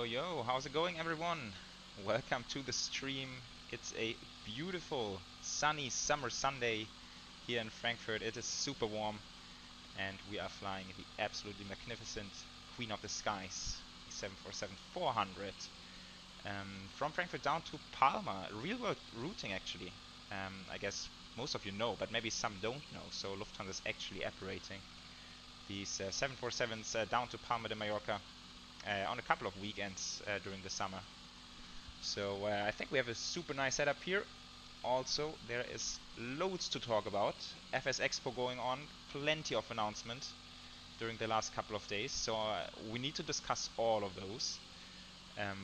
Yo, how's it going, everyone? Welcome to the stream. It's a beautiful, sunny summer Sunday here in Frankfurt. It is super warm, and we are flying the absolutely magnificent Queen of the Skies, 747-400, from Frankfurt down to Palma. Real-world routing, actually. I guess most of you know, but maybe some don't know. So Lufthansa is actually operating these 747s down to Palma de Mallorca on a couple of weekends during the summer. So I think we have a super nice setup here. Also, there is loads to talk about. FS Expo going on, plenty of announcements during the last couple of days. So we need to discuss all of those.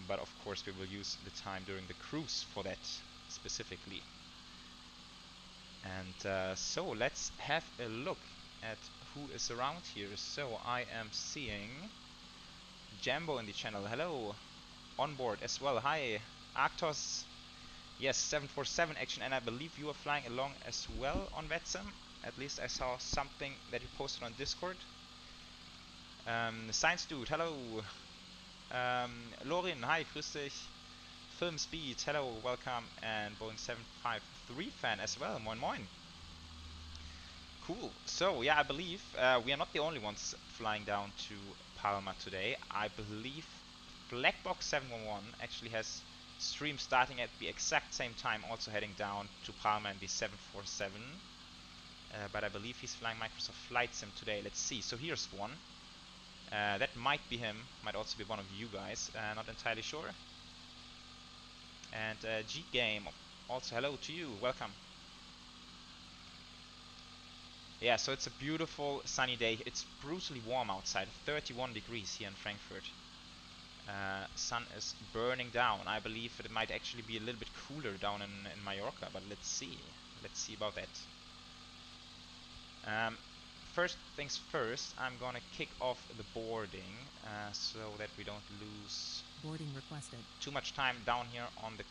But of course we will use the time during the cruise for that specifically. And so let's have a look at who is around here. So I am seeing Jambo in the channel. Hello. On board as well. Hi. Arctos. Yes, 747 action, and I believe you are flying along as well on VATSIM. At least I saw something that you posted on Discord. Science Dude, hello. Lorin, hi, grüß dich. Film Speed, hello, welcome. And Boeing 753 fan as well. Moin moin. Cool. So yeah, I believe we are not the only ones flying down to Palma today. I believe Blackbox 711 actually has stream starting at the exact same time, also heading down to Palma in the 747. But I believe he's flying Microsoft Flight Sim today. Let's see. So here's one. That might be him. Might also be one of you guys. Not entirely sure. And G Game, also hello to you. Welcome. Yeah, so it's a beautiful sunny day. It's brutally warm outside, 31 degrees here in Frankfurt. Sun is burning down. I believe it might actually be a little bit cooler down in Mallorca, but let's see. Let's see about that. First things first, I'm gonna kick off the boarding so that we don't lose boarding requested too much time down here on the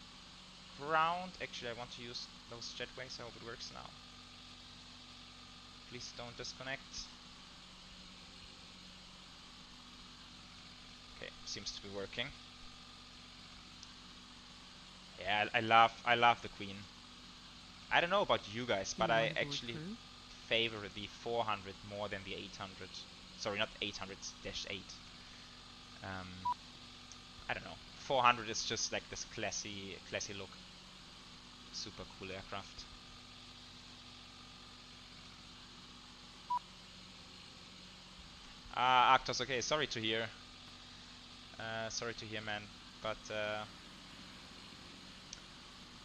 ground. Actually, I want to use those jetways. I hope it works now. Please don't disconnect. Okay, seems to be working. Yeah, I love the Queen. I don't know about you guys, but I actually favor the 400 more than the 800. Sorry, not 800-8. I don't know. 400 is just like this classy look. Super cool aircraft. Arctos, okay, sorry to hear. Sorry to hear, man. But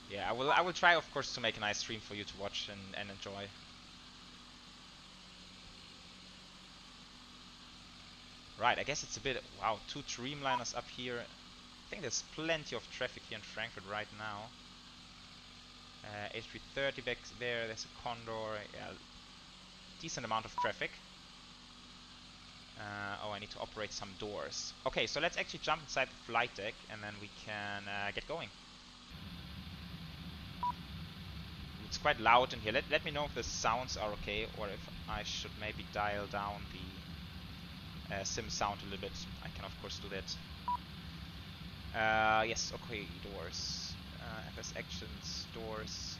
yeah, I will try, of course, to make a nice stream for you to watch and enjoy. Right, I guess it's a bit... Wow, 2 Dreamliners up here. I think there's plenty of traffic here in Frankfurt right now. A330 back there, there's a Condor. Yeah, decent amount of traffic. Oh, I need to operate some doors. Okay, so let's actually jump inside the flight deck and then we can get going. It's quite loud in here. Let me know if the sounds are okay or if I should maybe dial down the sim sound a little bit. I can of course do that. Yes, okay, doors. FS actions, doors.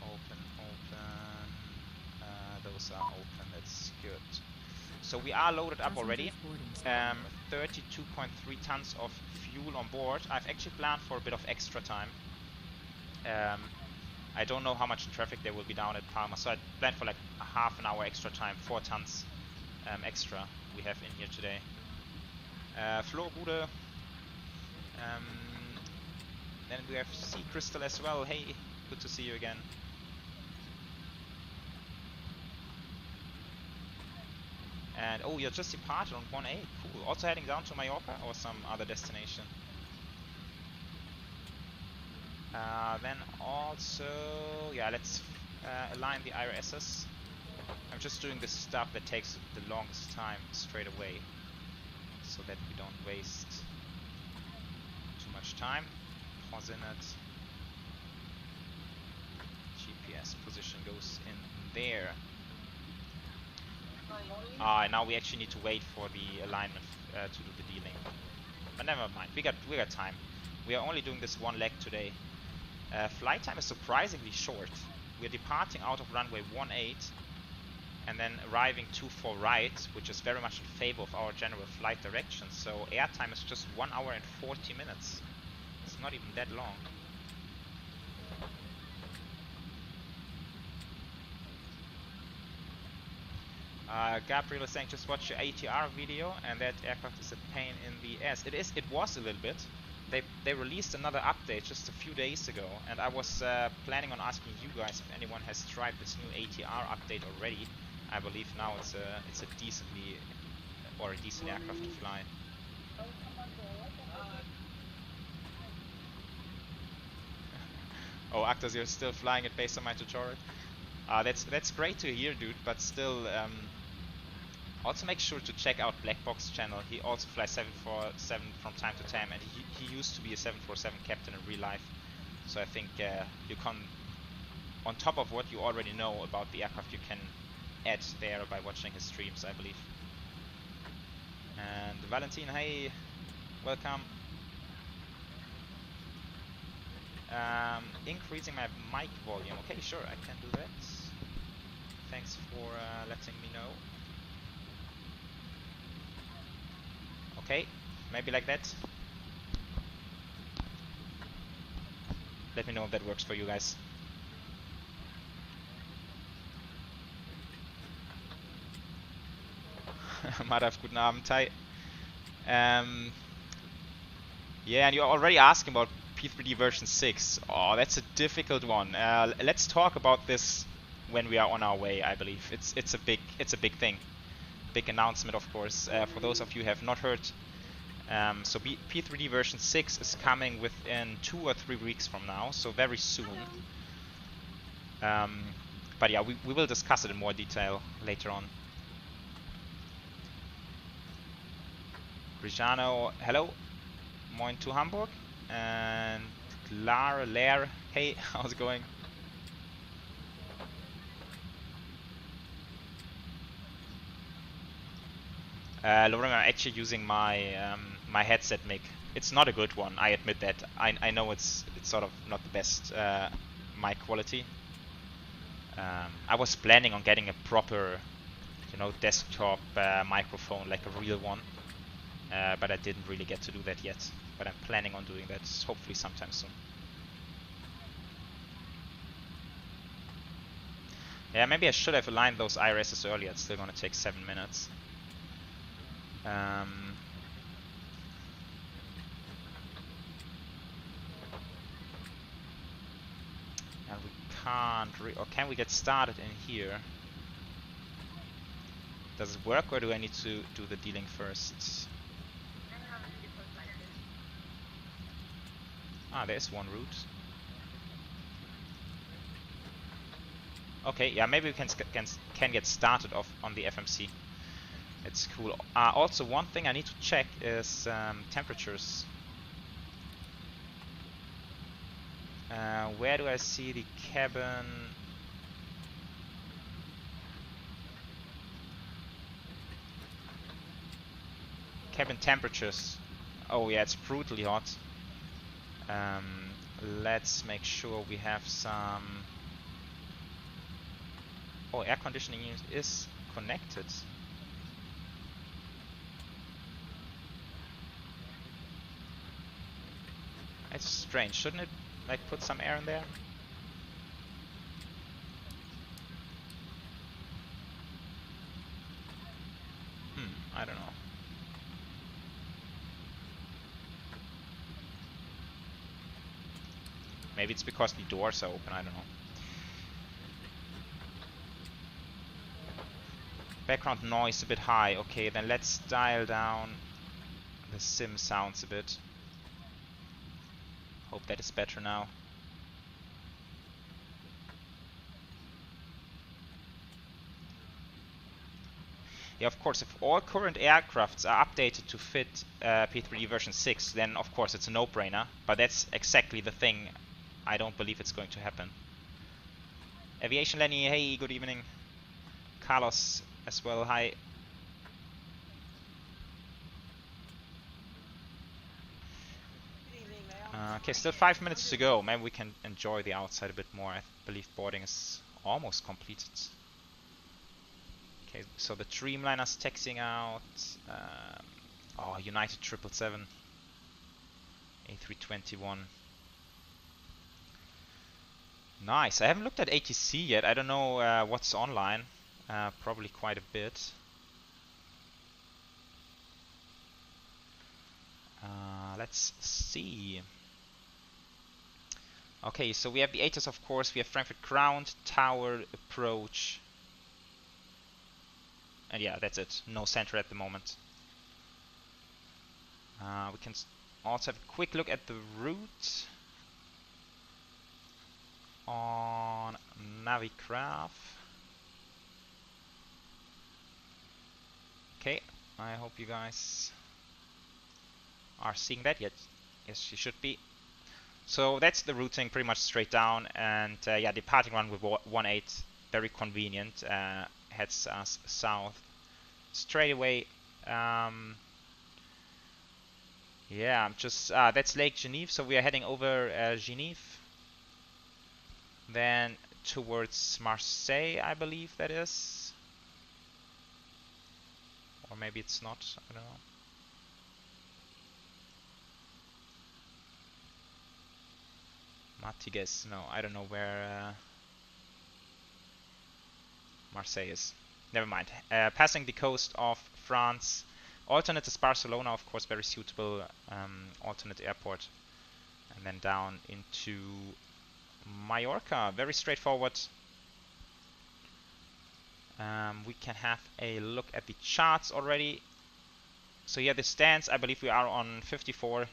Open. Those are open, that's good. So we are loaded up already. 32.3 tons of fuel on board. I've actually planned for a bit of extra time. I don't know how much traffic there will be down at Palma, so I planned for like a half an hour extra time, 4 tons extra we have in here today. Florbude. Then we have Sea Crystal as well. Hey, good to see you again. And oh, you're just departed on 1A. Cool. Also heading down to Mallorca or some other destination. Then also, yeah, let's align the IRSs. I'm just doing the stuff that takes the longest time straight away, so that we don't waste too much time. Pause in it. GPS position goes in there. Now we actually need to wait for the alignment to do the dealing. But never mind, we got time. We are only doing this one leg today. Flight time is surprisingly short. We're departing out of runway 18 and then arriving 24 right, which is very much in favor of our general flight direction. So air time is just 1 hour and 40 minutes. It's not even that long. Gabriel is saying just watch your ATR video and that aircraft is a pain in the ass. It was a little bit. They released another update just a few days ago, and I was planning on asking you guys if anyone has tried this new ATR update already. I believe now it's a decent aircraft to fly. Oh, Actors, you're still flying it based on my tutorial. That's great to hear, dude. But still, also make sure to check out Blackbox channel. He also flies 747 from time to time, and he used to be a 747 captain in real life. So I think you can, on top of what you already know about the aircraft, you can add there by watching his streams, I believe. And Valentin, hey, welcome. Increasing my mic volume. Okay, sure, I can do that. Thanks for letting me know. Okay, maybe like that. Let me know if that works for you guys. Madav, guten Abend, hi. Yeah, and you're already asking about P3D version 6. Oh, that's a difficult one. Let's talk about this when we are on our way, I believe. It's a big thing. Big announcement, of course, for those of you who have not heard. So P3D version 6 is coming within 2 or 3 weeks from now, so very soon. But yeah, we will discuss it in more detail later on. Rijano, hello. Moin to Hamburg. And Lair, hey, how's it going? Lauren, I'm actually using my my headset mic. It's not a good one, I admit that. I know it's sort of not the best mic quality. I was planning on getting a proper, you know, desktop microphone, like a real one, but I didn't really get to do that yet. But I'm planning on doing that hopefully sometime soon. Yeah, maybe I should have aligned those IRSs earlier. It's still gonna take 7 minutes. And we can't or can we get started in here? Does it work, or do I need to do the dealing first? Ah, there's one route. Okay, yeah, maybe we can get started off on the FMC. It's cool. Also, one thing I need to check is temperatures. Where do I see the cabin? Cabin temperatures. Oh yeah, it's brutally hot. Let's make sure we have some... Oh, air conditioning unit is connected. It's strange, shouldn't it like put some air in there? I don't know. Maybe it's because the doors are open, I don't know. Background noise a bit high. Okay, then let's dial down the sim sounds a bit. Hope that is better now. Yeah, of course, if all current aircrafts are updated to fit P3D version 6, then of course it's a no-brainer. But that's exactly the thing. I don't believe it's going to happen. Aviation Lenny, hey, good evening. Carlos as well, hi. Okay, still 5 minutes to go. Maybe we can enjoy the outside a bit more. I believe boarding is almost completed. Okay, so the Dreamliner's taxiing out. Oh, United 777. A321. Nice. I haven't looked at ATC yet. I don't know what's online. Probably quite a bit. Let's see. Okay, so we have the ATOS, of course. We have Frankfurt ground, tower, approach. And yeah, that's it. No center at the moment. We can also have a quick look at the route on Navigraph. Okay, I hope you guys are seeing that yet. Yes, you should be. So that's the routing, pretty much straight down, and yeah, departing run with 18, very convenient. Heads us south straight away. Yeah, I'm just that's Lake Genève, so we are heading over Genève, then towards Marseille, I believe that is, or maybe it's not. I don't know. Matigues, no, I don't know where Marseille is. Never mind. Passing the coast of France. Alternate is Barcelona, of course, very suitable alternate airport. And then down into Mallorca, very straightforward. We can have a look at the charts already. So yeah, the stands, I believe we are on 54.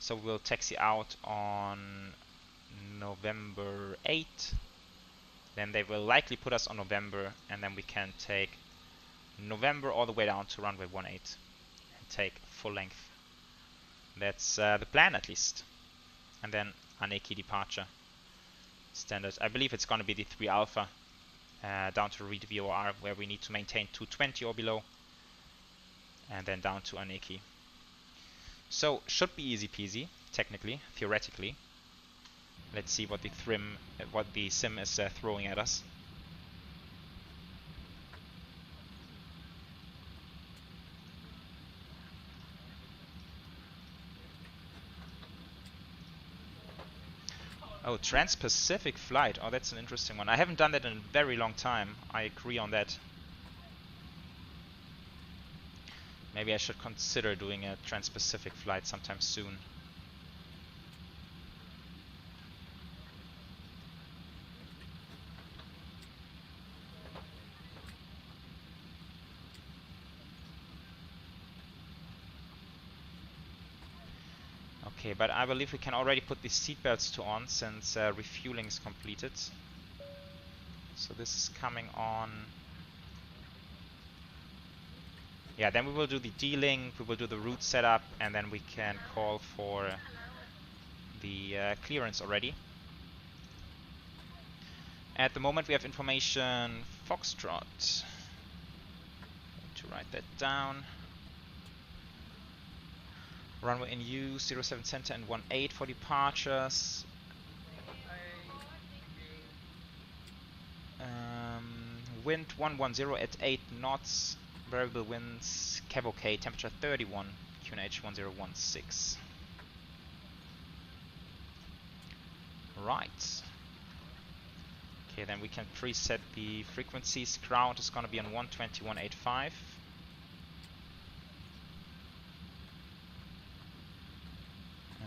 So we'll taxi out on November 8. Then they will likely put us on November, and then we can take November all the way down to runway 18 and take full length. That's the plan, at least. And then Aneki departure. Standard. I believe it's going to be the 3 Alpha down to Reed VOR, where we need to maintain 220 or below. And then down to Aneki. So, should be easy peasy, technically, theoretically. Let's see what the sim is throwing at us. Oh, Trans-Pacific flight. Oh, that's an interesting one. I haven't done that in a very long time. I agree on that. Maybe I should consider doing a Trans-Pacific flight sometime soon. Okay, but I believe we can already put the seatbelts to on since refueling is completed. So this is coming on. Yeah, then we will do the D-Link, we will do the route setup, and then we can call for the clearance already. At the moment we have information Foxtrot. To write that down. Runway in use, 07 center and 18 for departures. Wind 110 at 8 knots. Variable winds, Cav OK, temperature 31, QNH 1016. Right. Okay, then we can preset the frequencies. Ground is going to be on 120, 185.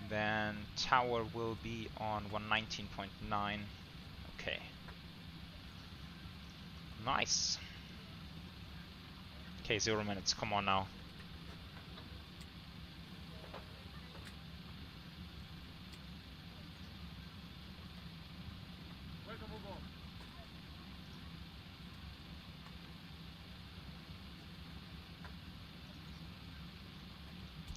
And then tower will be on 119.9. Okay. Nice. Okay, 0 minutes. Come on now.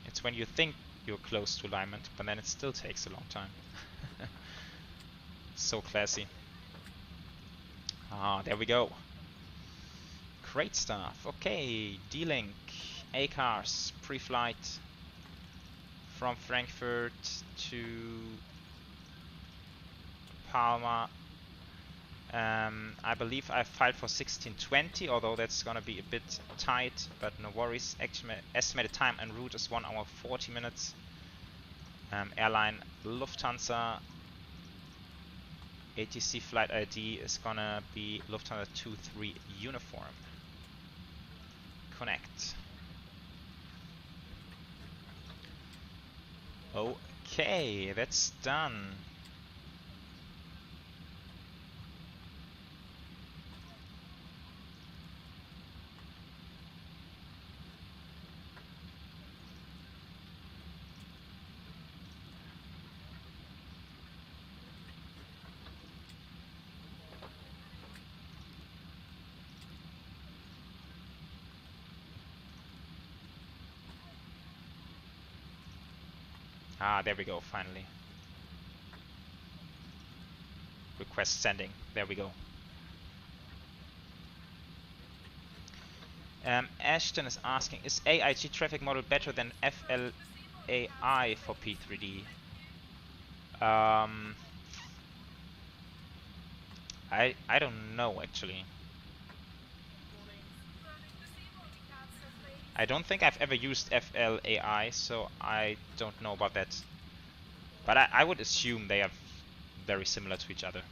It's when you think you're close to alignment, but then it still takes a long time. So classy. Ah, there we go. Great stuff. Okay, D-Link, A-Cars, pre-flight from Frankfurt to Palma. I believe I filed for 16:20, although that's gonna be a bit tight, but no worries. Estimated time en route is 1 hour 40 minutes. Airline Lufthansa. ATC flight ID is gonna be Lufthansa 23 uniform. Connect. Okay, that's done. Ah, there we go, finally. Request sending. There we go. Ashton is asking, is AIG traffic model better than FLAI for P3D? I don't know actually. I don't think I've ever used FLAI, so I don't know about that. But I would assume they are very similar to each other.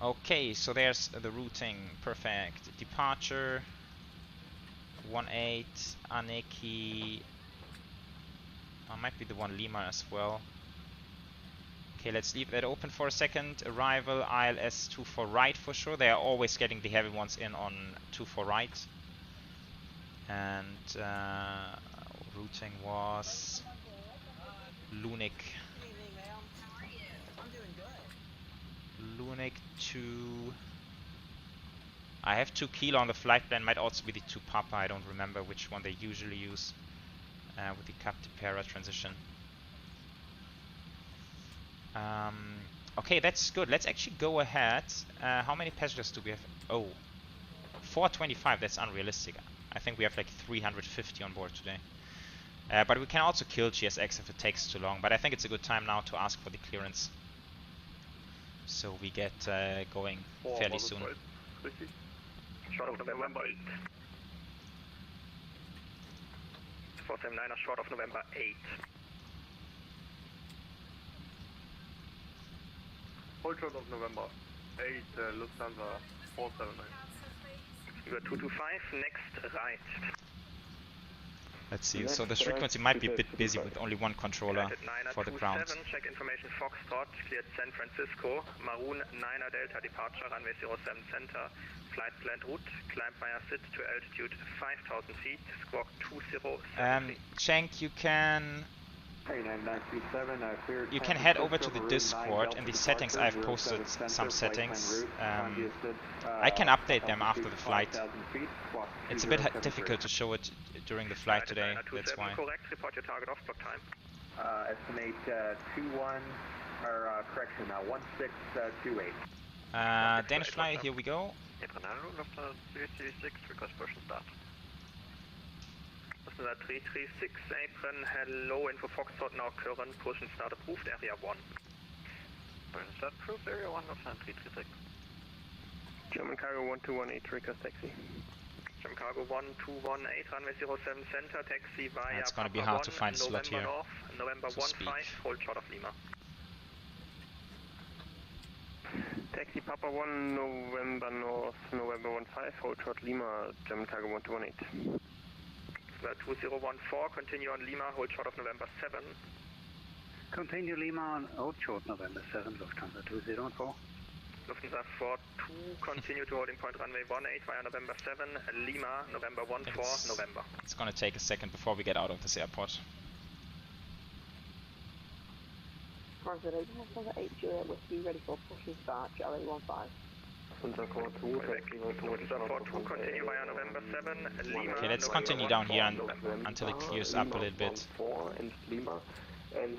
Okay, so there's the routing. Perfect. Departure 18 Aneki. Might be the one Lima as well. Okay, let's leave that open for a second. Arrival ILS 24 right for sure. They are always getting the heavy ones in on 24 right. And routing was Lunik. Lunik to... I have 2 Kilo on the flight plan. Might also be the 2 Papa. I don't remember which one they usually use with the Cap de Pera transition. Okay, that's good. Let's actually go ahead. How many passengers do we have? Oh, 425. That's unrealistic. I think we have like 350 on board today. But we can also kill GSX if it takes too long. But I think it's a good time now to ask for the clearance, so we get going fairly soon. Short of November 8. 479er short of November 8. Hold short of November 8, Lufthansa 479. You got 225, next right. Let's see, so the frequency might be a bit busy with only one controller for the ground. Check information Foxtrot, cleared San Francisco, Maroon 9er Delta departure, runway 07 center, flight planned route, climb via SID to altitude 5000 feet, squawk 2073. Shank, you can head over to the Discord. In the settings I've posted some settings. I can update them after the flight. It's a bit difficult to show it during the flight today, that's why. Correct, report your target off block time. Estimate 21, or correction, 1628. Danish Fly, here we go. Lufthansa 336, request push and start. Lufthansa 336, apron, hello, info Foxtrot, now current, push and start approved, area 1. Start approved, area 1, Lufthansa 336. German Cargo 1218, request taxi. German Cargo 1218, runway 07 center, taxi via It's going to be hard to find a slot here. North, November 15, hold short of Lima. Taxi Papa 1, November North, November 15, hold short Lima, German Cargo 1218. 2014, continue on Lima, hold short of November 7. Continue Lima on hold short November 7, Lufthansa 2014. Lufthansa 42, continue to holding point runway 18 via November 7, Lima, November 14, November. It's going to take a second before we get out of this airport. Lufthansa 8 Juliet Whiskey, ready for push and start, Charlie 15. Lufthansa 42, Lufthansa 42, continue via November 7, Lima. Okay, let's continue down here until it clears up a little bit. And Lima, and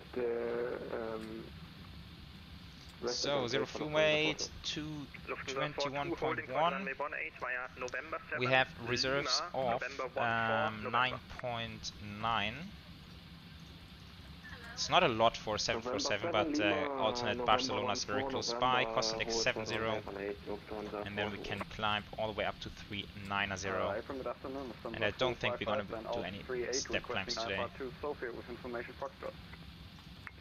So, zero fuel weight, 221.1. We have reserves of 9.9. It's not a lot for 747, but alternate Barcelona is very close by. Costelix 70, and then we can climb all the way up to 390. And I don't think we're going to do any step climbs today.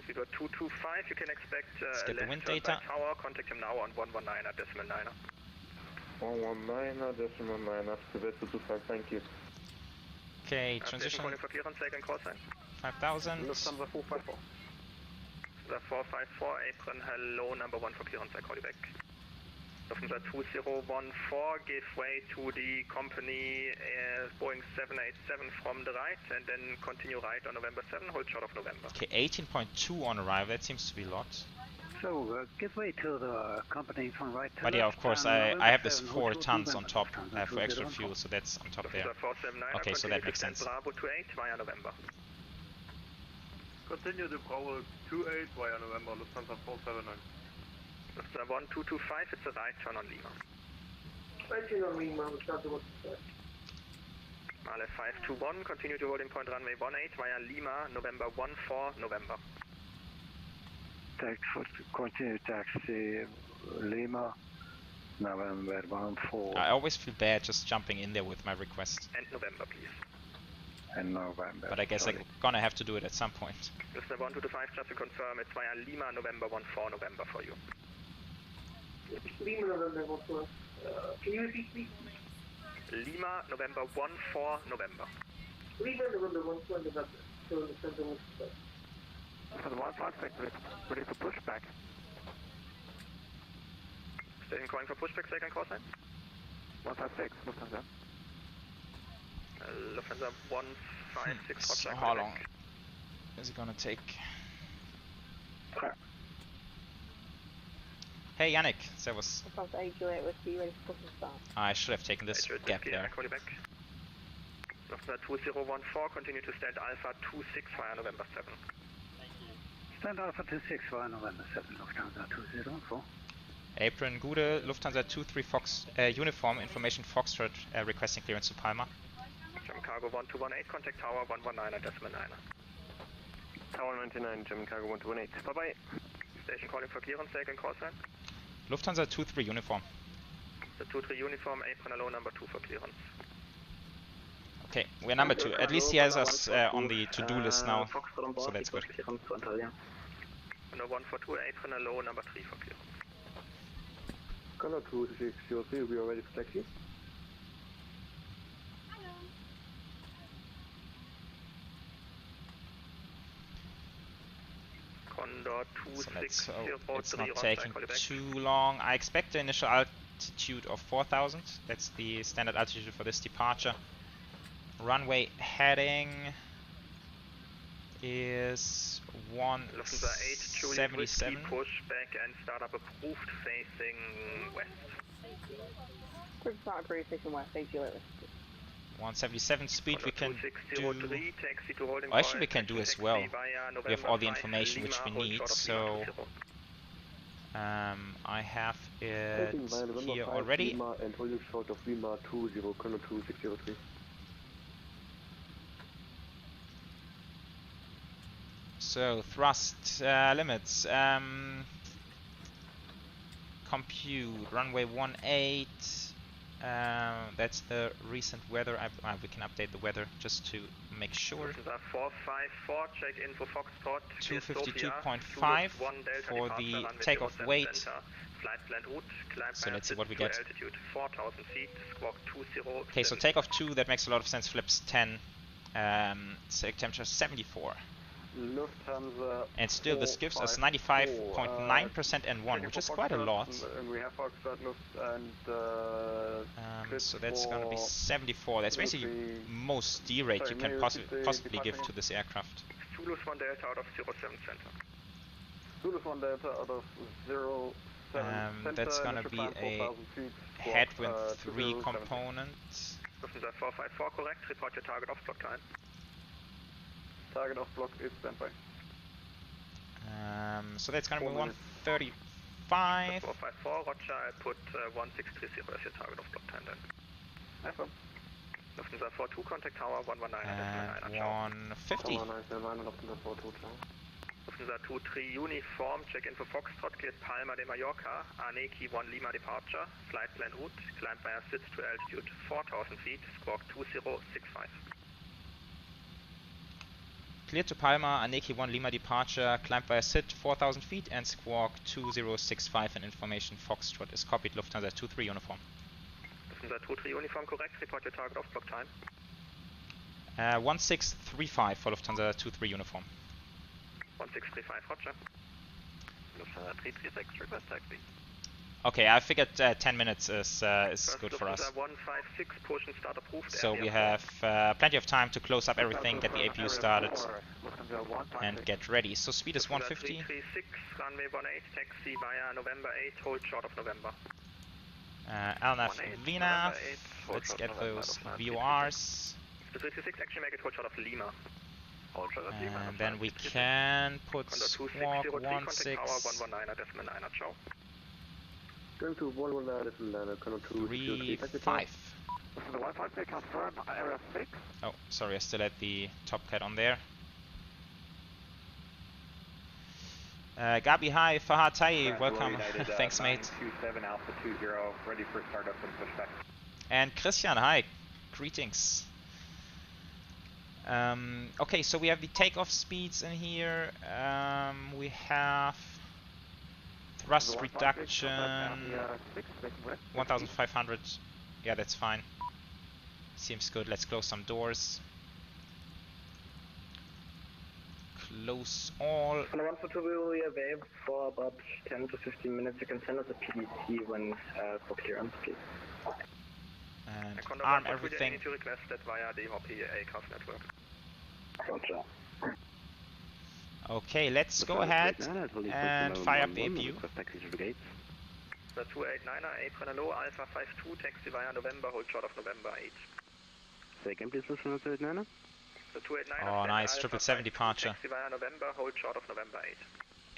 If you got 225, you can expect let's get the wind data. Tower. Contact him now on 119.9. 119.9, activate 225, thank you. Okay, transition. 5,000. Lufthansa 454. The 454, apron, hello, number 1 for clearance, I call you back. Lufthansa 2014, give way to the company Boeing 787 from the right, and then continue right on November 7, hold short of November. Okay, 18.2 on arrival, that seems to be a lot. So, give way to the company from right to but yeah, of course, I have this 4 tons on top for extra fuel, so that's on top there. Okay, so that makes sense. Bravo 28 via November. Continue to Bravo 28 via November, Lufthansa 479. Lufthansa 1225, it's a right turn on Lima. Right turn on Lima, Lufthansa 125. Male 521, continue to holding point runway 18 via Lima, November 14, November. Continue taxi Lima, November 14. I always feel bad just jumping in there with my request. And November, please. And November. But I guess I'm gonna have to do it at some point. Mr. 1225, just to confirm, it's via Lima, November 14, November for you. Lima, November 14. Can you repeat, please? Lima, November 14, November. Lima, November 14, November. So the center was For the 156, ready for pushback. Station calling for pushback, second call sign. 156, Lufthansa. Lufthansa 156, So how long is it gonna take? Hey Yannick, servus. Lufthansa 808 with you, ready for push and start. I should have taken this gap there. Call you back. Lufthansa 2014, continue to stand Alpha 26 via November 7. Stand Alpha 26 via November 7, Lufthansa 204. Apron Gude, Lufthansa 23 Fox, uniform, information Foxtrot, requesting clearance to Palma. German Cargo 1218, contact Tower 119.9. Tower 99, German Cargo 1218, bye bye. Station calling for clearance, second call sign. Lufthansa 23 uniform. The 23 uniform, apron hello, number 2 for clearance. Okay, we're number 2. At least he has us on the to-do list now, so that's good. No 142, apron hello, number 3 for clearance. Color 2603, we are ready for taxi. Condor So let's hope 2603, it's not taking too long. I expect the initial altitude of 4,000. That's the standard altitude for this departure. Runway heading is 177. Push back and start up approved facing west. Quick start approved facing west, 808. 177 speed we can do. Taxi to holding Well, actually we can do as well. We have all the information which we need, so I have it here already. And holding short of Lima 20, Color 2603. So thrust limits, compute runway 18. That's the recent weather. We can update the weather just to make sure. 454, check info Foxtrot. 252.5 for the takeoff weight. So let's see what we get. Okay, so takeoff 2, that makes a lot of sense. Flips 10. Select temperature 74. Lufthansa and still this gives us 95.9% N1, which is quite a lot. And we have Foxtrot and so that's gonna be 74. That's basically most D rate you can possibly give to this aircraft. Zulus 1 Delta out of 07 center. Zulus 1 Delta out of 07 center. That's gonna be a headwind 3 component. Lufthansa 454 correct, report your target off block time. Target off block is standby. So that's gonna be 135. 454, roger, I'll put 1630 as your target of block time then. Awesome. Lufthansa 42, contact tower 119, And 150. Lufthansa 23, uniform, check in for Foxtrot, cleared Palma de Mallorca, Aneki 1 Lima departure, flight plan route, climb via SIDS to altitude 4000 feet, squawk 2065. Cleared to Palma, Aneki 1 Lima departure, climb via SID 4000 feet and squawk 2065 and information Foxtrot is copied. Lufthansa 23 uniform. Lufthansa 23 uniform, correct, report your target off block time. 1635 for Lufthansa 23 uniform. 1635, roger. Lufthansa 336, request taxi. Okay, I figured 10 minutes is good for us. Lufthansa 156, push and start approved. So we have plenty of time to close up everything, get the APU started, and get ready. So speed is 150. 336, runway 18, taxi via November 8, hold short of November. LNAV, VNAV, let's get those VORs. The 336, actually make it hold short of Lima. And then we can put squawk 1635. Going to 119.35. The Wi-Fi may confirm area 6. Oh, sorry, I still had the top cat on there. Gabi, hi, Fahad Tai, welcome. Thanks, mate. 927 Alpha 20, ready for startup and pushback. And Christian, hi, greetings. Okay, so we have the takeoff speeds in here. We have thrust reduction 1500. Yeah, that's fine. Seems good. Let's close some doors. Close all. On the 142 we will be available for about 10 to 15 minutes. You can send us a PDC when for clearance, please. And arm everything. Need to request that via the aircraft network. Roger. Okay, let's go ahead and fire up the APU. The 289er, apron hello, Alpha 52, taxi via November, hold short of November 8. Second, please, Lufthansa 289er. The 289er, oh, nice, 777 departure. Taxi via November, hold short of November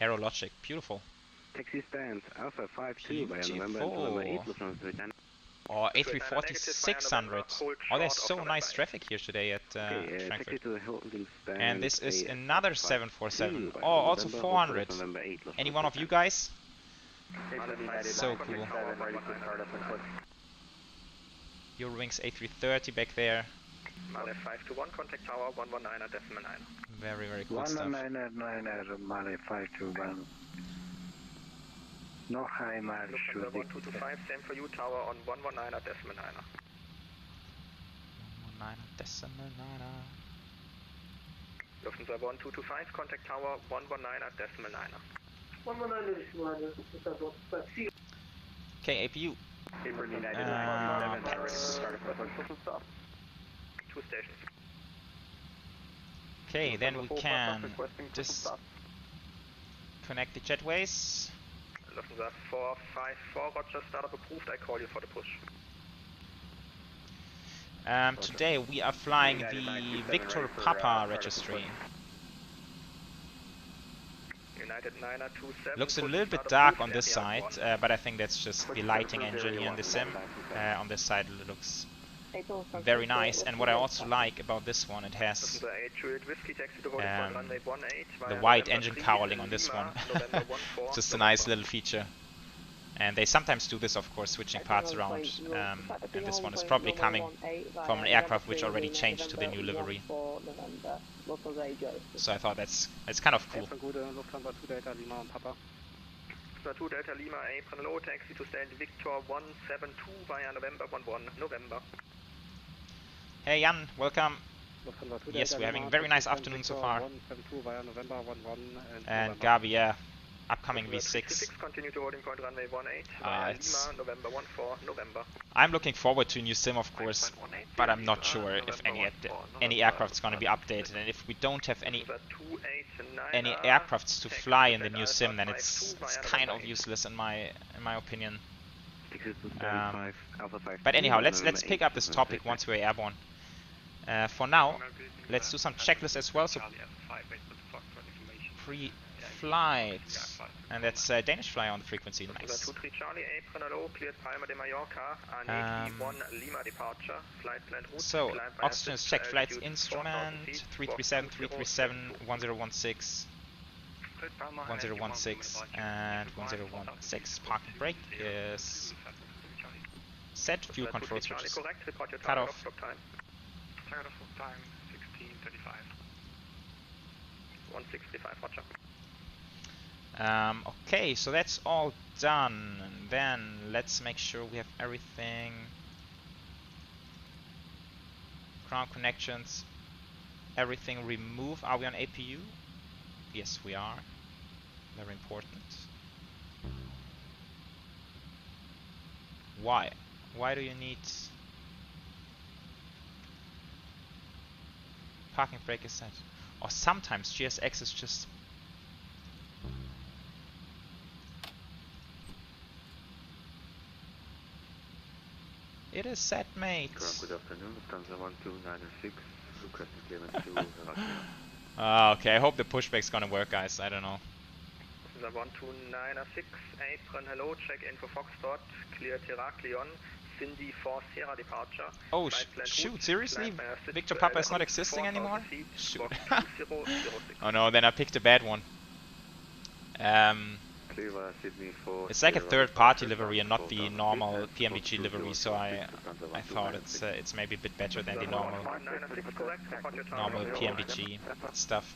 8. Aerologic, beautiful. Taxi stands, Alpha 52 via November, November 8, Lufthansa 289er. Oh, A340 600. Oh, there's so nice traffic here today at Frankfurt. And this is another 747. Oh, also 400. Any one of you guys? So cool. Eurowings A330 back there. Male 521, contact tower 119.9. Very, very cool stuff. 119.9, Male 521. Noch einmal. Lufthansa 1225, same for you, tower on 119.9. 119.9. Lufthansa 1225, contact tower 119.9. Okay, APU. Two stations. Okay, then we can disconnect the jetways. Lufthansa 454, roger, startup approved, I call you for the push. Today we are flying the Victor Papa registry. United 927. Looks a little bit dark on this side, but I think that's just the lighting engine here in the sim. On this side it looks very nice, and what I also like about this one, it has the white engine cowling on this one. Just a nice little feature. And they sometimes do this, of course, switching parts around. And this one is probably coming from an aircraft which already changed to the new livery. So I thought that's kind of cool. Lufthansa 2 Delta Lima and Papa. Lufthansa 2 Delta Lima, apron low, taxi to stand Victor 172 via November 11 November. Hey Jan, welcome. Yes, we're having a very nice afternoon so far. And Gabi, yeah, upcoming V6. Continue to holding point runway 18 Lima, November 14 November. I'm looking forward to a new sim, of course, but I'm not sure if any aircraft is going to be updated, and if we don't have any aircrafts to fly in the new sim, then it's kind of useless in my opinion. But anyhow, let's pick up this topic once we're airborne. For now, let's do some checklists as well. So flight. And that's Danish Fly on the frequency. Nice. 23 Charlie, apron hello, cleared Palma de Mallorca, an 1 Lima departure, flight plan route. So, oxygen is checked, flights instrument, 337, 337, 1016, 1016, and 1016. Parking brake is set, fuel control switches cut off. Target off time 16:35. 165, roger. Okay, so that's all done. And then let's make sure we have everything. Ground connections, everything removed. Are we on APU? Yes, we are. Very important. Why? Why do you need parking brake is set? Or sometimes GSX is just it is set, mate. Good afternoon, Lufthansa 12906, requesting clearance to okay, I hope the pushback's gonna work, guys. I don't know. Lufthansa 12906, apron hello, check in for Foxtrot, clear Heraklion, Cindy for Sierra departure. Oh shoot, seriously? Victor Papa is not existing anymore? Shoot. Oh no, then I picked a bad one. It's like a third-party livery and not the normal PMDG livery, so I thought it's maybe a bit better than the normal PMDG stuff.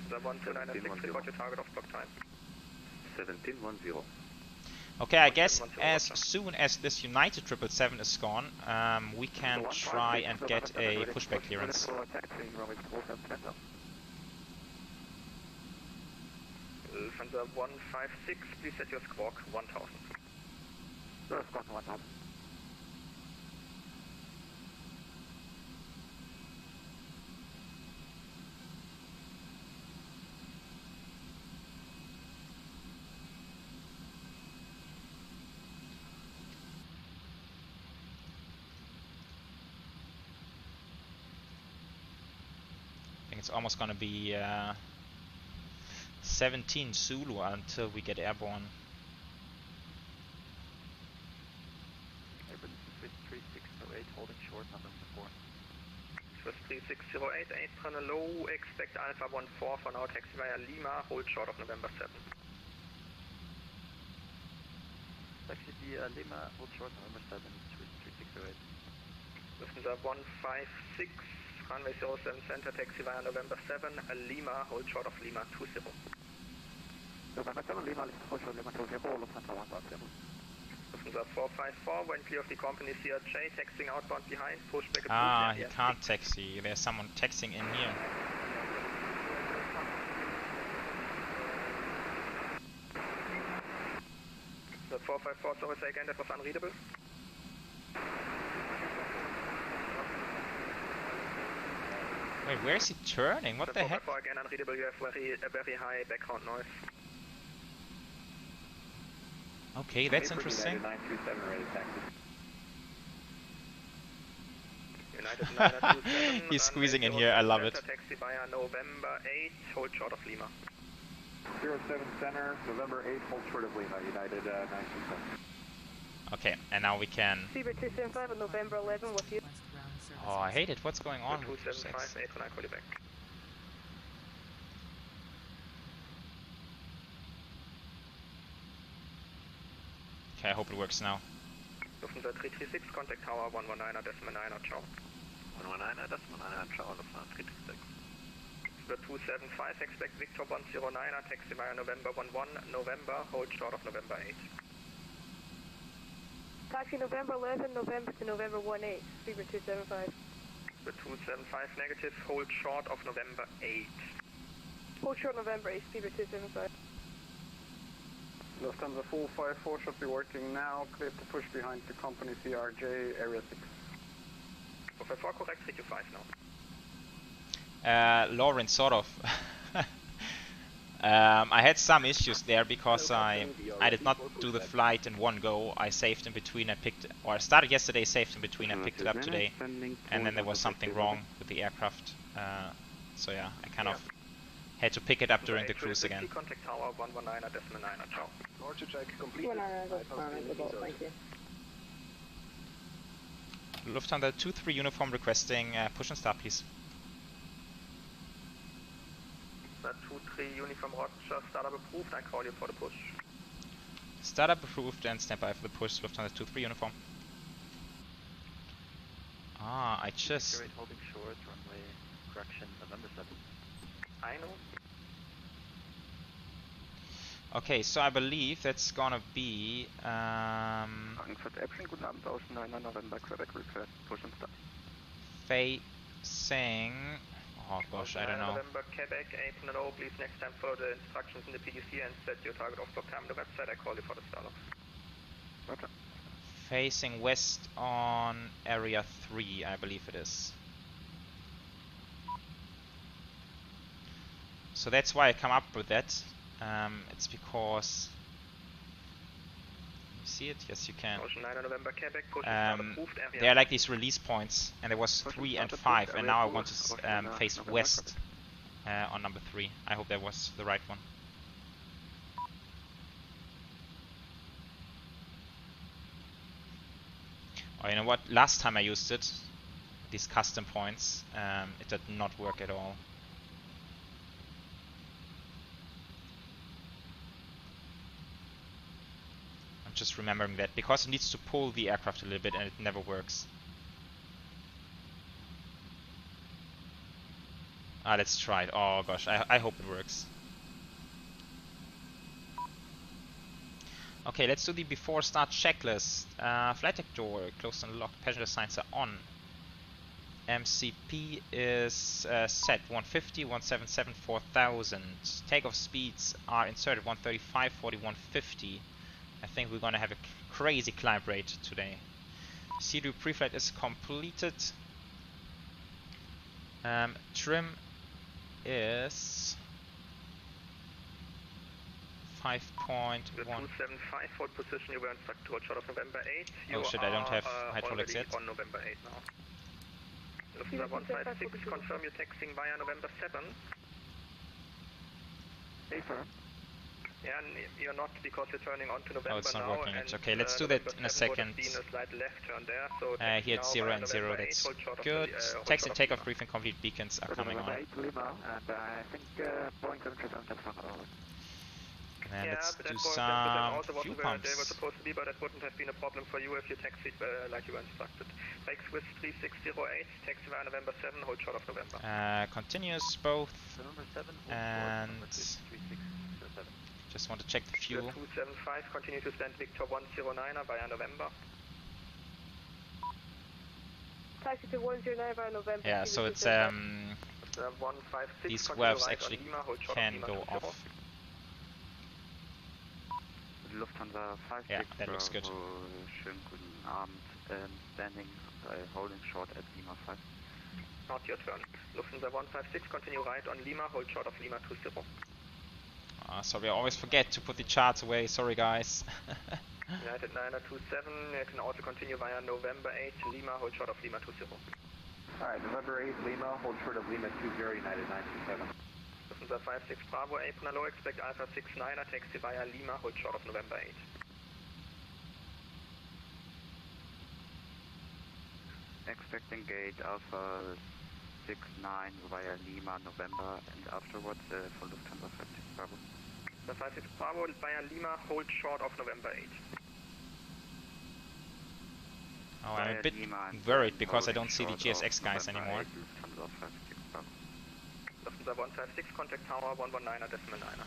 1710. Okay, I guess as soon as this United 777 is gone, we can try and get a pushback clearance. Lufthansa 156, please set your squawk 1000. Squawk 1000. I think it's almost gonna be 17 Zulu until we get airborne. Airborne Swiss 3608 holding short November 4. Swiss 3608, apron hello, expect Alpha 14 for now, taxi via Lima, hold short of November 7. Taxi via Lima, hold short November 7, Swiss 3608. Lufthansa 156, runway 07 center, taxi via November 7, Lima, hold short of Lima 20. November 7, Lima, hold short Lima 20, Lufthansa 157. Lufthansa 454, when clear of the company CRJ, taxiing outbound behind, pushback approved. Ah, he can't taxi, there's someone taxiing in here. The 454, sorry, say again, that was unreadable. Wait, where is he turning? What the heck? Again, unreadable, you have a very high background noise. Okay, that's interesting. United 927, he's squeezing in here, I love it. Taxi via November 8, hold short of Lima. 07 center, November 8, hold short of Lima, United 927. Okay, and now we can... Seabird 275 on November 11 with you. Oh, I hate it. What's going on with 275, 8 when I call you back. Okay, I hope it works now. Lufthansa 336, contact tower 119er, decimal 9er, ciao. 119er, decimal 9er, ciao, Lufthansa 336. The 275, expect Victor 109er, taxi via November 11, November, hold short of November 8. Taxi November 11, November to November 18, Seabird 275. The 275 negative, hold short of November 8. Hold short November 8, Seabird 275. Lufthansa 454 should be working now, clear to push behind the company CRJ, area 6. 454, correct, 325 now. Lawrence, sort of. I had some issues there because I did not do the flight in one go. I saved in between and picked, or I started yesterday, saved in between and picked it up today, and then there was something wrong with the aircraft. So yeah, I kind of Had to pick it up during the cruise again. Contact tower 119.9, ciao. Launch check completed. 119, thank you. Lufthansa 23 uniform requesting push and start, please. 23 uniform Roger, startup approved, I call you for the push. Startup approved and stand by for the push, Lufthansa 23 uniform. Ah, I just... holding short, runway correction, November 7. I know. Okay, so I believe that's gonna be... Frankfurt Airplane, guten Abend, aus 9 November, Quebec request, push and start. Facing... Oh gosh, I don't know. November, Quebec, 800, please next time follow the instructions in the PDC and set your target off block time on the website. I call you for the startup. Roger. Facing west on area 3, I believe it is. So that's why I come up with that. It's because... You see it? Yes, you can. November, Quebec, they are like these release points, and there was 3 and 5, and now I want to face west on number 3. I hope that was the right one. Oh, you know what? Last time I used it, these custom points, it did not work at all. I'm just remembering that, because it needs to pull the aircraft a little bit and it never works. Ah, let's try it. Oh gosh, I hope it works. Okay, let's do the before start checklist. Flight deck door closed and locked. Passenger signs are on. MCP is set 150, 177, 4000. Takeoff speeds are inserted 135, 40, 150. I think we're gonna have a crazy climb rate today. Sea-Doo pre-flight is completed. Trim is 5.1. 275 for position, you were instructed to short of November 8. Oh shit, I don't have hydraulics yet. On November 8 now. Lufthansa 156, confirm you're taxiing via November 7. Hey, sir. Yeah, and you're not, because you're turning on to November. Oh, it's not now, working. And, Okay, let's do that in a second. A slight left turn there, so here it's 0 and 0, that's good. Taxi and takeoff briefing complete, beacons are coming on. And I think Boeing 737 And yeah, let's but do that some also fuel wasn't where they were pumps. supposed to be, but that wouldn't have been a problem for you if you taxied like you were instructed. Take Swiss 3608, taxi via November 7, hold short of November. Continuous both, November 7, and 3607. just want to check the fuel. 275, continue to stand Victor 109 via November. Taxi to 109 via November. Yeah, so it's 156, these continue valves right actually on Lima, hold short can of go Lima 20. off. Lufthansa 56, Yeah, that looks good. Schönen guten Abend. Standing, holding short at Lima 5. Not your turn. Lufthansa 156, continue right on Lima, hold short of Lima 20. Sorry, I always forget to put the charts away. Sorry, guys. United 927, you can also continue via November 8, Lima, hold short of Lima 20. Alright, November 8, Lima, hold short of Lima 20, United 927. Lufthansa 56 Bravo, apron low, expect Alpha 69er, taxi via Lima, hold short of November 8. Expecting gate Alpha 69 via Lima, November, and afterwards for Lufthansa 56 Bravo. The 56 Bravo via Lima, hold short of November 8. Oh, I'm a bit worried because I don't see the GSX guys anymore. Lufthansa 156, contact tower 119.9.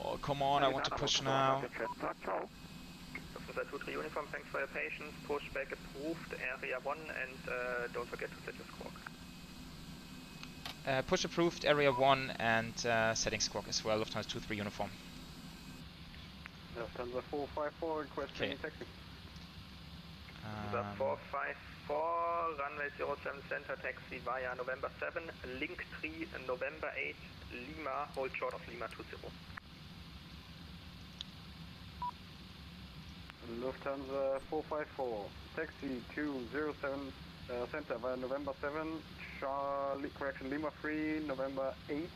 Oh, come on, I want to push now. Lufthansa 23 uniform, thanks for your patience. Push back approved, area 1, and don't forget to set your squawk. Push approved, area 1, and setting squawk as well, Lufthansa 23 uniform. Lufthansa 454, requesting taxi. The 454, runway 07 center, taxi via November 7, link 3, November 8, Lima, hold short of Lima 20. Lufthansa 454, taxi 207 center via November 7, Charlie, correction, Lima 3, November 8,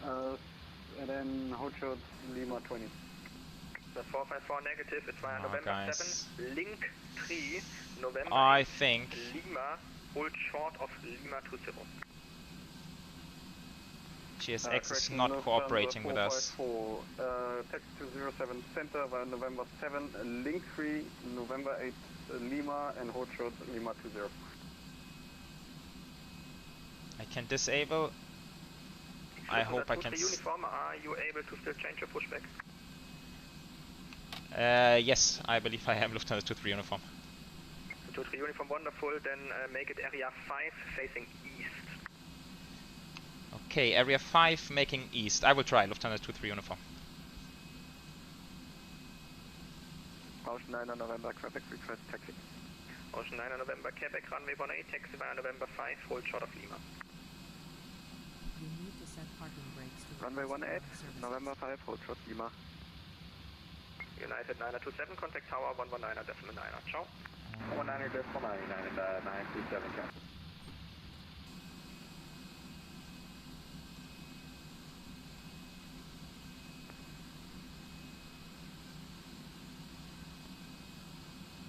And then hold short Lima 20. The 454 negative, it's via November 7, Link 3, November I 8, think Lima, hold short of Lima 20. GSX is not cooperating with us. Taxi to 07 center via November 7, Link 3, November 8, Lima, and hold short Lima 20. I can disable. I hope I can. Uniform, are you able to still change your pushback? Yes, I believe I am Lufthansa 23 uniform. 23 uniform, wonderful. Then make it area 5 facing east. Okay, area 5 making east. I will try Lufthansa 23 uniform. Ocean 9 on November, Quebec, request taxi. Ocean 9 on November, Quebec, runway 18, taxi via November 5, hold short of Lima. You need to set parking brakes to runway 18, November 5, hold short Lima. United 927, contact tower 119.9. Ciao. 119.9 and 927, ciao.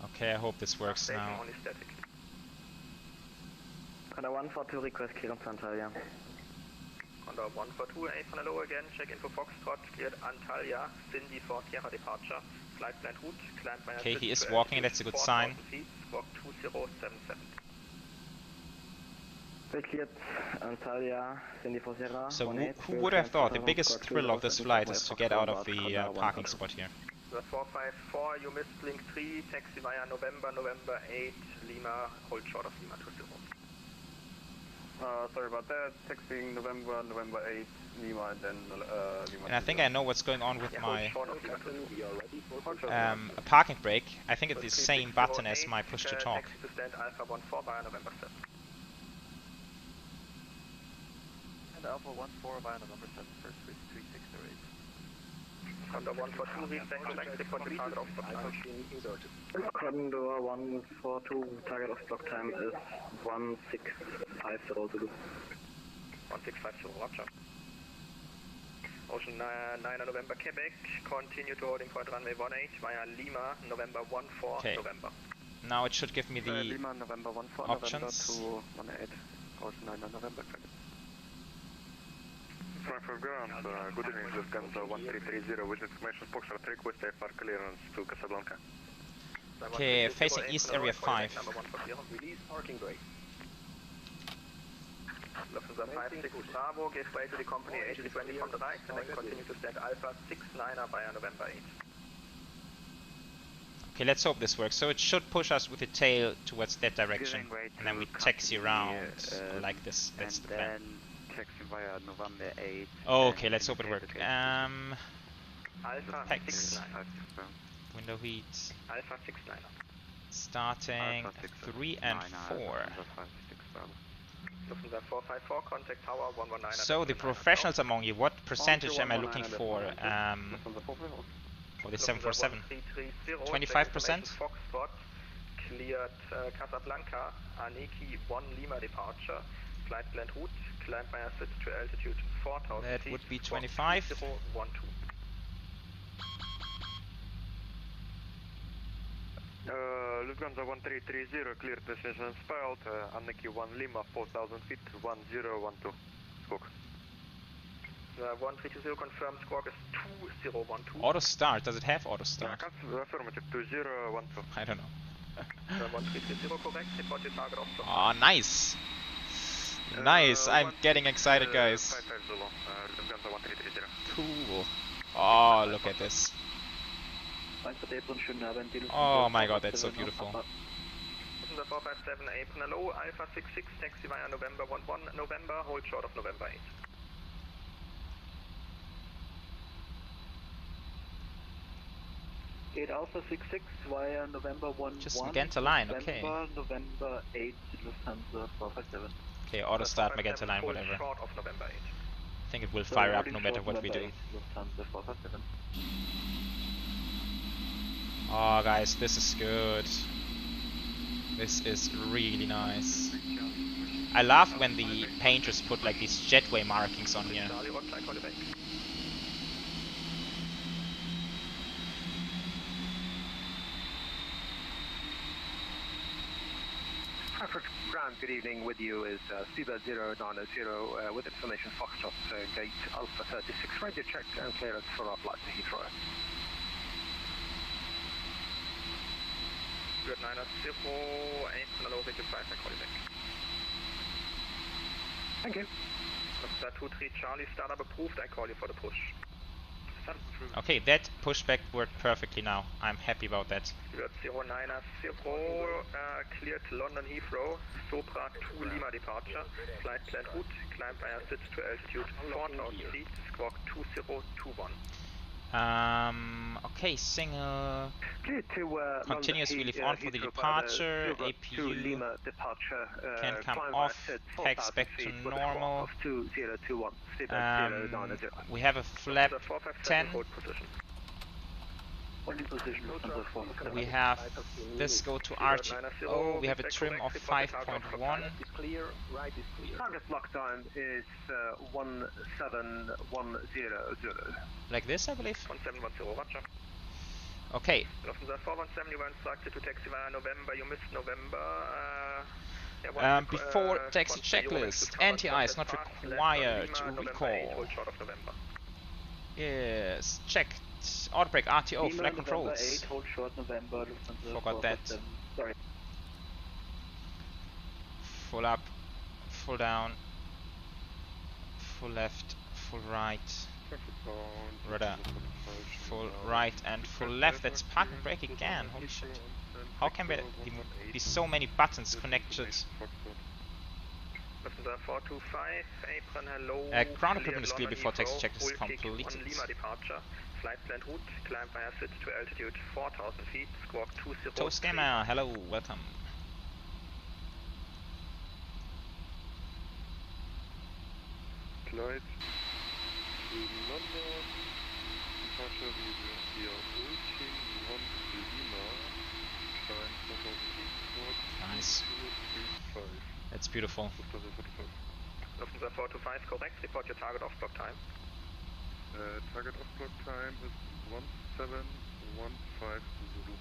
Okay, I hope this works now. Only static. Honda 142 request clearance Antalya. Honda 142, from hello again, check info Foxtrot, cleared Antalya, Cindy for Sierra departure, flight plan route, climb by Okay, he is walking, that's a good sign. Feet, squawk 2077. We cleared Antalya, Cindy for Sierra. So who would have thought the biggest thrill of this flight is to get out of the parking spot here? The 454, you missed Link 3, taxi via November 8, Lima, hold short of Lima 20. Sorry about that. Taxiing November 8, Lima, and then Lima. And I think I know what's going on with my parking brake. I think it's the same button as my push to talk. Taxi to stand Alpha 14 via November 7. And Alpha 14 via November 7, first 3608. Condor 142, reset correct, report the target of block time. Condor 142, target of block time is 1650. 1650, roger. Ocean 9 November, Quebec, continue to holding point runway 18 via Lima, November 14, okay. November. Now it should give me the Lima, November 14, options. November to 18, Ocean 9 November, Quebec. Frankfurt ground, good evening, Lufthansa 1330, with information Foxtrot request FR clearance to Casablanca. Okay, facing east area 5. Release parking brake. Lufthansa 56 Bravo, give way to the company A320 from the right, and then continue to stand Alpha 69er via November 8. Okay, let's hope this works. So it should push us with the tail towards that direction, and then we taxi around like this. That's the plan. Taxi via November 8. Okay, let's hope it works. Alpha PEX. 69. Window heat. Alpha 69. Starting 3 and 4. Lufthansa 454, contact tower 119. So the professionals among you, what percentage am I looking for the 747? 25%? Foxtrot cleared Casablanca, Aniki 1 Lima departure, flight planned route, climb by a switch to altitude 4000 That feet, would be 25. 2012. Lufthansa 1330, cleared destination spelled, Aniki 1 Lima, 4000 feet, 1012, squawk. 1320 confirmed, squawk is 2012. Auto start, does it have auto start? Affirmative, 2012. I don't know. 1330 correct, report your target off. Oh, nice! Nice, I'm getting excited, guys. Lufthansa 1330. Cool. Oh, look at this. Oh my god, that's so beautiful. Lufthansa 457, apron hello, Alpha 66, taxi via November 11, November, hold short of November 8. Gate Alpha 66 via November 11. Just Magenta line, okay. November 8, Lufthansa 457. Okay, auto start, Magenta line, whatever. Short of November 8. I think it will fire up no matter what we do. Lufthansa 457. Oh guys, this is good. This is really nice. I love when the painters put like these jetway markings on here. Charlie, Roger, I call you back. Frankfurt ground, good evening. With you is Seabird 090 with information Foxtrot gate Alpha 36. Radio check and clearance for our flight to Heathrow. Seabird 90, 8 hello, radio 5, I call you back. Thank you. Lufthansa 23 Charlie, startup approved, I call you for the push. Okay, that pushback worked perfectly now. I'm happy about that. Seabird 090, cleared London Heathrow, Sopra 2 Lima departure, flight plan route, climb via SID to altitude 4,000 feet, squawk 2021. Okay, single Clear to continuous relief on for the departure, APU Lima departure, can come off, tax back to normal. 2021, we have a flap 10. We have this go to RTO, we have a trim of 5.1. Target block time is 17100. Like this, I believe. 1710, Roger. Okay. Lufthansa 417, you were instructed to taxi via November, you missed November. Before taxi checklist, anti-eye is not required to recall. Yes, checked. Auto brake, RTO, flight controls. Forgot that. Sorry. Full up, full down, full left, full right. Rudder, full right and full left. That's park and brake again. Holy shit. How can there be so many buttons connected? Ground equipment is clear before taxi check is completed. Flight plan route, climb via SID to altitude 4,000 feet, squawk 20. Toast Gamer, hello, welcome. Flight to London, departure via Ultim 1 to Lima, climb 4,000 feet, squawk nice. 2035. That's beautiful. Lufthansa 425, correct, report your target off block time. Target off block time is 1715 Zulu.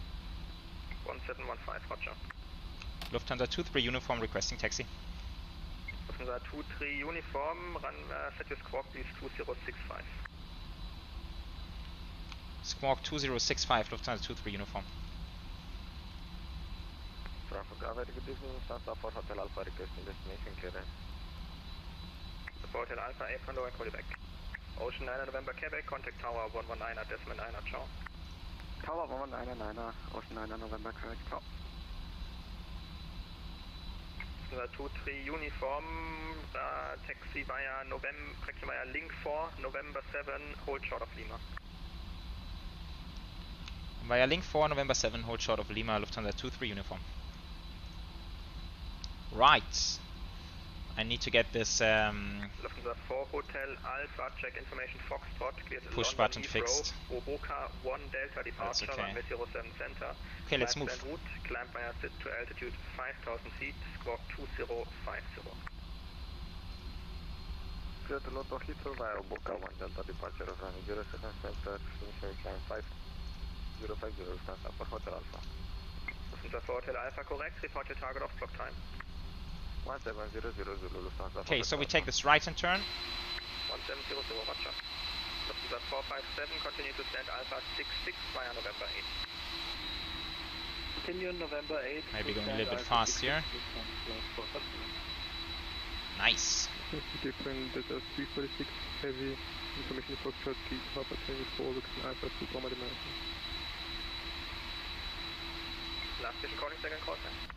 1715, Roger. Lufthansa 23 uniform requesting taxi. Lufthansa 23 uniform, run set your squawk please 2065. Squawk 2065, Lufthansa 23 uniform. Frankfurt Gravity, good evening, Lufthansa 4 Hotel Alpha requesting destination clearance. Support Hotel Alpha, April, I call you back. Ocean 9 November Quebec, contact Tower 119 at Decimal 9, ciao. Tower 119, Ocean 9 November Quebec, ciao. 23 uniform, taxi via link 4, November 7, hold short of Lima. Via link 4, November 7, hold short of Lima, Lufthansa 23 uniform. Right. I need to get this Lufthansa 4 Hotel Alpha, check information Foxtrot, cleared push London button Heathrow, fixed. Oboka 1 Delta departure, okay. runway 07 center. Okay, let's move. Route, climb via SID to altitude 5,000 feet, squawk 2050. Cleared London Heathrow via Oboka 1 Delta departure, runway 07 center, climb 5050 Lufthansa 4 Hotel Alpha. Lufthansa 4 Hotel Alpha, correct, report your target off block time. 1700 Zulu Lufthansa. Okay, so we take this right hand turn. 1700, Roger. Lufthansa 457, continue to stand Alpha 66 via November 8. Continue November 8. Maybe going a little bit fast here. Nice. Different Delta 346 heavy information for Turkey, Papa 24, looking Alpha to Palma de Mallorca. Last station calling, second call time.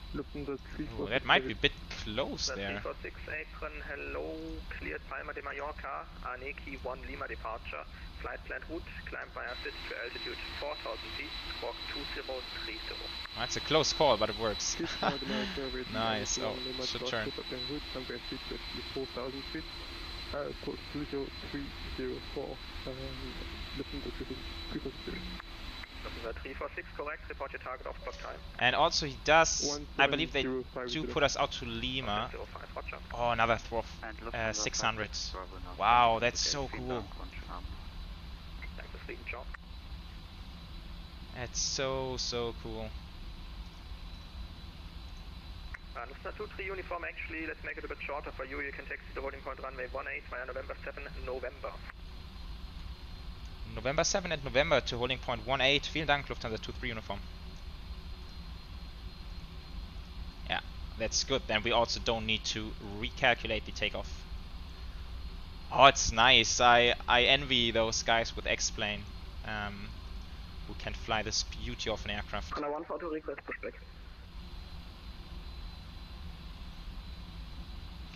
Ooh, that might be a bit close there. 346 apron, hello, cleared Palma de Mallorca, Aneki 1 Lima departure, flight plan route, climb via SID to altitude 4,000 feet, squawk 2030. That's a close call, but it works. Nice, oh, should turn. 4,000 feet, code 20304, looking to 340. Lufthansa 346, correct. Report your target off clock time. And also he does, I believe they do put us out to Lima. 05, roger. Oh, another throw of 600. Wow, that's so cool. Thanks for sleeping, John. That's so cool. Lufthansa 23 uniform, actually, let's make it a bit shorter for you. You can taxi the holding point runway 18 via November 7, November. November 7 and November to holding point 18. Vielen Dank, Lufthansa 23 uniform. Yeah, that's good. Then we also don't need to recalculate the takeoff. Oh, it's nice. I envy those guys with X-Plane who can fly this beauty of an aircraft. Connor 142 request pushback.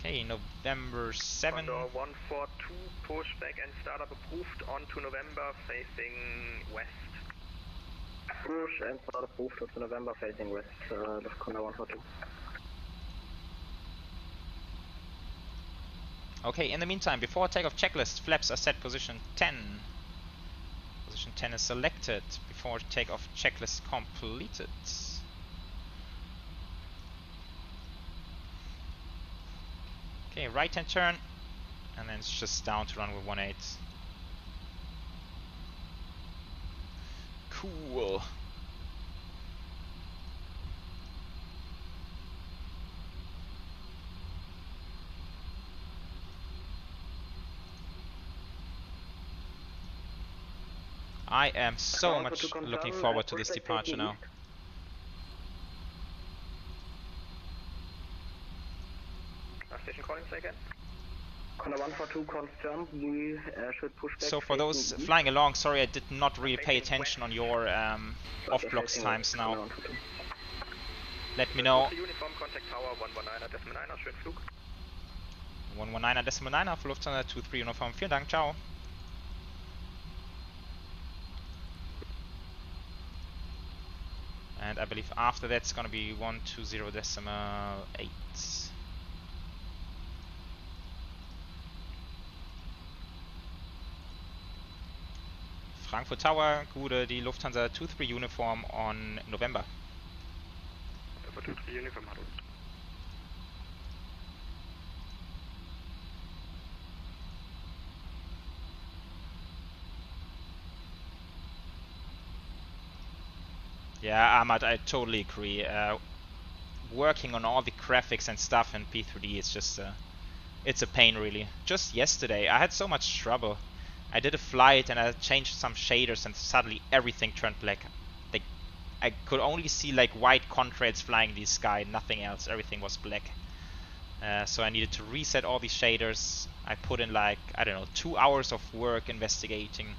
Okay, November 7. Condor 142 pushback and startup approved on to November facing west. Push and startup approved to November facing west. Condor 142. Okay, in the meantime, before takeoff checklist, flaps are set position 10. Position 10 is selected before takeoff checklist completed. Okay, right hand turn, and then it's just down to runway 18. Cool. I am so much looking forward to this departure now. Station calling, say again. Condor 142 confirmed, we should push back. So for those flying along, sorry I did not really pay attention on your off-blocks times now. Let me know. Uniform contact tower 119er, schönen Flug. 119er für Lufthansa 23 Uniform. Vielen Dank, ciao. And I believe after that's gonna be 120.8. Frankfurt Tower, gute die Lufthansa 23 Uniform on November. 23 Uniform, hallo. Yeah, Ahmad, I totally agree. Working on all the graphics and stuff in P3D is just it's a pain really. Just yesterday I had so much trouble. I did a flight and I changed some shaders and suddenly everything turned black. I could only see like white contrails flying in the sky, nothing else. Everything was black. So I needed to reset all these shaders. I put in like, I don't know, 2 hours of work investigating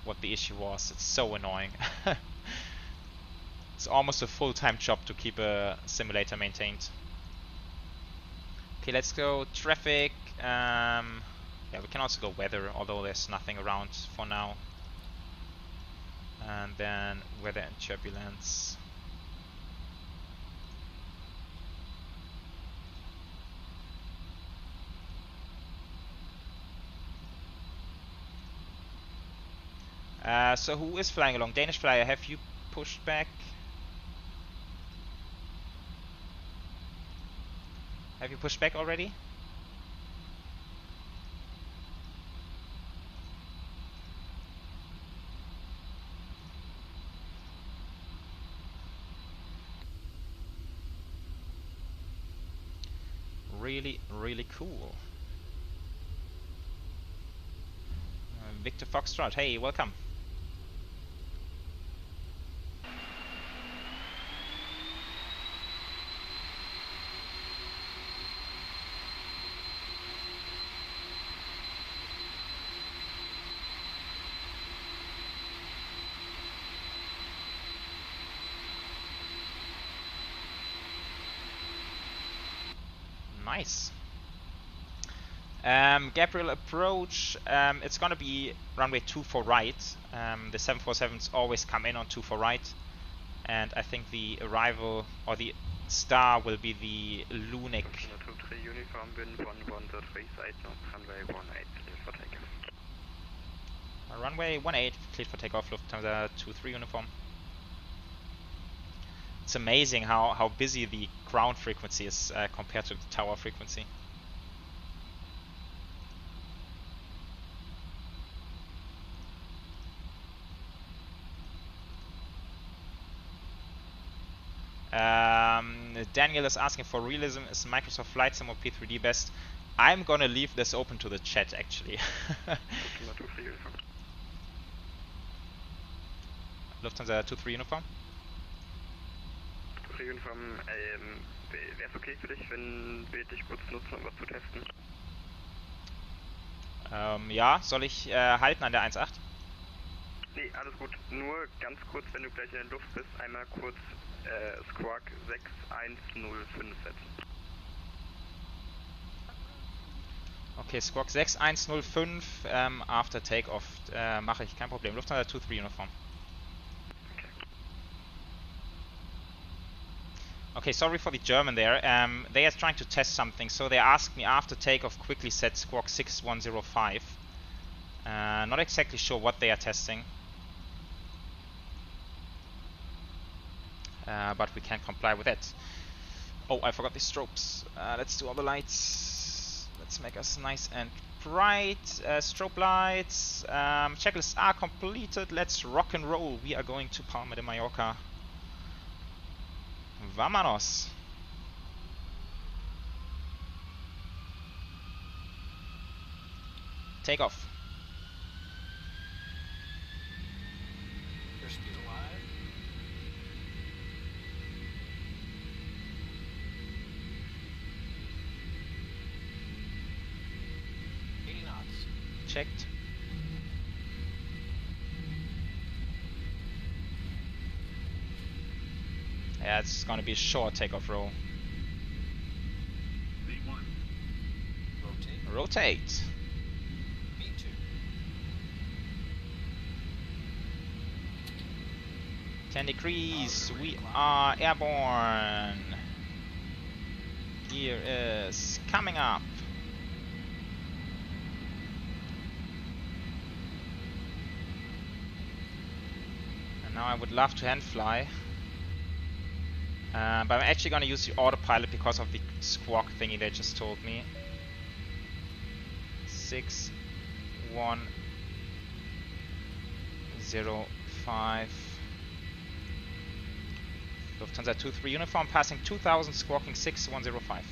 what the issue was. It's so annoying. It's almost a full-time job to keep a simulator maintained. Okay, let's go traffic. Yeah, we can also go weather, although there's nothing around for now. And then weather and turbulence. So who is flying along? Danish flyer, have you pushed back? Have you pushed back already? Really cool. Victor Foxtrot, hey, welcome. Nice. Gabriel approach, it's gonna be runway 24 right. The 747s always come in on 24 right, and I think the arrival or the star will be the Lunik. 23 uniform, wind 1103 side, runway 18, clear for takeoff. Runway 18, cleared for takeoff, Lufthansa 23 uniform. It's amazing how busy the ground frequency is compared to the tower frequency. Daniel is asking for realism. Is Microsoft Flight Sim or P3D best? I'm gonna leave this open to the chat actually. Lufthansa 23 uniform. 23 uniform, wäre es okay für dich, wenn wir dich kurz nutzen, um was zu testen? Ja, soll ich halten an der 1.8? Nee, alles gut. Nur ganz kurz, wenn du gleich in der Luft bist, einmal kurz Squawk 6105 setzen. Okay, Squawk 6105 after takeoff mache ich, kein Problem. Lufthansa 23 uniform. Okay, sorry for the German there. They are trying to test something, so they asked me after takeoff quickly set Squawk 6105. Not exactly sure what they are testing. But we can comply with it. Oh, I forgot the strobes. Let's do all the lights. Let's make us nice and bright. Strobe lights. Checklists are completed. Let's rock and roll. We are going to Palma de Mallorca. Vámonos. Take off. Airspeed alive. 80 knots. Checked. Yeah, it's gonna be a short takeoff roll. V1. Rotate. Rotate. V2. Ten degrees. We are airborne. Gear is coming up. And now I would love to hand fly. But I'm actually going to use the autopilot because of the squawk thingy they just told me. 6105. Lufthansa 23 uniform passing 2000, squawking 6105.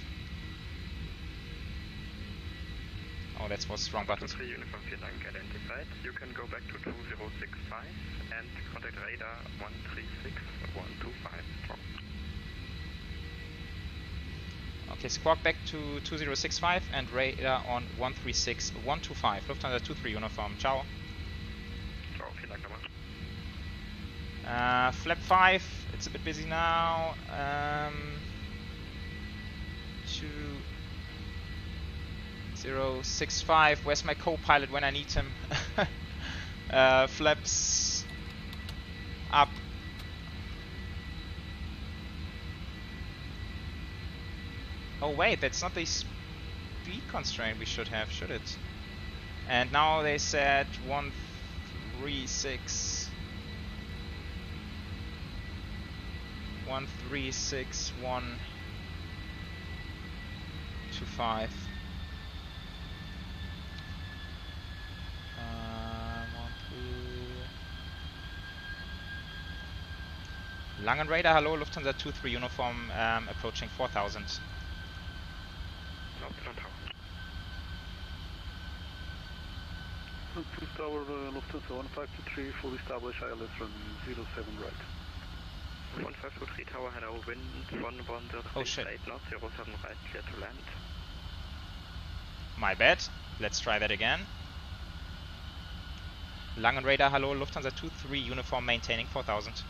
Oh, that was wrong button. 23 uniform, vielen Dank, identified. You can go back to 2065 and contact radar 136125. Strong. Okay, squawk back to 2065 and radar on 136125. Lufthansa 23 uniform. Ciao. Ciao, vielen Dank nochmal. Flap 5, it's a bit busy now. 2065, where's my co-pilot when I need him? Flaps up. Oh wait, that's not the speed constraint we should have, should it? And now they said 136. 136125. Langen Radar, hello, Lufthansa 23 uniform, approaching 4000. Cruise Tower, Lufthansa 1523, fully established ILS run 07 right. 1523 Tower, hello, wind 113 knots, 07 right, clear to land. My bad, let's try that again. Langen Radar, hello, Lufthansa 23 uniform maintaining 4000.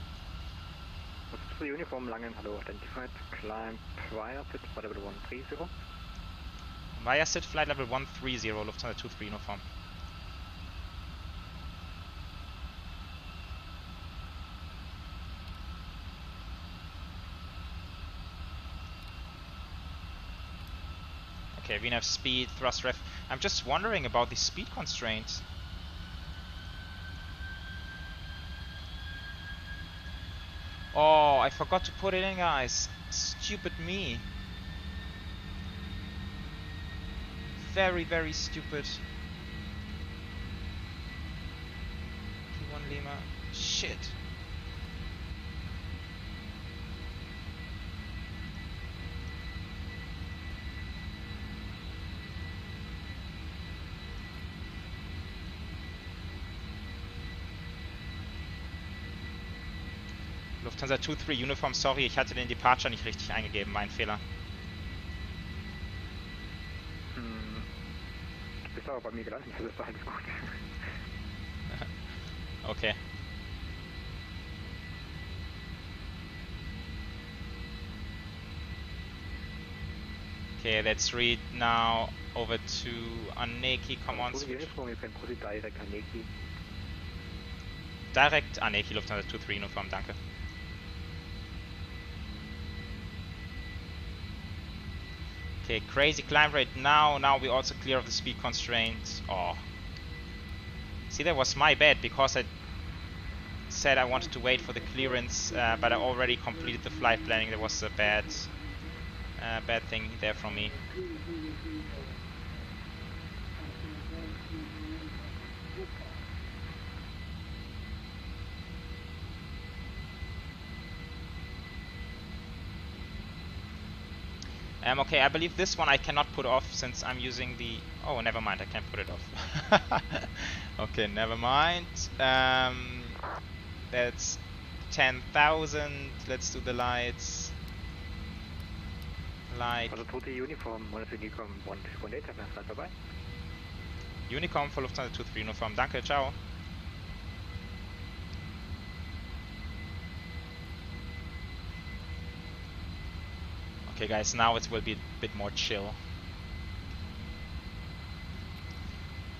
3 uniform, Langen, hello, identified, climb via sit, flight level 130. Via sit, flight level 130, Lufthansa 23 uniform. Okay, VNAV speed, thrust ref. I'm just wondering about the speed constraints. Oh, I forgot to put it in, guys. Stupid me. Very, very stupid. P1 Lima. Shit. Lufthansa 23 Uniform, sorry, ich hatte den Departure nicht richtig eingegeben, mein Fehler. Bist aber bei mir gelandet, das ist doch alles gut. Okay. Okay, let's read now over to Aneki, come on, switch. Uniform, you can put it direct Aneki. Direct Aneki, Lufthansa 23 Uniform, danke. Okay, crazy climb rate now. Now we also clear of the speed constraints. Oh. See, that was my bad because I said I wanted to wait for the clearance, but I already completed the flight planning. That was a bad thing there from me. Okay, I believe this one I cannot put off since I'm using the... Oh, never mind, I can't put it off. Okay, never mind. That's 10,000. Let's do the lights. Light. Also tote Uniform, Uniform 118, haben wir dabei. Unicom for Lufthansa 23 Uniform. Danke, ciao. Okay guys, now it will be a bit more chill.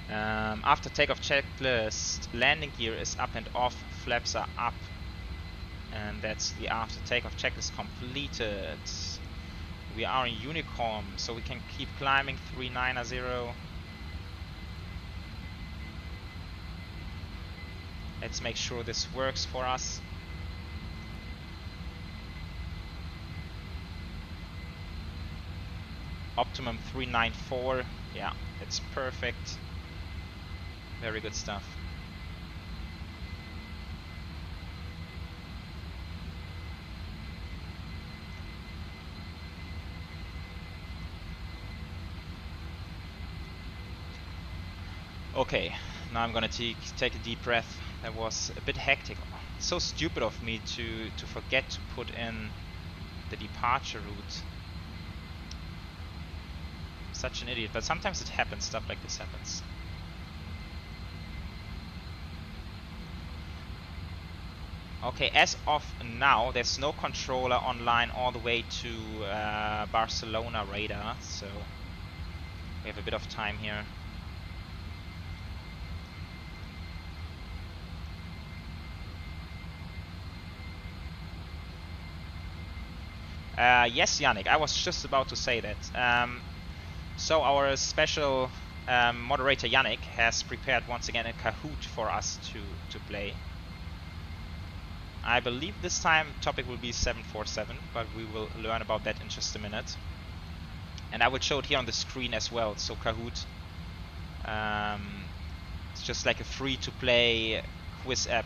After takeoff checklist, landing gear is up and off, flaps are up. And that's the after takeoff checklist completed. We are in Unicom, so we can keep climbing 390. Let's make sure this works for us. Optimum 394, yeah, it's perfect. Very good stuff. Okay, now I'm gonna take a deep breath. That was a bit hectic. So stupid of me to forget to put in the departure route. Such an idiot, but sometimes it happens, stuff like this happens. Okay, as of now, there's no controller online all the way to Barcelona radar, so we have a bit of time here. Yes, Yannick, I was just about to say that. So our special moderator Yannick has prepared once again a Kahoot for us to play. I believe this time topic will be 747, but we will learn about that in just a minute. And I will show it here on the screen as well. So Kahoot, it's just like a free-to-play quiz app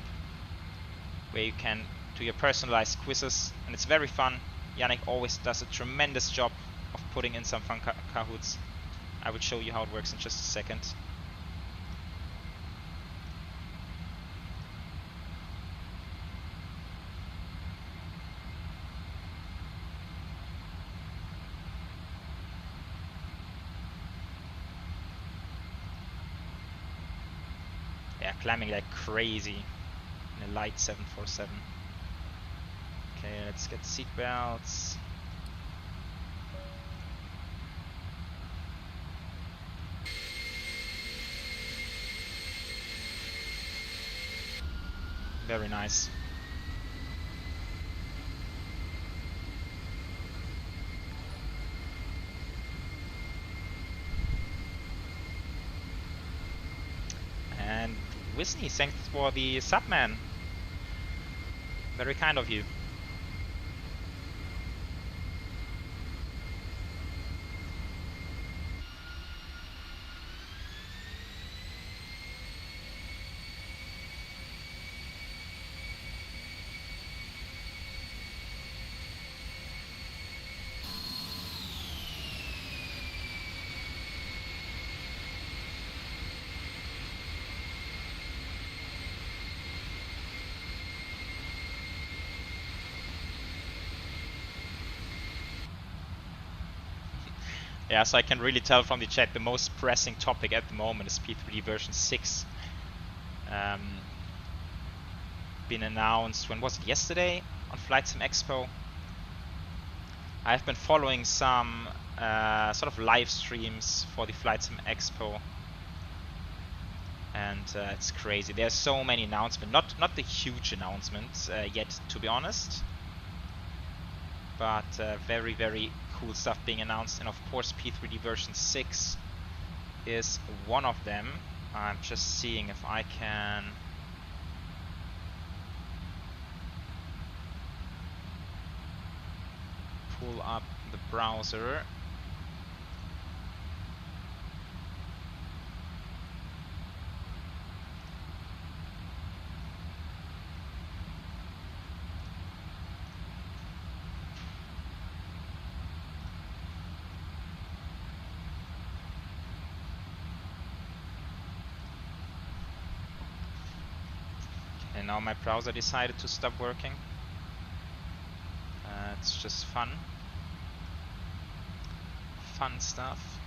where you can do your personalized quizzes, and it's very fun. Yannick always does a tremendous job of putting in some fun Kahoots. I will show you how it works in just a second. Yeah, climbing like crazy in a light 747. Okay, let's get seat belts. Very nice. And Wisney, thanks for the sub, man. Very kind of you. Yeah, so I can really tell from the chat the most pressing topic at the moment is P3D version 6. Been announced, when was it? Yesterday on Flight Sim Expo. I've been following some sort of live streams for the Flight Sim Expo, and it's crazy. There's so many announcements, not the huge announcements yet, to be honest, but very, very cool stuff being announced. And of course P3D version 6 is one of them. I'm just seeing if I can pull up the browser. And now my browser decided to stop working. It's just fun stuff.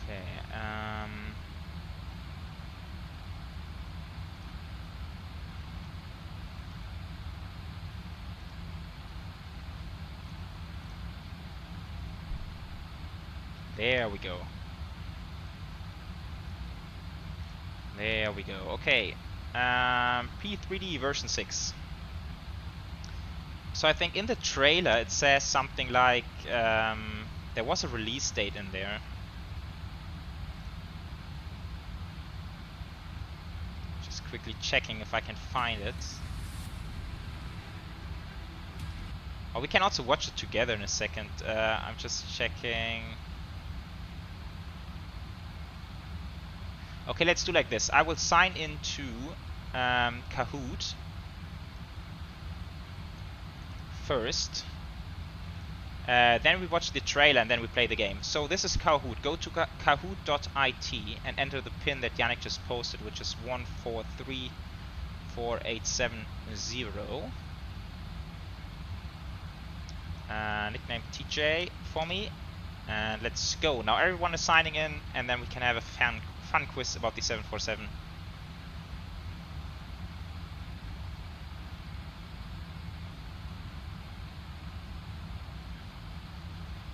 Okay, there we go. There we go. Okay, P3D version 6. So I think in the trailer it says something like there was a release date in there. Just quickly checking if I can find it. Oh, we can also watch it together in a second. I'm just checking. Okay, let's do like this. I will sign into Kahoot first. Then we watch the trailer and then we play the game. So this is Kahoot. Go to kahoot.it and enter the pin that Yannick just posted, which is 1434870. Nickname TJ for me. And let's go. Now everyone is signing in, and then we can have a fun quiz about the 747.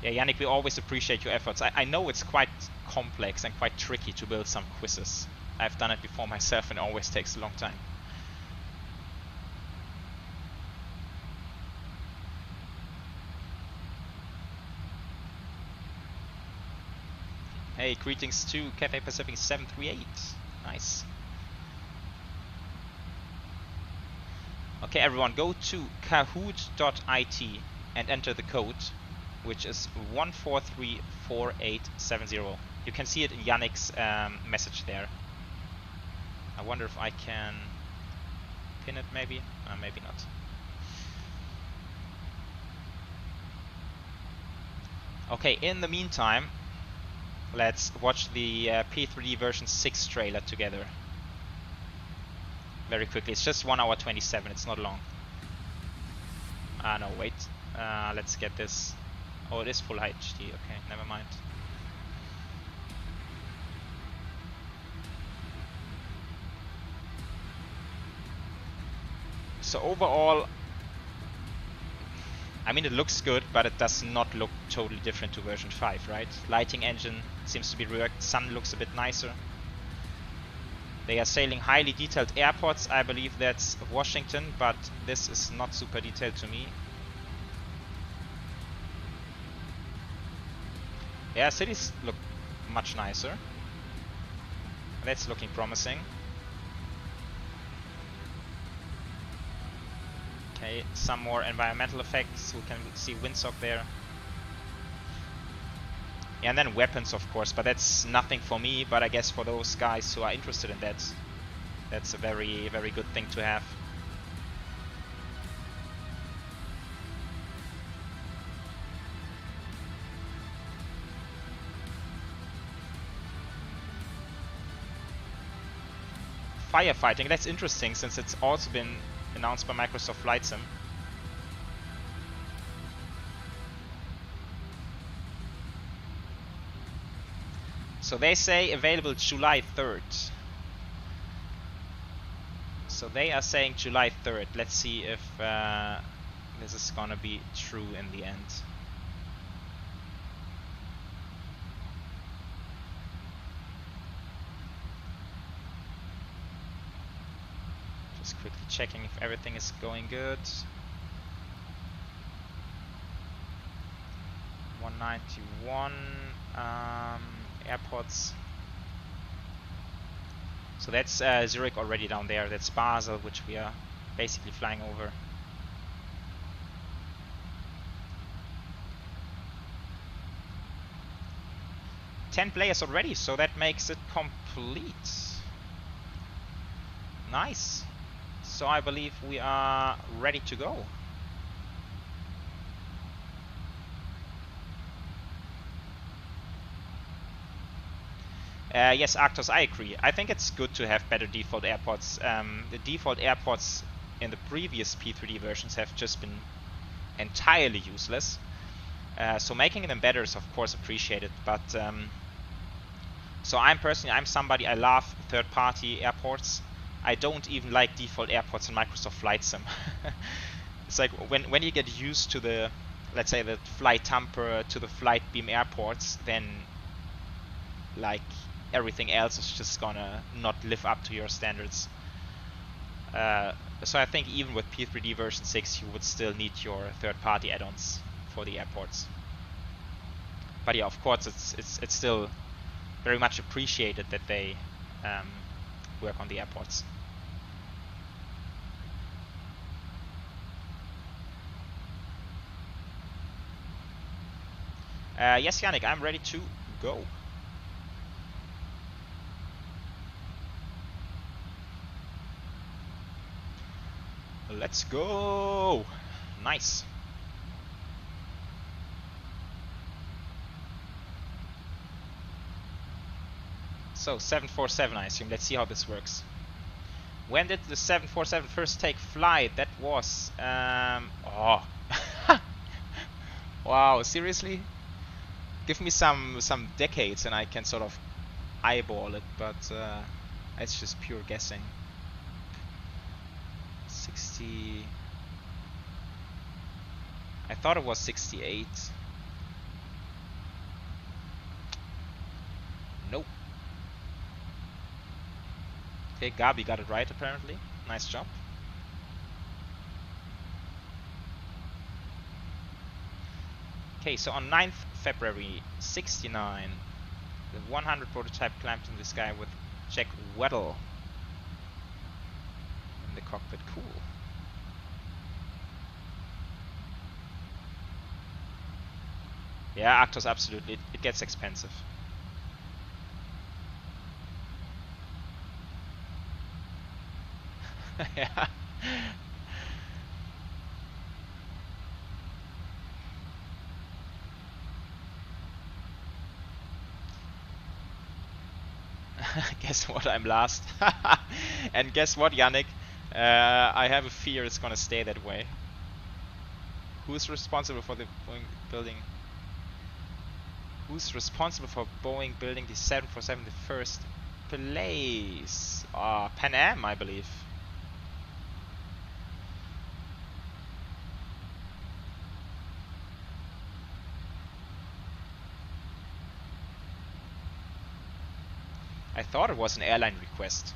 Yeah, Yannick, we always appreciate your efforts. I know it's quite complex and quite tricky to build some quizzes. I've done it before myself and it always takes a long time. Hey, greetings to Cafe Pacific 738. Nice. Okay, everyone, go to kahoot.it and enter the code, which is 1434870. You can see it in Yannick's message there. I wonder if I can pin it, maybe? Maybe not. Okay, in the meantime, let's watch the P3D version 6 trailer together. Very quickly. It's just 1 hour 27. It's not long. No, wait. Let's get this. Oh, it is full HD. Okay, never mind. So overall, I mean, it looks good, but it does not look totally different to version 5, right? Lighting engine seems to be reworked. Sun looks a bit nicer. They are sailing highly detailed airports. I believe that's Washington, but this is not super detailed to me. Yeah, cities look much nicer. That's looking promising. Okay, some more environmental effects. We can see windsock there. Yeah, and then weapons, of course, but that's nothing for me. But I guess for those guys who are interested in that, that's a very, very good thing to have. firefighting. That's interesting since it's also been announced by Microsoft Flight Sim. So they say available July 3rd. So they are saying July 3rd. Let's see if this is gonna be true in the end. Just quickly checking if everything is going good. 191 airports. So that's Zurich already down there. That's Basel, which we are basically flying over. Ten players already, so that makes it complete. Nice. So I believe we are ready to go. Yes, Arctos, I agree. I think it's good to have better default airports. The default airports in the previous P3D versions have just been entirely useless. So making them better is of course appreciated. But so I'm somebody, I love third-party airports. I don't even like default airports in Microsoft Flight Sim. It's like when you get used to the, let's say, the Flight Tamper to the Flight Beam airports, then like everything else is just gonna not live up to your standards. So I think even with P3D version 6 you would still need your third-party add-ons for the airports. But yeah, of course it's still very much appreciated that they work on the airports. Yes, Yannick, I'm ready to go. Let's go! Nice. So 747, I assume. Let's see how this works. When did the 747 first take flight? That was oh. Wow, seriously? Give me some decades and I can sort of eyeball it, but it's just pure guessing. 60. I thought it was 68. Nope. Okay, Gabi got it right apparently. Nice job. Okay, so on 9th February 69, the 100 prototype climbed in the sky with Jack Weddle in the cockpit. Cool. Yeah, Arctos, absolutely. It gets expensive. Yeah. Guess what? I'm last. And guess what, Yannick? I have a fear it's gonna stay that way. Who's responsible for the Boeing building? Who's responsible for Boeing building the 747 in the first place? Pan Am, I believe. I thought it was an airline request.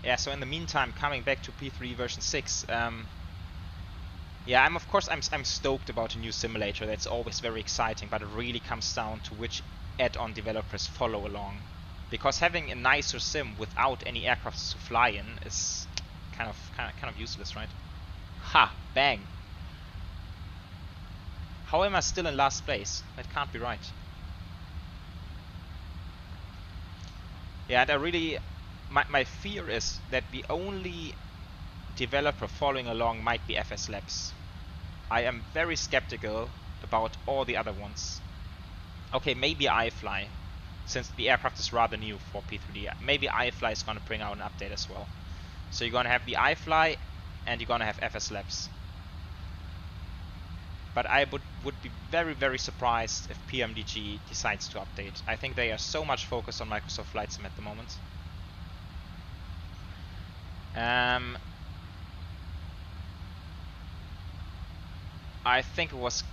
Yeah, so in the meantime, coming back to P3 version 6, yeah, I'm stoked about a new simulator. That's always very exciting, but it really comes down to which add-on developers follow along. Because having a nicer sim without any aircrafts to fly in is kind of useless, right? Ha! Bang! How am I still in last place? That can't be right. Yeah, and I really, my fear is that the only developer following along might be FS Labs. I am very skeptical about all the other ones. Okay, maybe iFly, since the aircraft is rather new for P3D. Maybe iFly is going to bring out an update as well. So you're going to have the iFly and you're going to have FS Labs. But I would be very, very surprised if PMDG decides to update. I think they are so much focused on Microsoft Flight Sim at the moment. I think it was...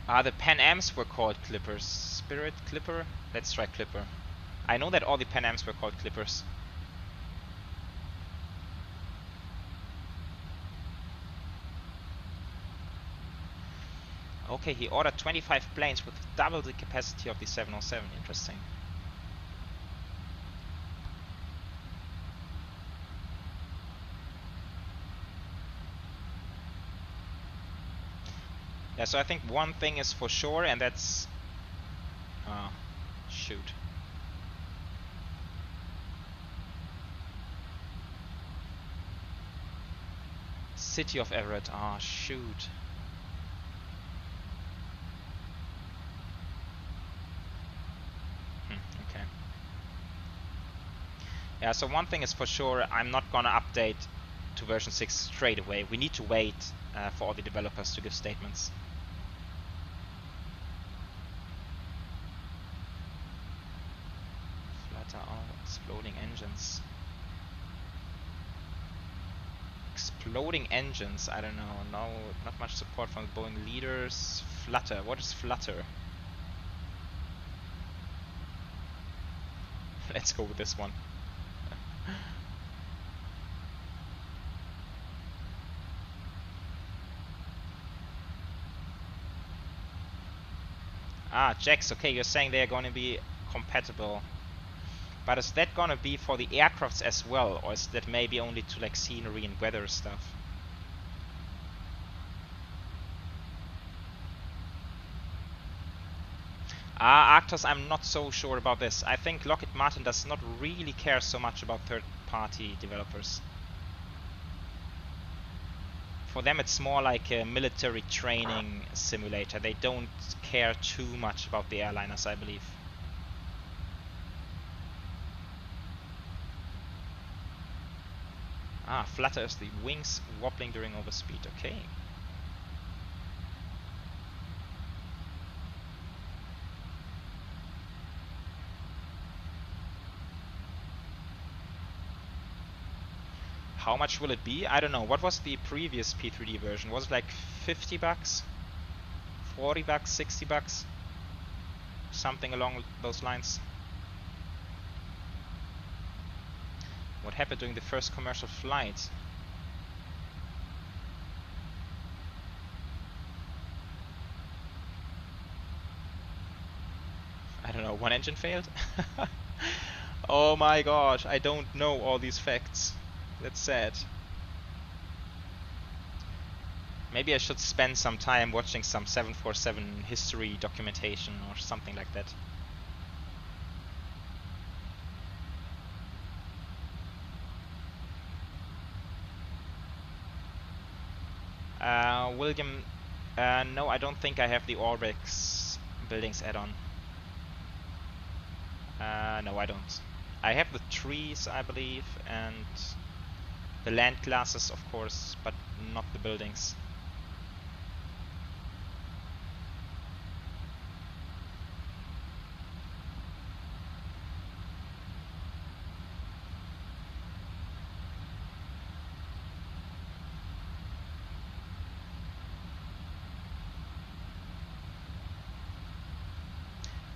the Pan Ams were called Clippers. Spirit Clipper? Let's try Clipper. I know that all the Pan Ams were called Clippers. Okay, he ordered 25 planes with double the capacity of the 707. Interesting. Yeah, so I think one thing is for sure, and that's... shoot. City of Everett. Shoot. Okay. Yeah, so one thing is for sure, I'm not gonna update to version 6 straight away. We need to wait for all the developers to give statements. Flutter, exploding engines. Exploding engines, I don't know. No, not much support from the Boeing leaders. Flutter, what is Flutter? Let's go with this one. Jax, okay, you're saying they're going to be compatible. But is that going to be for the aircrafts as well? Or is that maybe only to like scenery and weather stuff? Arctos, I'm not so sure about this. I think Lockheed Martin does not really care so much about third-party developers. For them it's more like a military training simulator. They don't care too much about the airliners, I believe. Flutter is the wings wobbling during overspeed, okay. How much will it be? I don't know. What was the previous P3D version? Was it like 50 bucks? 40 bucks? 60 bucks? Something along those lines. What happened during the first commercial flight? I don't know. One engine failed? Oh my gosh, I don't know all these facts. That's sad. Maybe I should spend some time watching some 747 history documentation or something like that. William, no, I don't think I have the ORBX buildings add-on. No, I don't. I have the trees, I believe, and the land classes, of course, but not the buildings.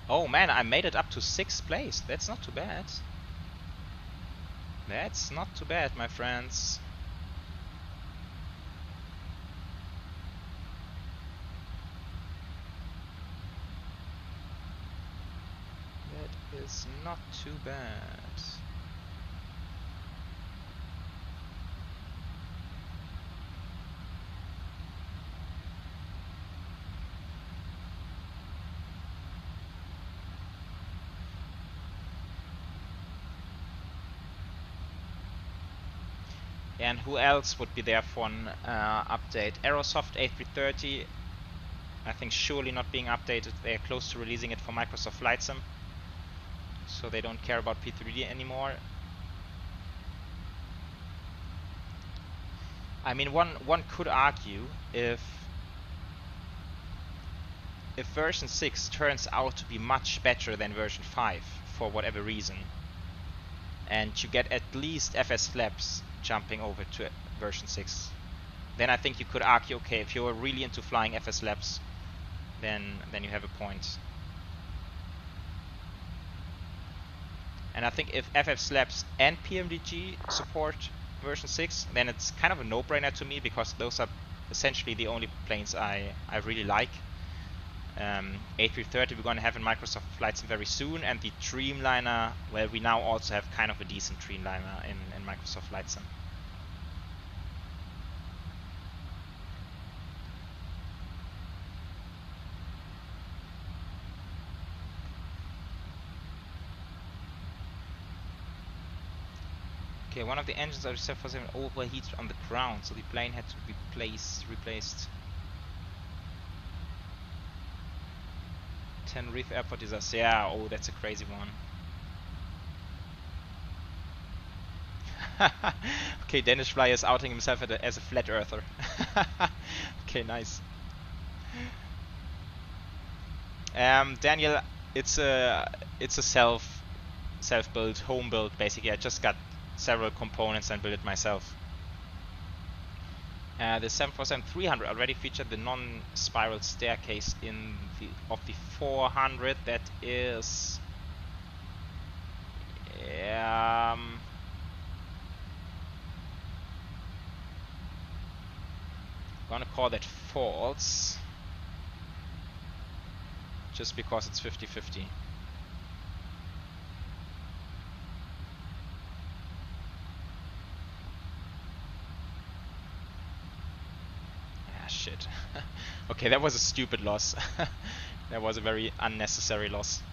Oh man, I made it up to 6th place. That's not too bad. That's not too bad, my friends. That is not too bad. And who else would be there for an update? Aerosoft A330, I think surely not being updated. They're close to releasing it for Microsoft Flight Sim, so they don't care about P3D anymore. I mean, one could argue if version 6 turns out to be much better than version 5 for whatever reason, and you get at least FS flaps jumping over to version 6, then I think you could argue, okay, if you're really into flying FS labs, then you have a point. And I think if FF Labs and PMDG support version 6, then it's kind of a no-brainer to me, because those are essentially the only planes I really like. A330 we're going to have in Microsoft Flight Sim very soon, and the Dreamliner, well, we now also have kind of a decent Dreamliner in Microsoft Flight Sim. Okay, one of the engines are reserved for some overheated on the ground, so the plane had to be replaced. Tenerife Airport disaster. Yeah, oh, that's a crazy one. Okay, Danish Fly is outing himself as a flat earther. Okay, nice. Daniel, it's a self-built, home build basically. I just got several components and built it myself. The 747-300 already featured the non-spiral staircase in the 400. That is gonna call that false, just because it's 50-50. Shit. Okay, that was a stupid loss. That was a very unnecessary loss.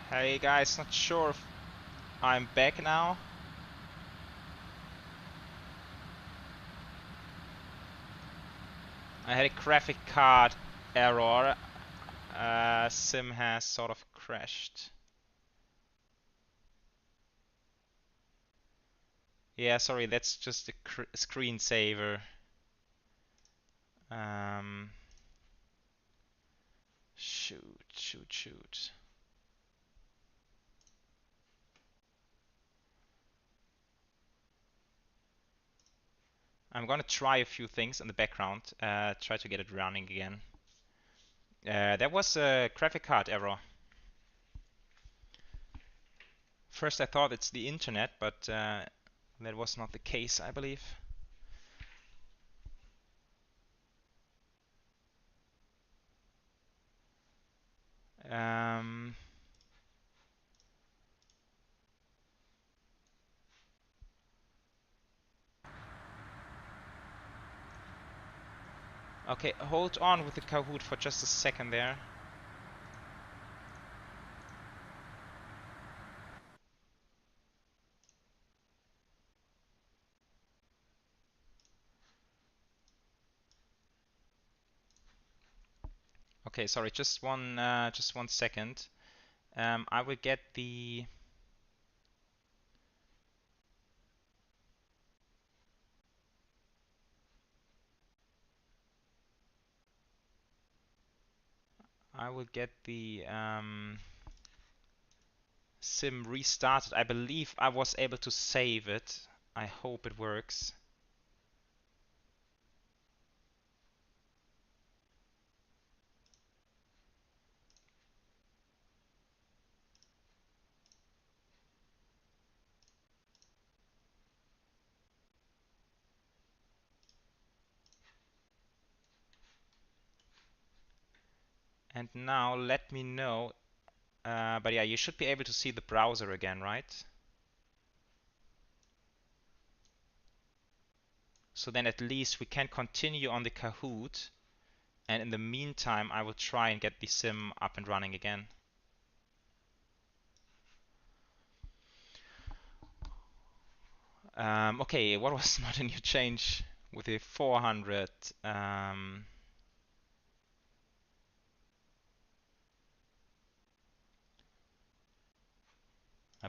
Hey guys, not sure if I'm back now. I had a graphic card error. Sim has sort of crashed. Yeah, sorry, that's just a screensaver. Shoot. I'm gonna try a few things in the background, try to get it running again. That was a graphic card error. First I thought it's the internet, but that was not the case, I believe. Okay, hold on with the Kahoot for just a second there. Okay, sorry, just one second. I will get the sim restarted. I believe I was able to save it. I hope it works. And now let me know. But yeah, you should be able to see the browser again, right? So then at least we can continue on the Kahoot. And in the meantime, I will try and get the sim up and running again. Okay, what was not a new change with the 400? I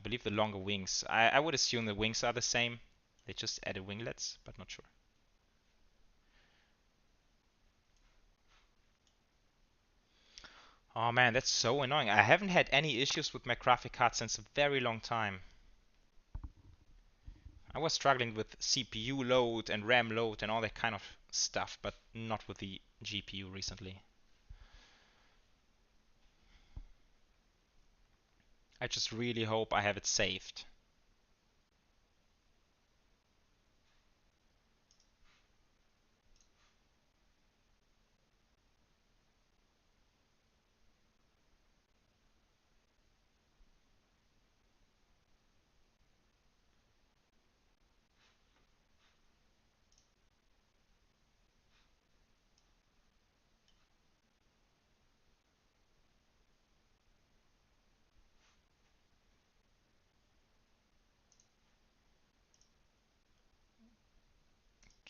believe the longer wings. I would assume the wings are the same. They just added winglets, but not sure. Oh man, that's so annoying. I haven't had any issues with my graphic card since a very long time. I was struggling with CPU load and RAM load and all that kind of stuff, but not with the GPU recently. I just really hope I have it saved.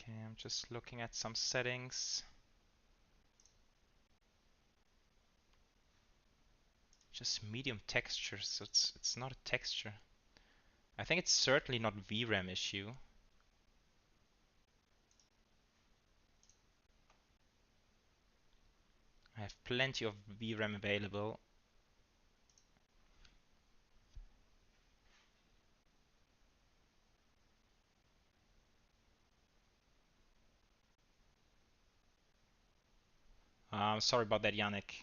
Okay, I'm just looking at some settings. Just medium texture, so it's not a texture. I think it's certainly not VRAM issue. I have plenty of VRAM available. Sorry about that, Yannick.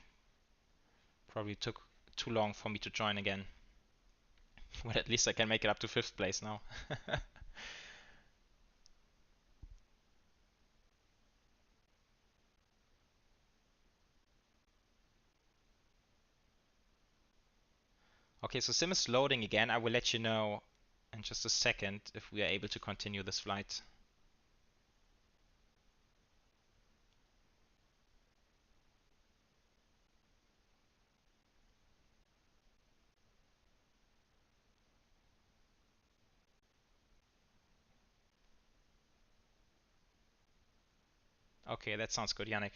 Probably took too long for me to join again. Well, at least I can make it up to 5th place now. Okay, so sim is loading again. I will let you know in just a second if we are able to continue this flight. Okay, that sounds good, Yannick.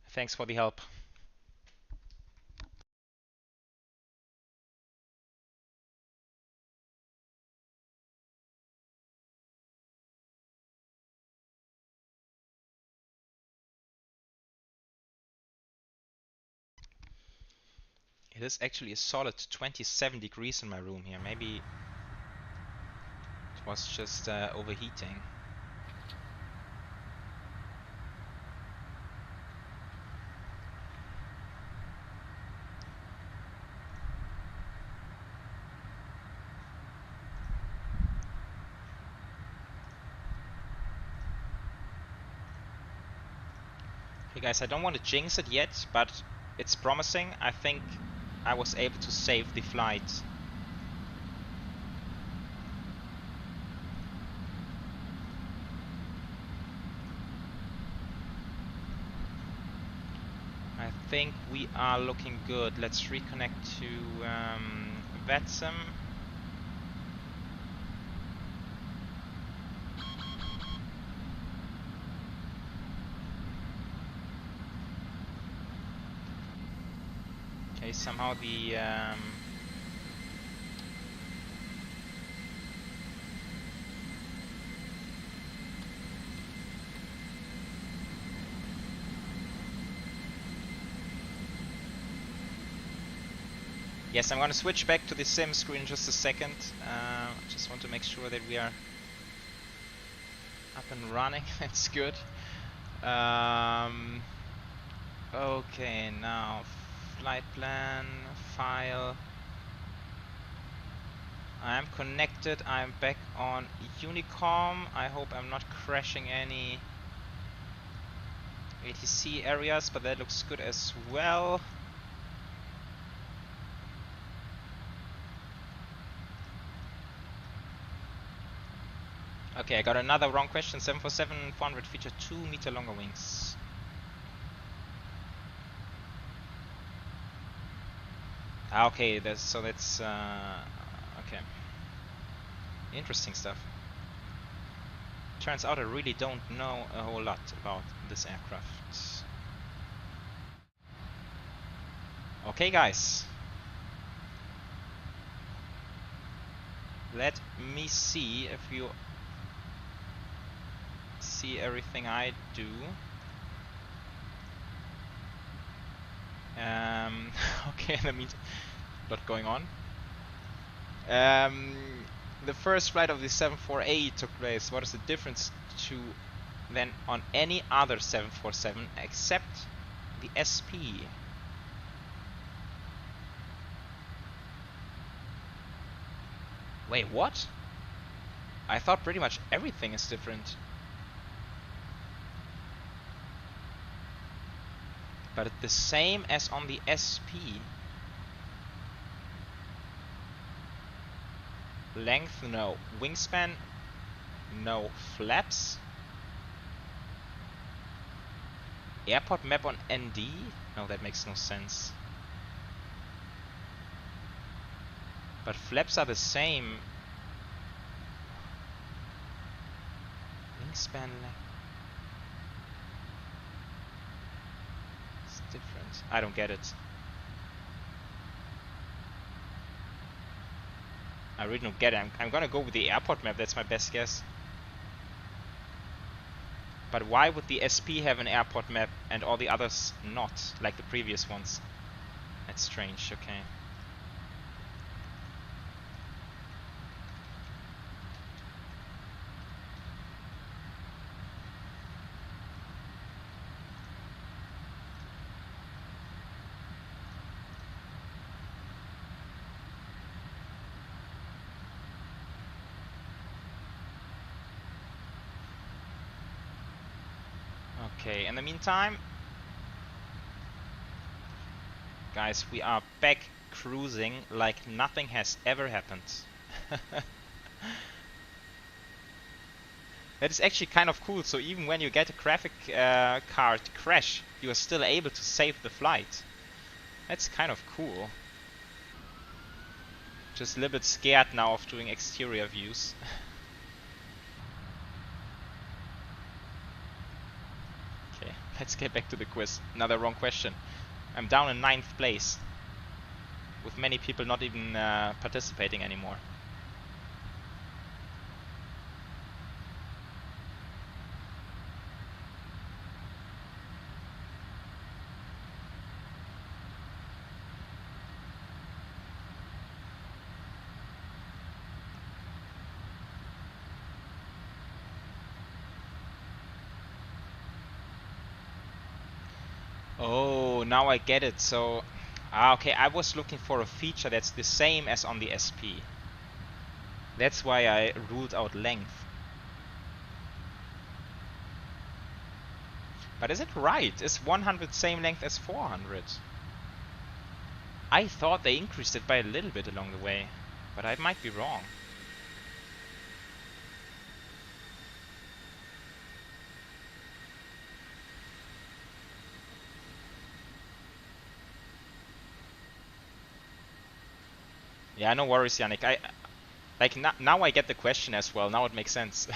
Thanks for the help. It is actually a solid 27 degrees in my room here. Maybe it was just overheating. Hey guys, I don't want to jinx it yet, but it's promising. I think I was able to save the flight. I think we are looking good. Let's reconnect to VATSIM. Okay, somehow the yes, I'm going to switch back to the sim screen in just a second. I just want to make sure that we are up and running. That's good. Okay, now flight plan, file. I am connected. I'm back on Unicom. I hope I'm not crashing any ATC areas, but that looks good as well. Okay, I got another wrong question. 747-400 feature 2-meter longer wings. Ah, okay, that's okay. Interesting stuff. Turns out I really don't know a whole lot about this aircraft. Okay, guys. Let me see if you see everything I do. Okay, that means a lot going on. The first flight of the 748 took place. What is the difference to than on any other 747 except the SP? Wait, what? I thought pretty much everything is different. But it's the same as on the SP. Length, no. Wingspan, no. Flaps. Airport map on ND? No, that makes no sense. But flaps are the same. Wingspan length. It's different. I don't get it. I really don't get it. I'm gonna go with the airport map, that's my best guess. But why would the SP have an airport map and all the others not, like the previous ones? That's strange, okay. Okay, in the meantime, guys, we are back cruising like nothing has ever happened. That is actually kind of cool, so even when you get a graphic card crash, you are still able to save the flight. That's kind of cool. Just a little bit scared now of doing exterior views. Let's get back to the quiz. Another wrong question. I'm down in 9th place, with many people not even participating anymore. Oh, now I get it. So, okay, I was looking for a feature that's the same as on the SP. That's why I ruled out length. But is it right? Is 100 same length as 400? I thought they increased it by a little bit along the way, but I might be wrong. Yeah, no worries, Yannick. Now I get the question as well. Now it makes sense.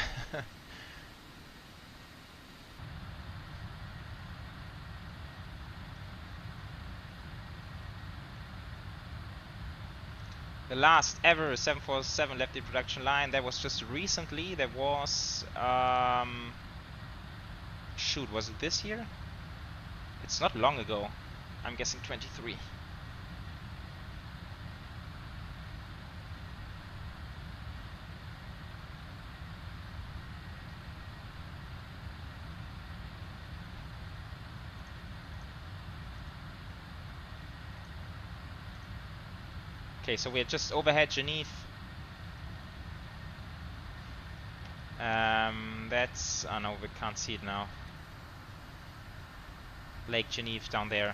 The last ever 747 left the production line. That was just recently. There was shoot, was it this year? It's not long ago. I'm guessing 23. Okay, so we're just overhead Genève. That's, oh no, we can't see it now. Lake Genève down there.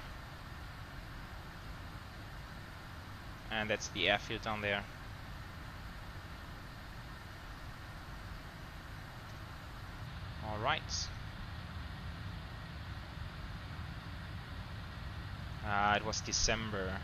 And that's the airfield down there. right. It was December.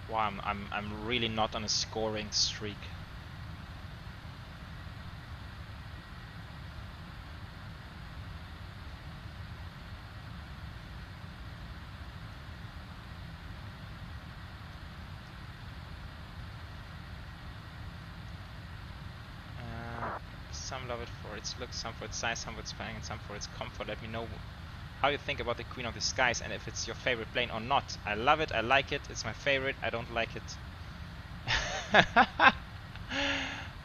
Wow, I'm really not on a scoring streak. Some love it for its looks, some for its size, some for its spanning, and some for its comfort. Let me know how you think about the Queen of the Skies and if it's your favorite plane or not. I love it, I like it, it's my favorite, I don't like it.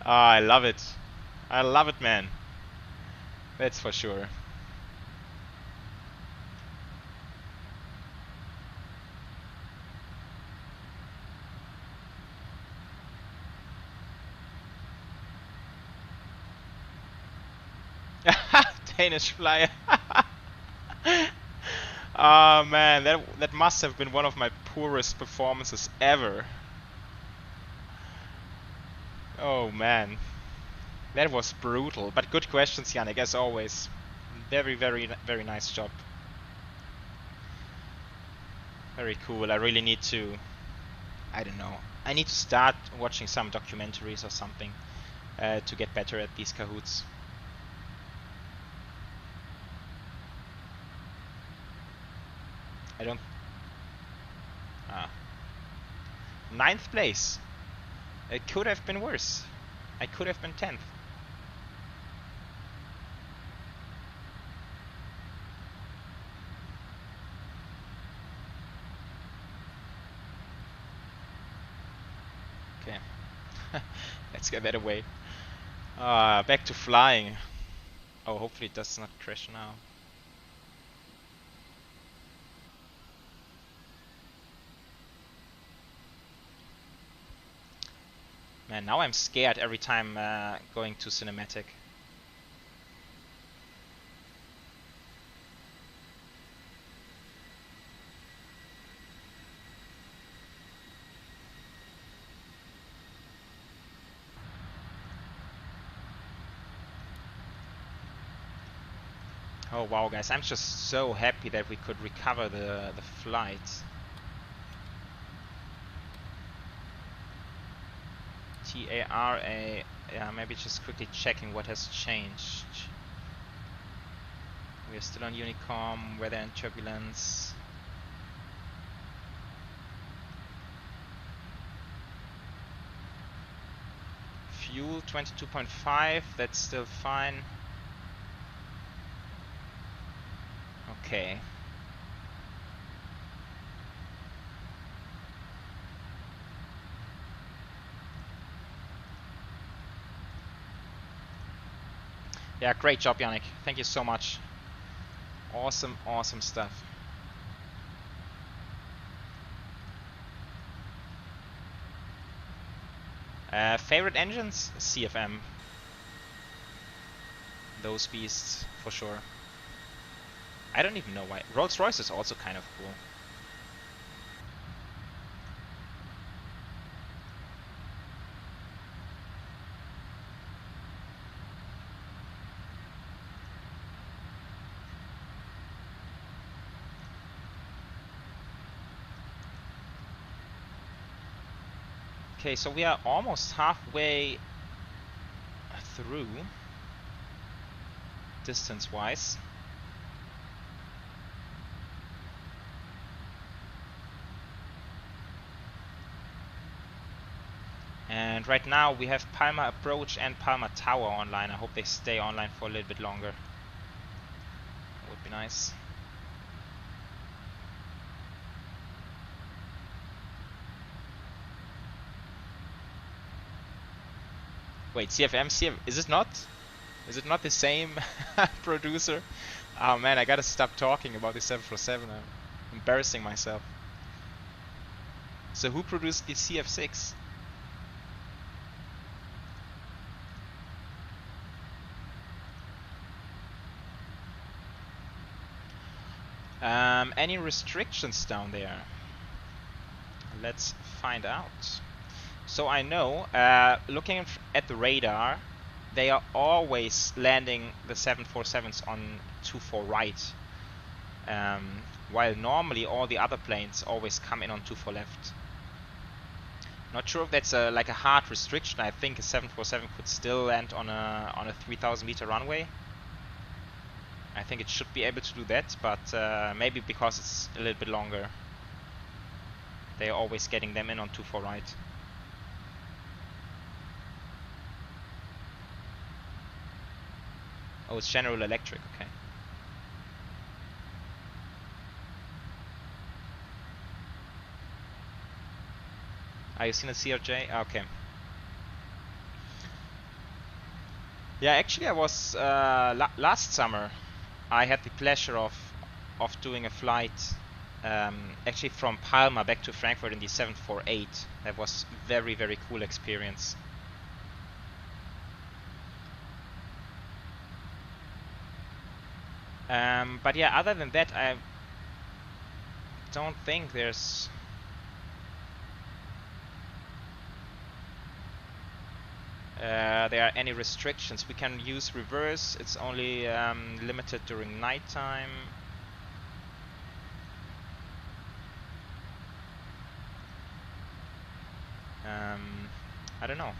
I love it. I love it, man. That's for sure. Danish flyer. Oh man, that must have been one of my poorest performances ever. Oh man, that was brutal. But good questions, Yannick, as always. Very, very, very nice job. Very cool. I really need to, I don't know, I need to start watching some documentaries or something to get better at these Kahoots. I don't... 9th place. It could have been worse. I could have been 10th. Okay. Let's get that away. Back to flying. Oh, hopefully it does not crash now. Man, now I'm scared every time going to cinematic. Oh wow, guys, I'm just so happy that we could recover the flight. TARA, yeah, maybe just quickly checking what has changed. We are still on Unicom, weather and turbulence. Fuel 22.5, that's still fine. Okay. Yeah, great job, Yannick. Thank you so much. Awesome, awesome stuff. Favorite engines? CFM. Those beasts, for sure. I don't even know why. Rolls-Royce is also kind of cool. Okay, so we are almost halfway through, distance-wise. And right now we have Palma Approach and Palma Tower online. I hope they stay online for a little bit longer. That would be nice. Wait, CFM, is it not? Is it not the same producer? Oh man, I gotta stop talking about the 747. I'm embarrassing myself. So who produced the CF6? any restrictions down there? Let's find out. So I know, looking at the radar, they are always landing the 747s on 24 right, while normally all the other planes always come in on 24 left. Not sure if that's like a hard restriction. I think a 747 could still land on a 3,000 meter runway. I think it should be able to do that, but maybe because it's a little bit longer, they are always getting them in on 24 right. Oh, it's General Electric, okay. Are you seeing a CRJ? Okay. Yeah, actually I was, last summer, I had the pleasure of doing a flight actually from Palma back to Frankfurt in the 748. That was very, very cool experience. But yeah, other than that, I don't think there's there are any restrictions. We can use reverse. It's only limited during nighttime. I don't know.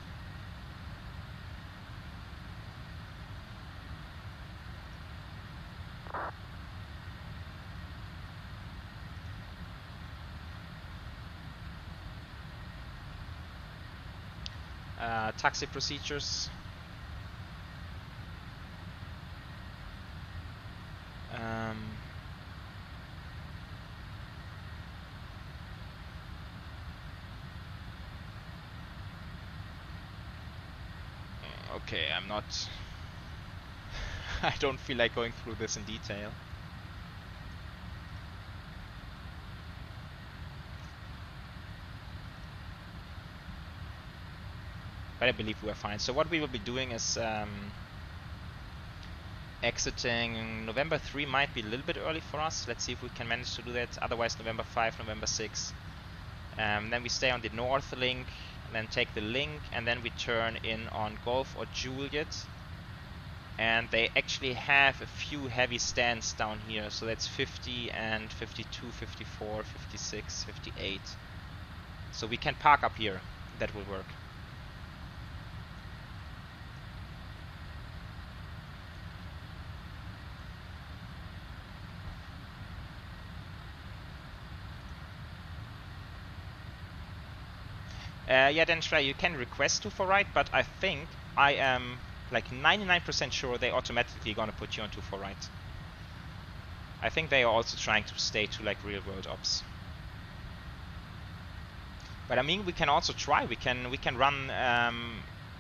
Taxi procedures. Okay, I'm not... I don't feel like going through this in detail. But I believe we are fine. So what we will be doing is exiting November 3 might be a little bit early for us. Let's see if we can manage to do that. Otherwise November 5, November 6. Then we stay on the North Link, then take the Link, and then we turn in on Golf or Juliet. And they actually have a few heavy stands down here. So that's 50 and 52, 54, 56, 58. So we can park up here. That will work. Yeah, then Shrey, you can request to for right, but I think I am like 99% sure they automatically gonna put you on 2 for right. I think they are also trying to stay to like real world ops. But I mean, we can also try. We can run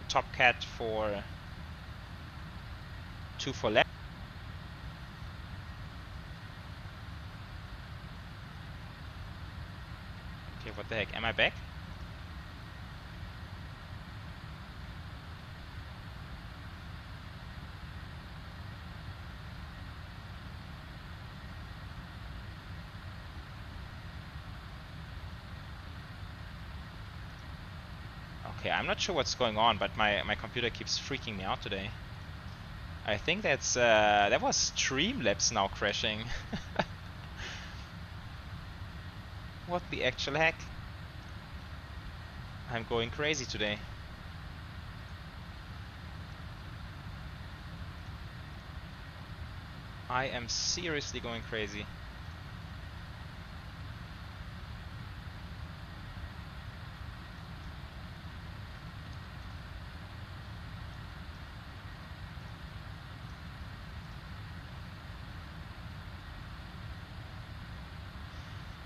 Top Cat for 2 for left. Okay, what the heck? Am I back? Okay, I'm not sure what's going on, but my computer keeps freaking me out today. I think that's that was Streamlabs now crashing. What the actual heck? I'm going crazy today. I am seriously going crazy.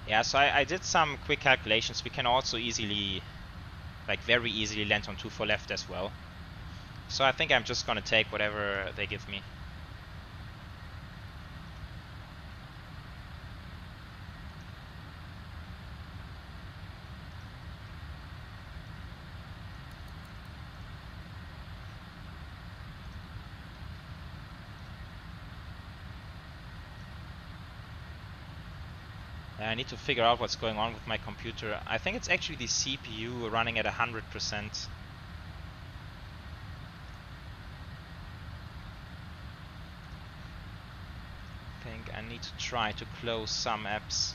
Yeah, so I did some quick calculations. We can also easily, like very easily land on 2 for left as well. So I think I'm just gonna take whatever they give me. I need to figure out what's going on with my computer. I think it's actually the CPU running at 100%. I think I need to try to close some apps.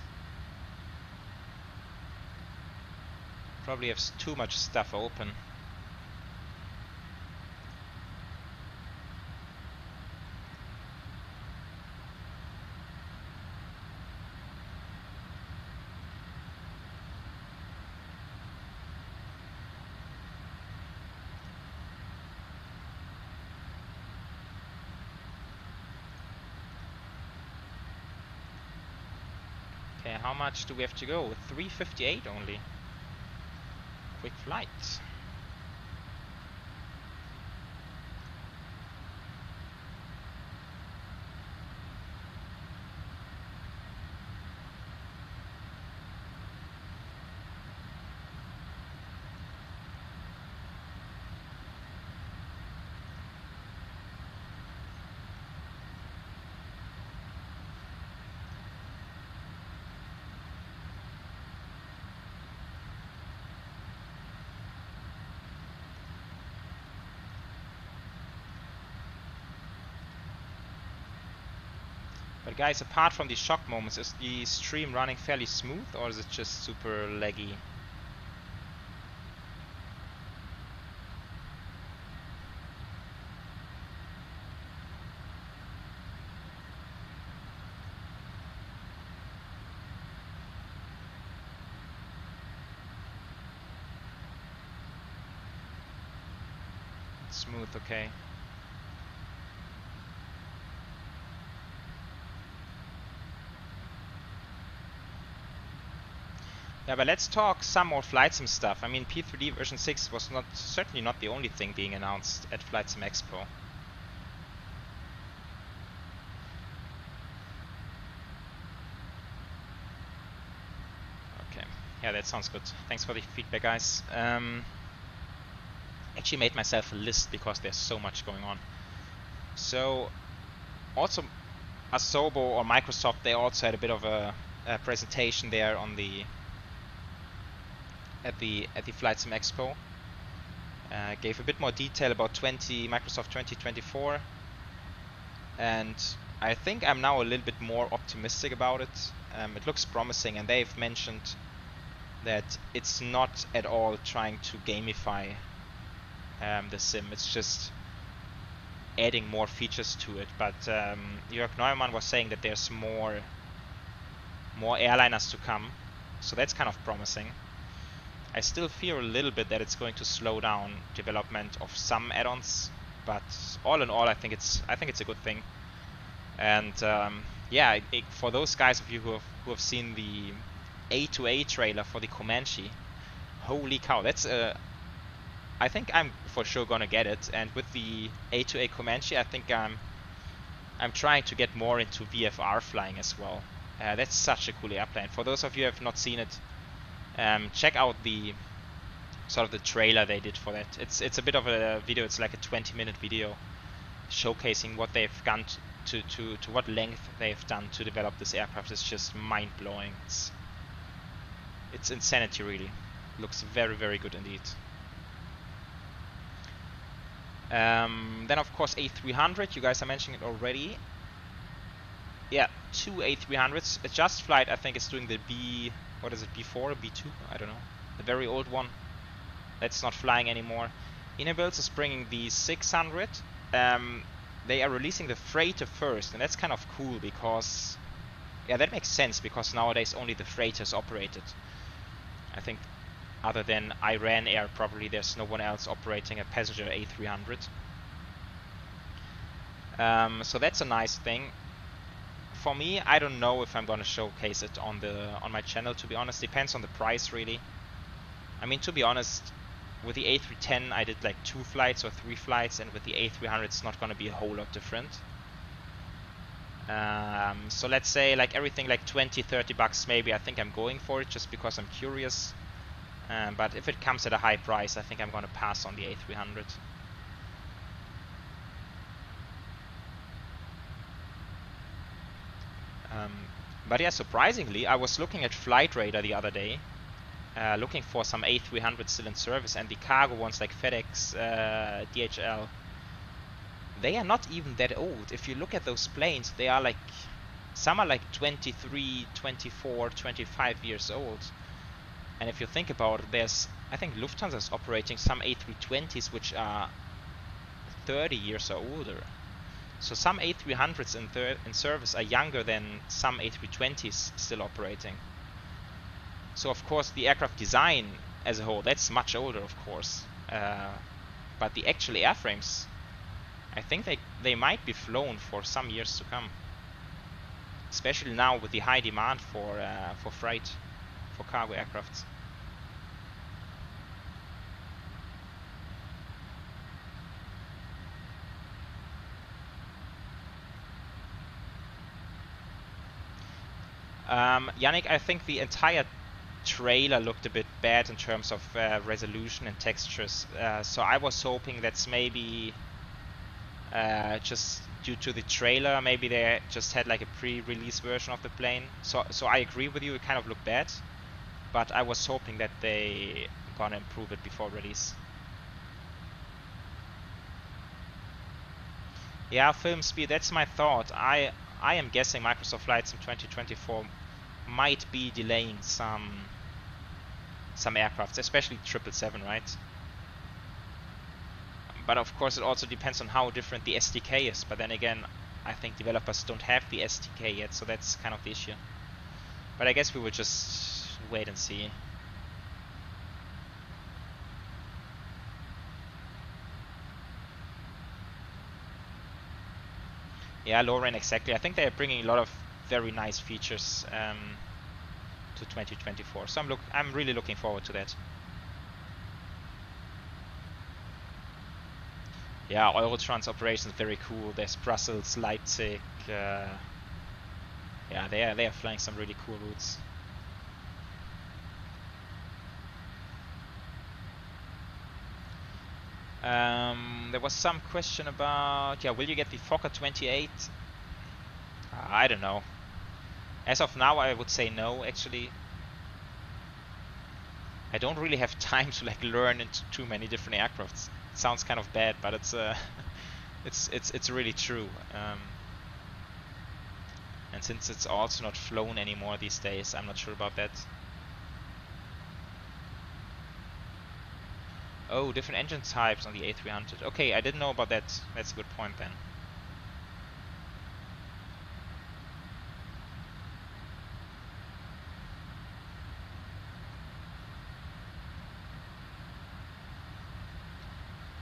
Probably have too much stuff open. Okay, how much do we have to go? 358 only. Quick flight. But guys, apart from these shock moments, is the stream running fairly smooth or is it just super laggy? Smooth, okay. Yeah, but let's talk some more FlightSim stuff. I mean, P3D version 6 was certainly not the only thing being announced at FlightSim Expo. Okay, yeah, that sounds good. Thanks for the feedback, guys. Actually made myself a list because there's so much going on. So, also Asobo or Microsoft, they also had a bit of a presentation there on the at the FlightSim Expo. Gave a bit more detail about Microsoft 2024, and I think I'm now a little bit more optimistic about it. It looks promising, and they've mentioned that it's not at all trying to gamify the sim. It's just adding more features to it. But Jörg Neumann was saying that there's more airliners to come, so that's kind of promising. I still fear a little bit that it's going to slow down development of some add-ons, but all in all, I think it's a good thing. And yeah, for those guys of you who have seen the A2A trailer for the Comanche, holy cow, that's I think I'm for sure gonna get it. And with the A2A Comanche, I think I'm trying to get more into VFR flying as well. That's such a cool airplane. For those of you who have not seen it, check out the sort of the trailer they did for that. It's a bit of a video. It's like a 20-minute video showcasing what they've done to what length they've done to develop this aircraft. It's just mind-blowing. It's insanity, really. Looks very, very good indeed. Then of course A300. You guys are mentioning it already. Yeah, 2 A300s. A Just Flight, I think, is doing the what is it, B4 or B2? I don't know. The very old one. That's not flying anymore. Inebills is bringing the 600. They are releasing the freighter first, and that's kind of cool because, yeah, that makes sense because nowadays only the freighters operated. I think other than Iran Air, probably there's no one else operating a passenger A300. So that's a nice thing. For me, I don't know if I'm gonna showcase it on my channel, to be honest. Depends on the price, really. I mean, to be honest, with the A310 I did like 2 flights or 3 flights, and with the A300 it's not gonna be a whole lot different. So let's say like everything like 20-30 bucks maybe, I think I'm going for it just because I'm curious. But if it comes at a high price, I think I'm gonna pass on the A300. But yeah, surprisingly, I was looking at Flight Radar the other day, looking for some A300 still in service, and the cargo ones like FedEx, DHL, they are not even that old. If you look at those planes, they are like, some are like 23, 24, 25 years old. And if you think about it, I think Lufthansa is operating some A320s which are 30 years or older. So some A300s in service are younger than some A320s still operating. So of course the aircraft design as a whole, that's much older of course. But the actual airframes, I think they might be flown for some years to come. Especially now with the high demand for freight, for cargo aircrafts. Yannick, I think the entire trailer looked a bit bad in terms of resolution and textures. So I was hoping that's maybe just due to the trailer, maybe they just had like a pre-release version of the plane. So I agree with you, it kind of looked bad, but I was hoping that they gonna improve it before release. Yeah, film speed, that's my thought. I am guessing Microsoft Flight Sim 2024 might be delaying some aircrafts, especially 777, right? But of course it also depends on how different the SDK is. But then again, I think developers don't have the SDK yet, so that's kind of the issue. But I guess we will just wait and see. Yeah, Lauren, exactly. I think they are bringing a lot of very nice features to 2024. So I'm really looking forward to that. Yeah, Eurotron's operations very cool. There's Brussels, Leipzig. Yeah, they are flying some really cool routes. There was some question about, yeah, will you get the Fokker 28? I don't know. As of now, I would say no, actually. I don't really have time to like learn into too many different aircrafts. It sounds kind of bad, but it's it's really true. And since it's also not flown anymore these days, I'm not sure about that. Oh, different engine types on the A300. Okay, I didn't know about that. That's a good point then.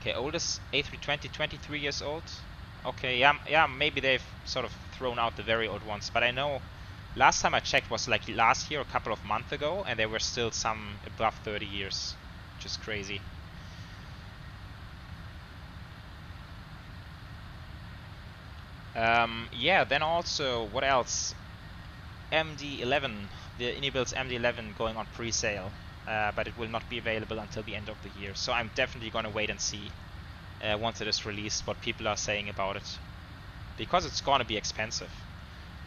Okay, oldest A320, 23 years old. Okay, yeah, maybe they've sort of thrown out the very old ones, but I know last time I checked was like last year, a couple of months ago, and there were still some above 30 years, which is crazy. Yeah, then also, what else? MD-11, the Inibil's MD-11 going on pre-sale, but it will not be available until the end of the year. So I'm definitely going to wait and see once it is released what people are saying about it, because it's going to be expensive.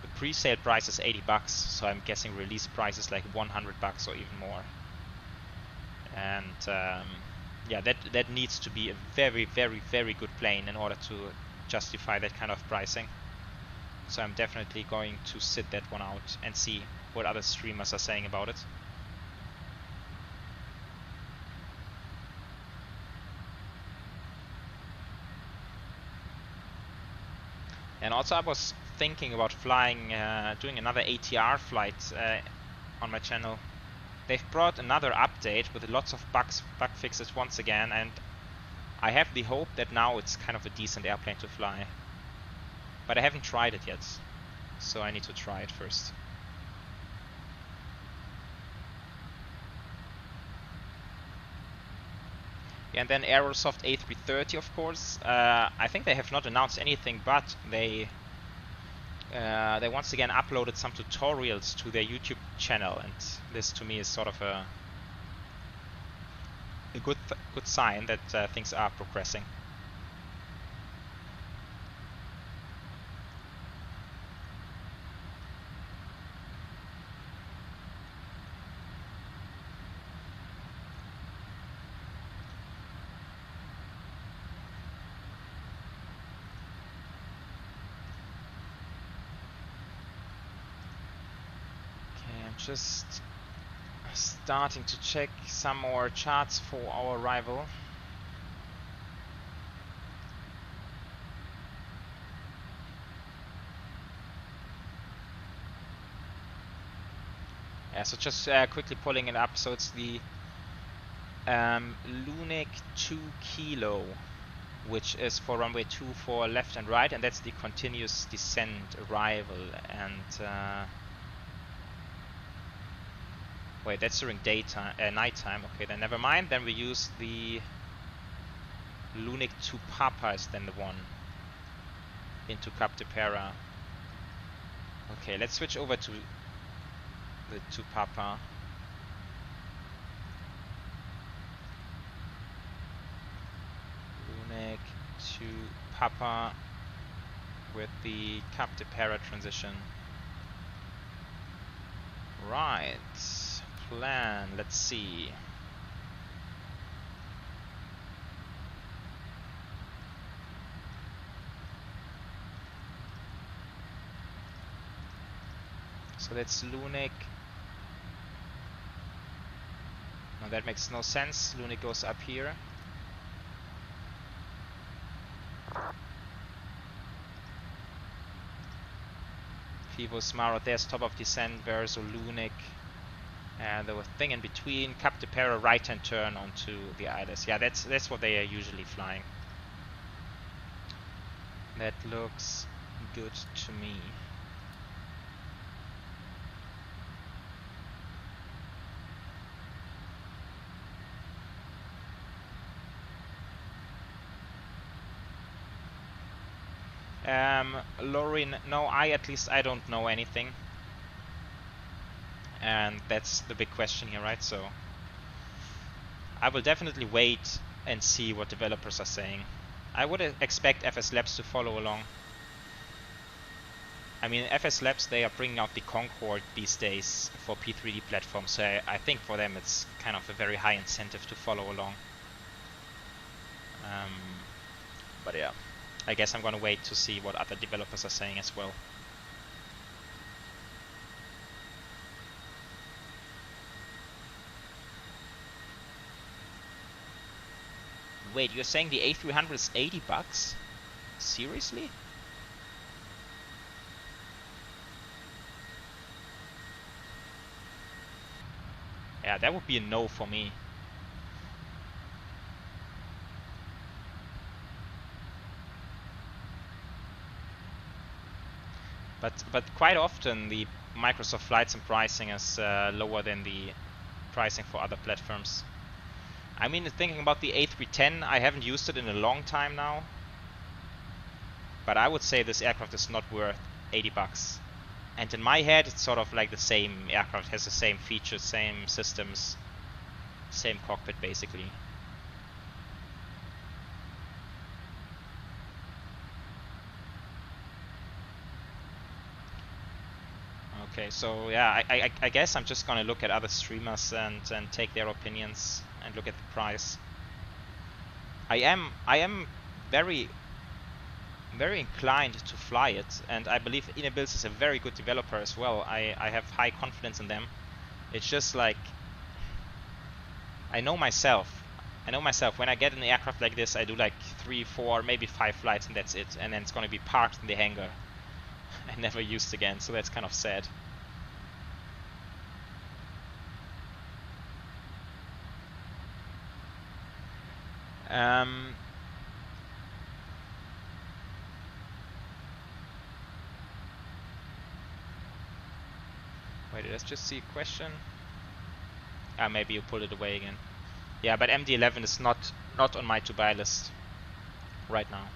The pre-sale price is $80, so I'm guessing release price is like $100 or even more. And yeah, that needs to be a very, very, very good plane in order to justify that kind of pricing. So I'm definitely going to sit that one out and see what other streamers are saying about it. And also I was thinking about flying, doing another ATR flight on my channel. They've brought another update with lots of bug fixes once again, and I have the hope that now it's kind of a decent airplane to fly. But I haven't tried it yet, so I need to try it first. And then Aerosoft A330, of course. I think they have not announced anything, but they once again uploaded some tutorials to their YouTube channel, and this to me is sort of a good sign that things are progressing. Just starting to check some more charts for our arrival. Yeah, so just quickly pulling it up. So it's the Lunik 2 Kilo, which is for runway 24 left and right, and that's the continuous descent arrival. And wait, that's during daytime, nighttime. Okay, then never mind. Then we use the Lunik 2 Papa is then the one into Cap de Pera. Okay, let's switch over to the 2 Papa. Lunik 2 Papa with the Cap de Pera transition. Right. Plan, let's see. So that's Lunik. No, that makes no sense. Lunik goes up here. Fivos Marot, there's top of descent, Verso Lunik. And the thing in between, Cap de Pera, right hand turn onto the Addons. Yeah, that's what they are usually flying. That looks good to me. Lauren, no, at least I don't know anything. And that's the big question here, right? So I will definitely wait and see what developers are saying. I would expect FS Labs to follow along. I mean, FS Labs, they are bringing out the Concorde these days for P3D platforms, so I think for them it's kind of a very high incentive to follow along. But yeah, I guess I'm gonna wait to see what other developers are saying as well. Wait, you're saying the A300 is $80? Seriously? Yeah, that would be a no for me. But quite often the Microsoft Flight Sim pricing is lower than the pricing for other platforms. I mean, thinking about the A310, I haven't used it in a long time now. But I would say this aircraft is not worth $80. And in my head, it's sort of like the same aircraft, has the same features, same systems, same cockpit basically. Okay, so yeah, I guess I'm just gonna look at other streamers and take their opinions and look at the price. I am very inclined to fly it, and I believe ENVSOUND is a very good developer as well. I have high confidence in them. It's just like I know myself when I get an aircraft like this, I do like 3, 4, maybe 5 flights and that's it, and then it's gonna be parked in the hangar and never used again, so that's kind of sad. Wait, let's just see a question. Ah, maybe you pulled it away again. Yeah, but MD-11 is not on my to-buy list right now.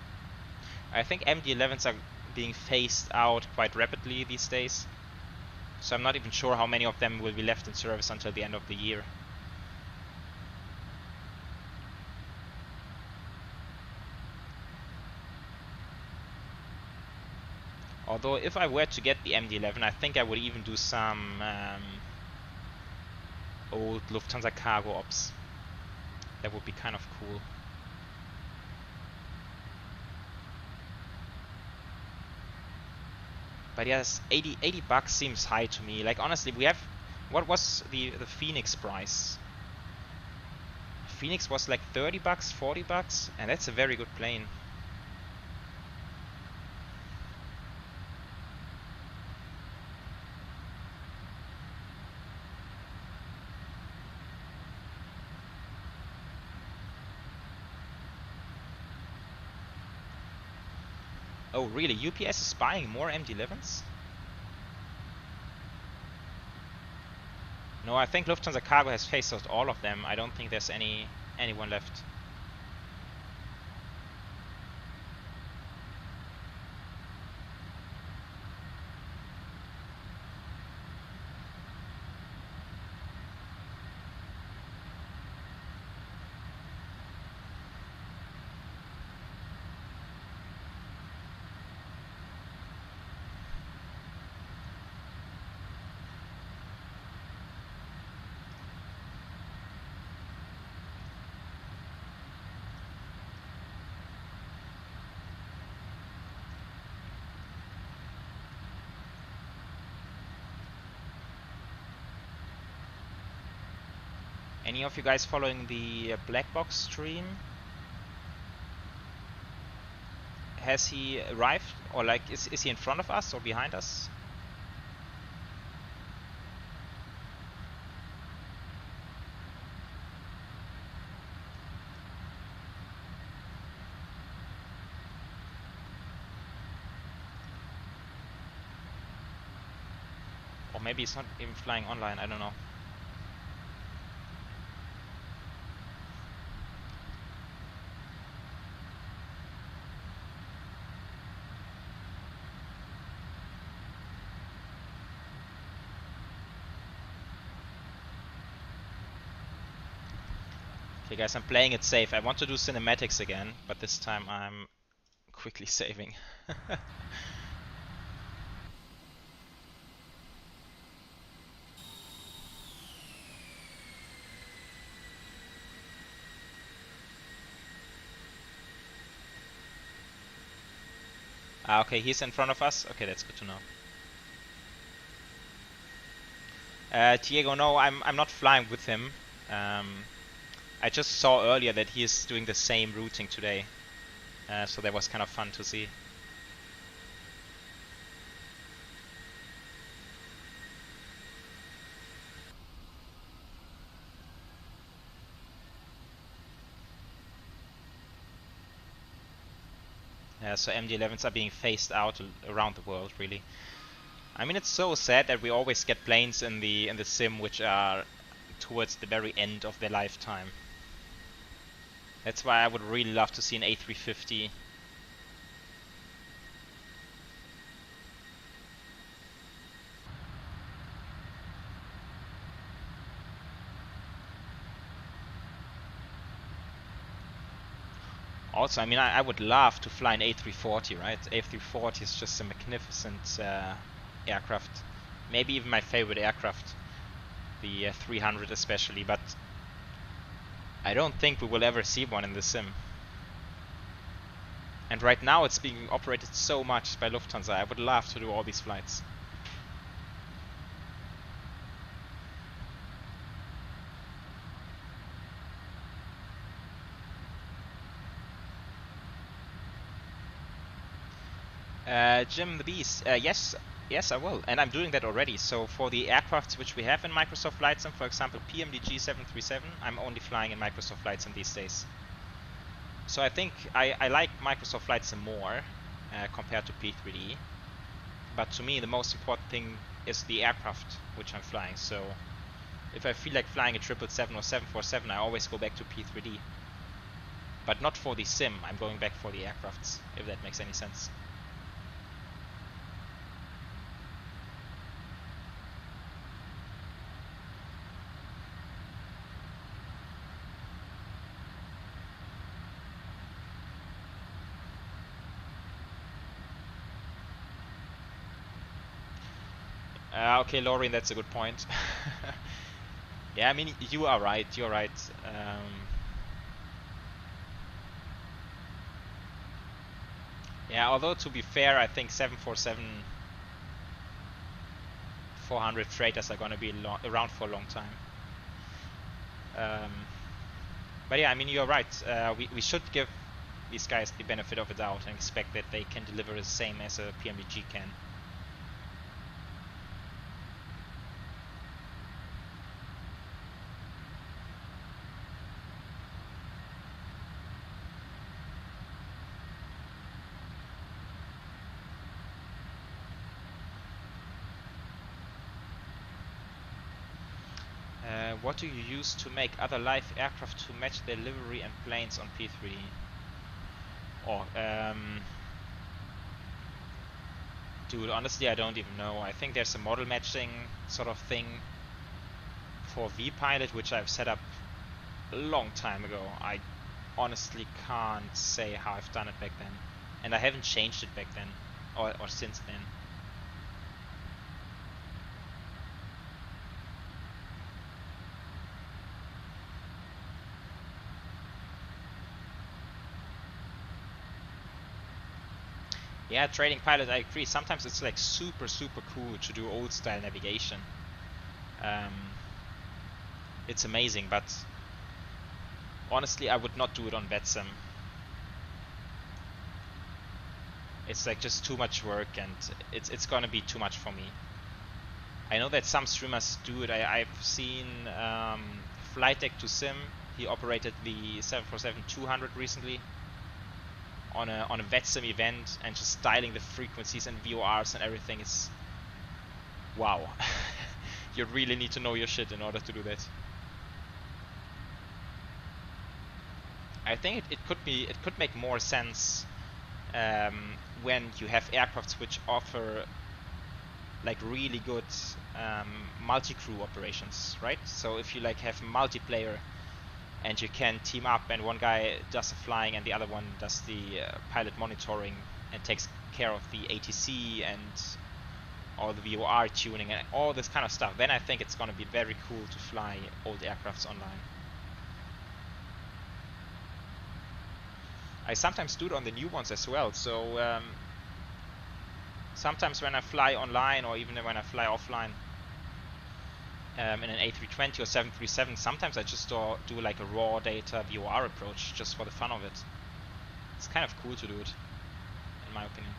I think MD-11s are being phased out quite rapidly these days, so I'm not even sure how many of them will be left in service until the end of the year. Although if I were to get the MD-11, I think I would even do some old Lufthansa cargo ops. That would be kind of cool. But yes, $80 seems high to me. Like honestly, we have What was the Phoenix price? Phoenix was like 30 bucks, 40 bucks, and that's a very good plane. Oh really, UPS is buying more MD-11s? No, I think Lufthansa Cargo has phased out all of them. I don't think there's anyone left. Any of you guys following the black box stream? Has he arrived, or like is he in front of us or behind us? Or maybe he's not even flying online, I don't know. Okay guys, I'm playing it safe. I want to do cinematics again, but this time I'm quickly saving. Okay, he's in front of us. Okay, that's good to know. Diego, no, I'm not flying with him. I just saw earlier that he is doing the same routing today, so that was kind of fun to see. So MD-11s are being phased out around the world, really. I mean, it's so sad that we always get planes in the sim which are towards the very end of their lifetime. That's why I would really love to see an A350. Also, I mean, I would love to fly an A340, right? A340 is just a magnificent aircraft. Maybe even my favorite aircraft. The 300 especially, but I don't think we will ever see one in the sim. And right now it's being operated so much by Lufthansa. I would love to do all these flights. Jim the Beast, yes, I will, and I'm doing that already. So for the aircrafts which we have in Microsoft Flight Sim, for example PMDG 737, I'm only flying in Microsoft Flight Sim these days. So I think I like Microsoft Flight Sim more compared to P3D, but to me the most important thing is the aircraft which I'm flying. So if I feel like flying a 777 or 747, I always go back to P3D. But not for the sim, I'm going back for the aircrafts, if that makes any sense. Okay, Lauren, that's a good point. Yeah, I mean, you are right, you're right. Yeah, although to be fair, I think 747 400 freighters are going to be around for a long time. But yeah, I mean, you're right. We should give these guys the benefit of the doubt and expect that they can deliver the same as a PMDG can. What do you use to make other live aircraft to match their livery and planes on P3D? Dude, honestly, I don't even know. I think there's a model matching sort of thing for vPilot, which I've set up a long time ago. I honestly can't say how I've done it back then. And I haven't changed it back then, or since then. Yeah, trading pilot, I agree. Sometimes it's like super cool to do old style navigation. It's amazing, but honestly I would not do it on VATSIM. It's like just too much work, and it's gonna be too much for me. I know that some streamers do it. I've seen Flight Deck to Sim. He operated the 747-200 recently on a VATSIM event, and just styling the frequencies and VORs and everything is wow. You really need to know your shit in order to do that. I think it could make more sense when you have aircrafts which offer like really good multi-crew operations, right? So if you like have multiplayer and you can team up, and one guy does the flying and the other one does the pilot monitoring and takes care of the ATC and all the VOR tuning and all this kind of stuff, then I think it's going to be very cool to fly old aircrafts online. I sometimes do it on the new ones as well, so sometimes when I fly online, or even when I fly offline in an A320 or 737, sometimes I just do like a raw data VOR approach just for the fun of it. It's kind of cool to do it, in my opinion.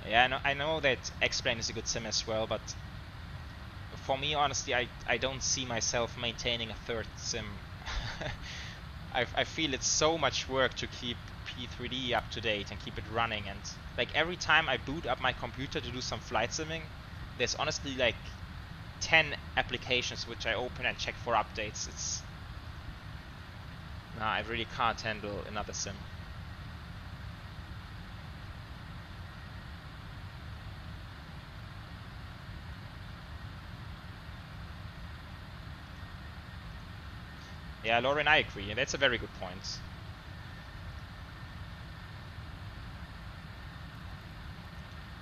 Yeah, I know that X-Plane is a good sim as well, but for me, honestly, I don't see myself maintaining a third sim. I feel it's so much work to keep P3D up to date and keep it running, and like every time I boot up my computer to do some flight simming, there's honestly like 10 applications which I open and check for updates. Nah, I really can't handle another sim. Yeah, Lauren, I agree, and that's a very good point.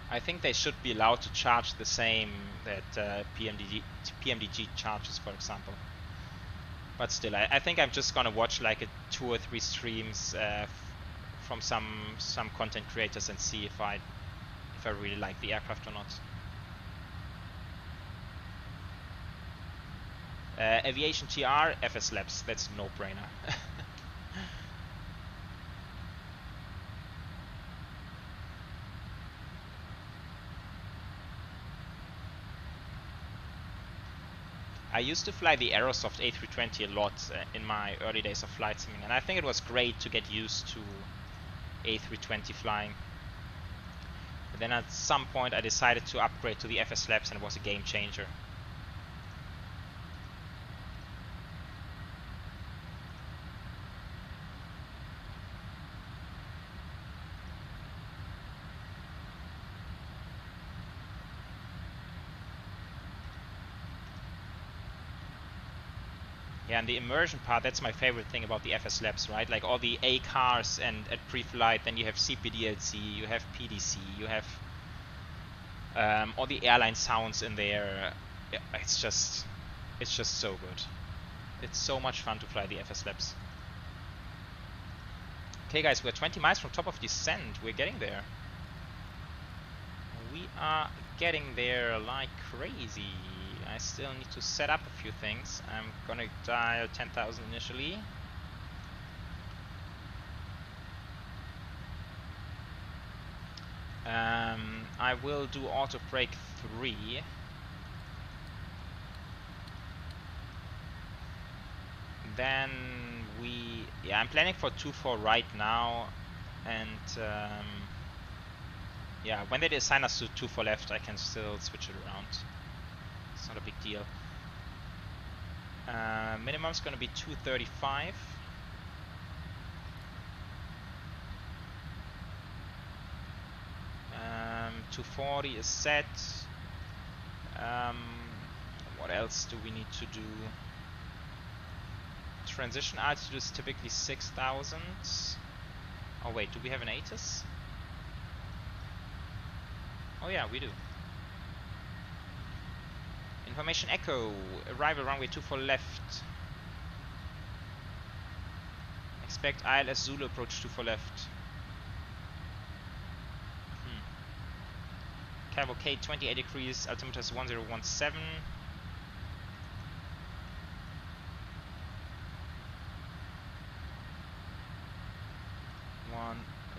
I think they should be allowed to charge the same that PMDG charges, for example. But still, I think I'm just gonna watch like 2 or 3 streams from some content creators and see if I really like the aircraft or not. Aviation TR, FS Labs, that's a no-brainer. I used to fly the Aerosoft A320 a lot in my early days of flight simming, and I think it was great to get used to A320 flying. But then at some point I decided to upgrade to the FS Labs, and it was a game changer. Yeah, and the immersion part, that's my favorite thing about the FS Labs, right? Like all the A cars and at pre-flight, then you have CPDLC, you have PDC, you have all the airline sounds in there. It's just so good. It's so much fun to fly the FS Labs. Okay guys, we're 20 miles from top of descent. We're getting there. We are getting there like crazy. I still need to set up a few things. I'm gonna dial 10,000 initially. I will do auto brake 3. Then yeah, I'm planning for 2-4 right now, and yeah, when they assign us to 2-4 left, I can still switch it around. It's not a big deal. Minimum is going to be 235. Um, 240 is set. What else do we need to do? Transition altitude is typically 6,000. Oh wait, do we have an ATIS? Oh yeah, we do. Information Echo, arrival runway 24 left. Expect ILS Zulu approach 24 left. Cavalcade 28 degrees, altimeter is 1017.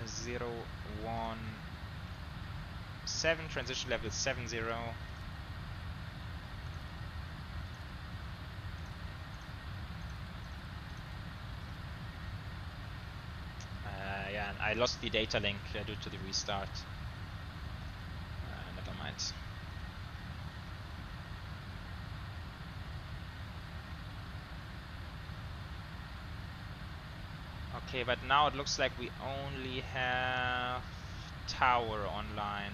Zero 17, transition level 70. Yeah, and I lost the data link due to the restart. Never mind. Okay, but now it looks like we only have tower online.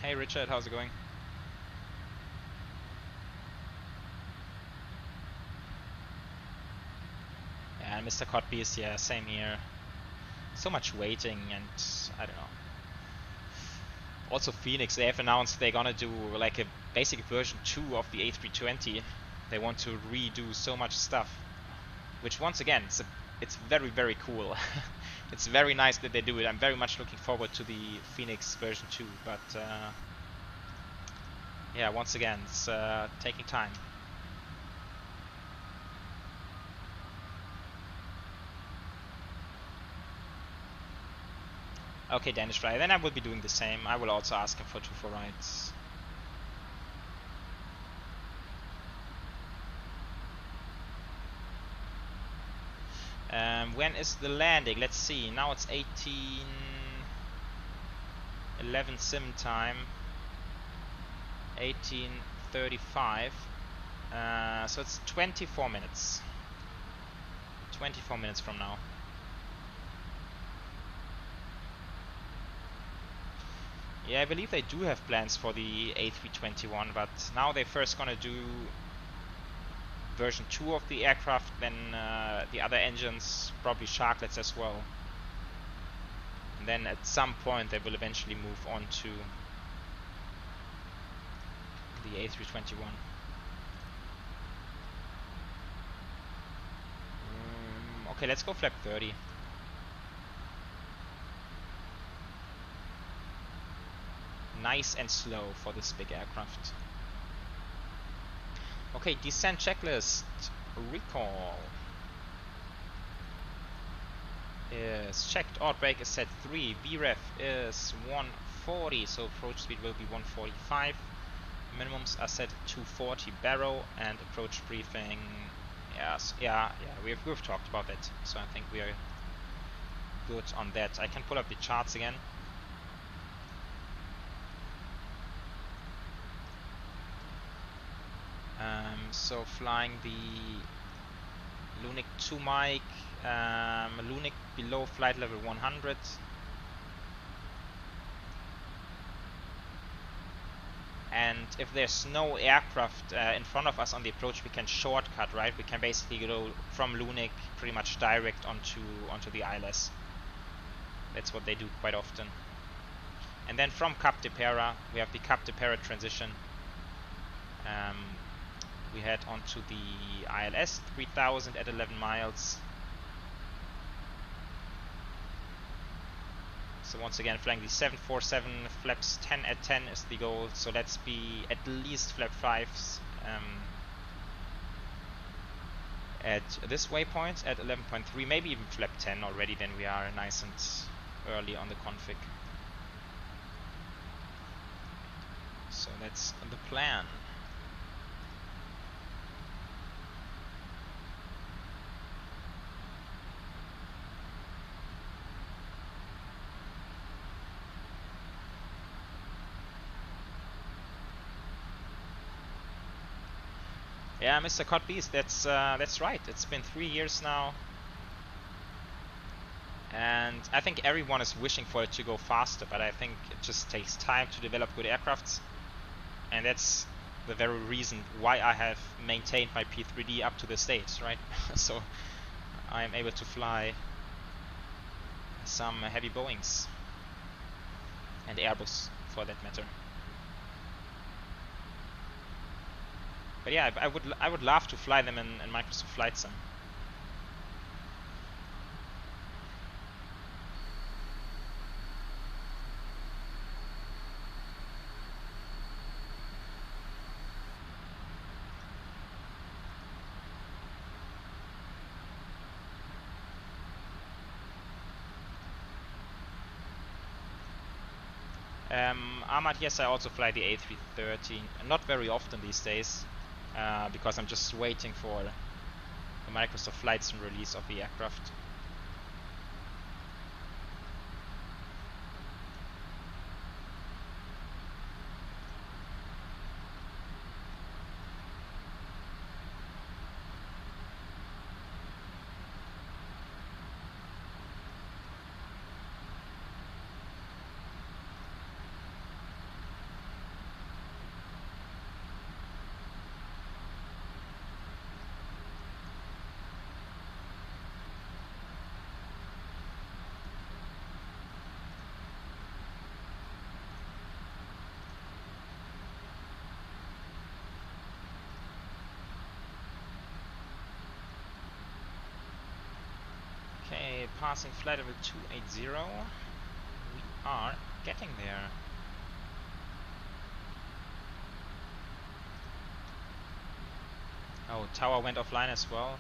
Hey Richard, how's it going? Yeah, Mr. Codpiece, yeah, same here. So much waiting, and I don't know. Also Phoenix, they have announced they're gonna do like a basic version 2 of the A320. They want to redo so much stuff, which once again, it's very, very cool. It's very nice that they do it. I'm very much looking forward to the Phoenix version 2, but yeah, once again, it's taking time. Okay, Danish Fly, then I will be doing the same. I will also ask him for 2-4 rides. When is the landing? Let's see. Now it's 18:11 sim time. 18:35. So it's 24 minutes. 24 minutes from now. Yeah, I believe they do have plans for the A321, but now they're first gonna do version 2 of the aircraft, then the other engines, probably Sharklets as well. And then at some point they will eventually move on to the A321. Okay, let's go flap 30. Nice and slow for this big aircraft. Okay, descent checklist. Recall is checked. Outbreak is set 3. VREF is 140, so approach speed will be 145. Minimums are set 240 barrow, and approach briefing. Yes, yeah, we've talked about that, so I think we are good on that. I can pull up the charts again. So flying the Lunik 2 mic, Lunik below flight level 100. and if there's no aircraft in front of us on the approach, we can shortcut, right? We can basically go from Lunik pretty much direct onto the ILS. That's what they do quite often. And then from Cap de Pera, we have the Cap de Pera transition. We head onto the ILS 3000 at 11 miles. So once again, flying the 747, flaps 10 at 10 is the goal. So let's be at least flap 5s at this waypoint at 11.3, maybe even flap 10 already. Then we are nice and early on the config. So that's the plan. Yeah, Mr. Cod Beast, that's right. It's been 3 years now, and I think everyone is wishing for it to go faster. But I think it just takes time to develop good aircrafts, and that's the very reason why I have maintained my P3D up to this date, right? So I am able to fly some heavy Boeings and Airbus, for that matter. But yeah, I would love to fly them in Microsoft Flight Sim. Ahmad, yes, I also fly the A330, not very often these days. Because I'm just waiting for the Microsoft Flight Sim release of the aircraft. Okay, passing flight level 280. We are getting there. Oh, tower went offline as well.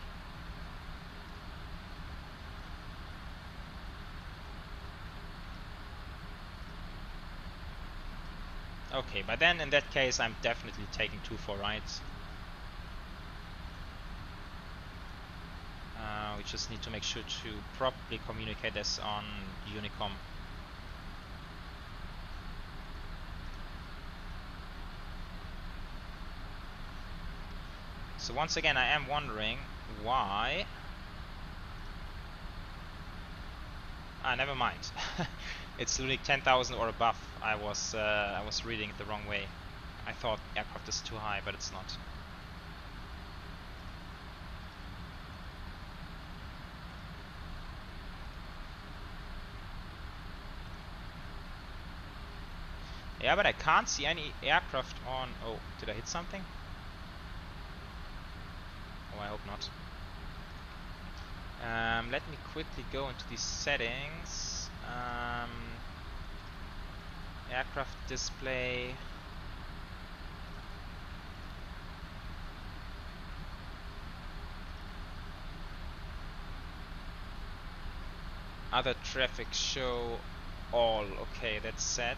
Okay, but then in that case I'm definitely taking 2-4 rides. We just need to make sure to properly communicate this on Unicom. So once again, I am wondering why. Never mind. It's Lunik 10,000 or above. I was reading it the wrong way. I thought aircraft is too high, but it's not. Yeah, but I can't see any aircraft on... Oh, did I hit something? Oh, I hope not. Let me quickly go into these settings. Aircraft display. Other traffic show all. Okay, that's set.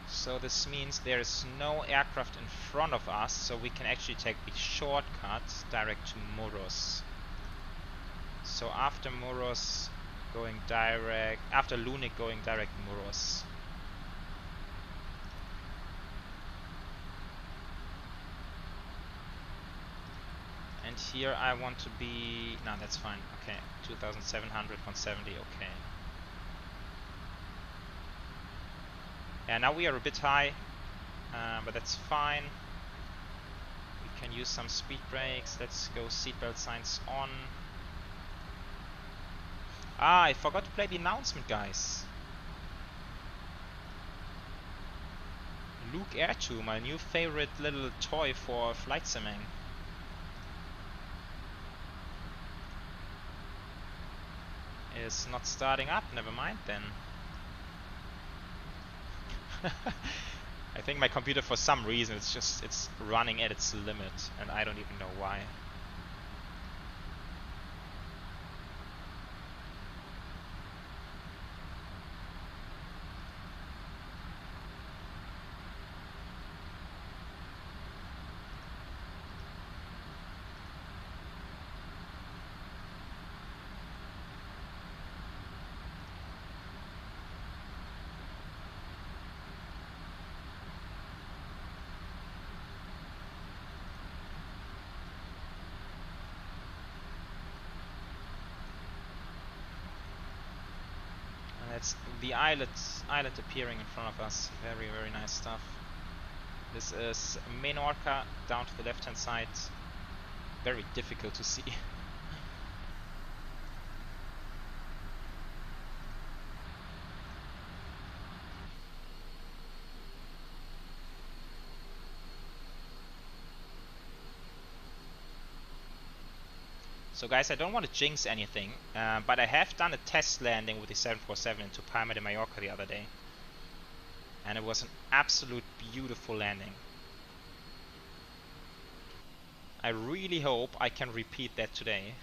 So this means there is no aircraft in front of us, so we can actually take the shortcut direct to Muros. So after Muros, going direct, after Lunik, going direct Muros. And here I want to be, no, that's fine, okay, 2700, 170, okay. And now we are a bit high, but that's fine. We can use some speed brakes. Let's go seatbelt signs on. Ah, I forgot to play the announcement, guys. Luke Air 2, my new favorite little toy for flight simming. Is not starting up, never mind then. I think my computer, for some reason, it's running at its limit, and I don't even know why. That's the islet appearing in front of us. Very, very nice stuff. This is Menorca down to the left hand side. Very difficult to see. So guys, I don't want to jinx anything, but I have done a test landing with the 747 into Palma de Mallorca the other day. And it was an absolute beautiful landing. I really hope I can repeat that today.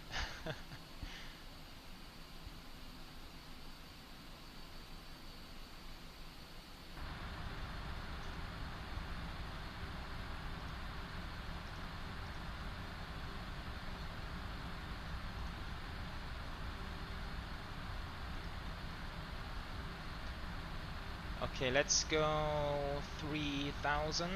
Okay, let's go 3000.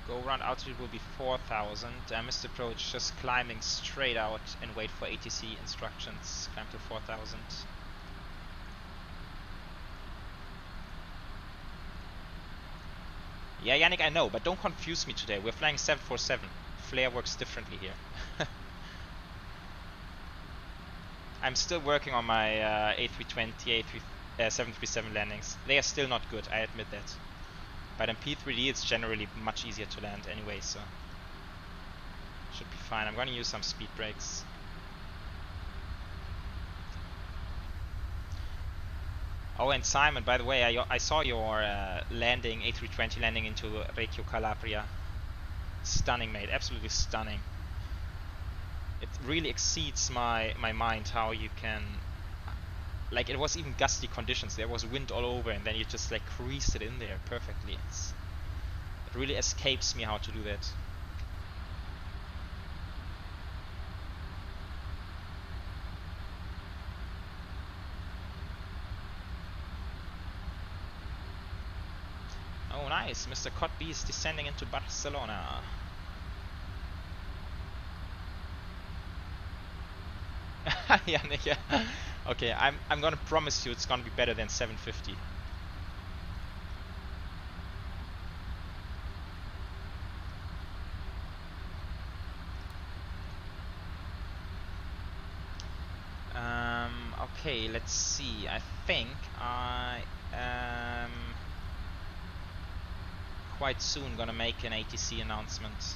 Go around altitude will be 4000. I missed approach, just climbing straight out and wait for ATC instructions. Climb to 4000. Yeah, Yannick, I know, but don't confuse me today. We're flying 747. Flare works differently here. I'm still working on my A320, 737 landings. They are still not good, I admit that. But in P3D it's generally much easier to land anyway, so should be fine. I'm gonna use some speed brakes. Oh, and Simon, by the way, I saw your landing, A320 landing into Reggio Calabria. Stunning, mate, absolutely stunning. It really exceeds my mind how you can, like, it was even gusty conditions, there was wind all over, and then you just like creased it in there perfectly. It really escapes me how to do that. Oh nice, Mr. Cotby is descending into Barcelona. Yeah, yeah. Okay, I'm gonna promise you it's gonna be better than 750. Okay, let's see. I think I am quite soon gonna make an ATC announcement.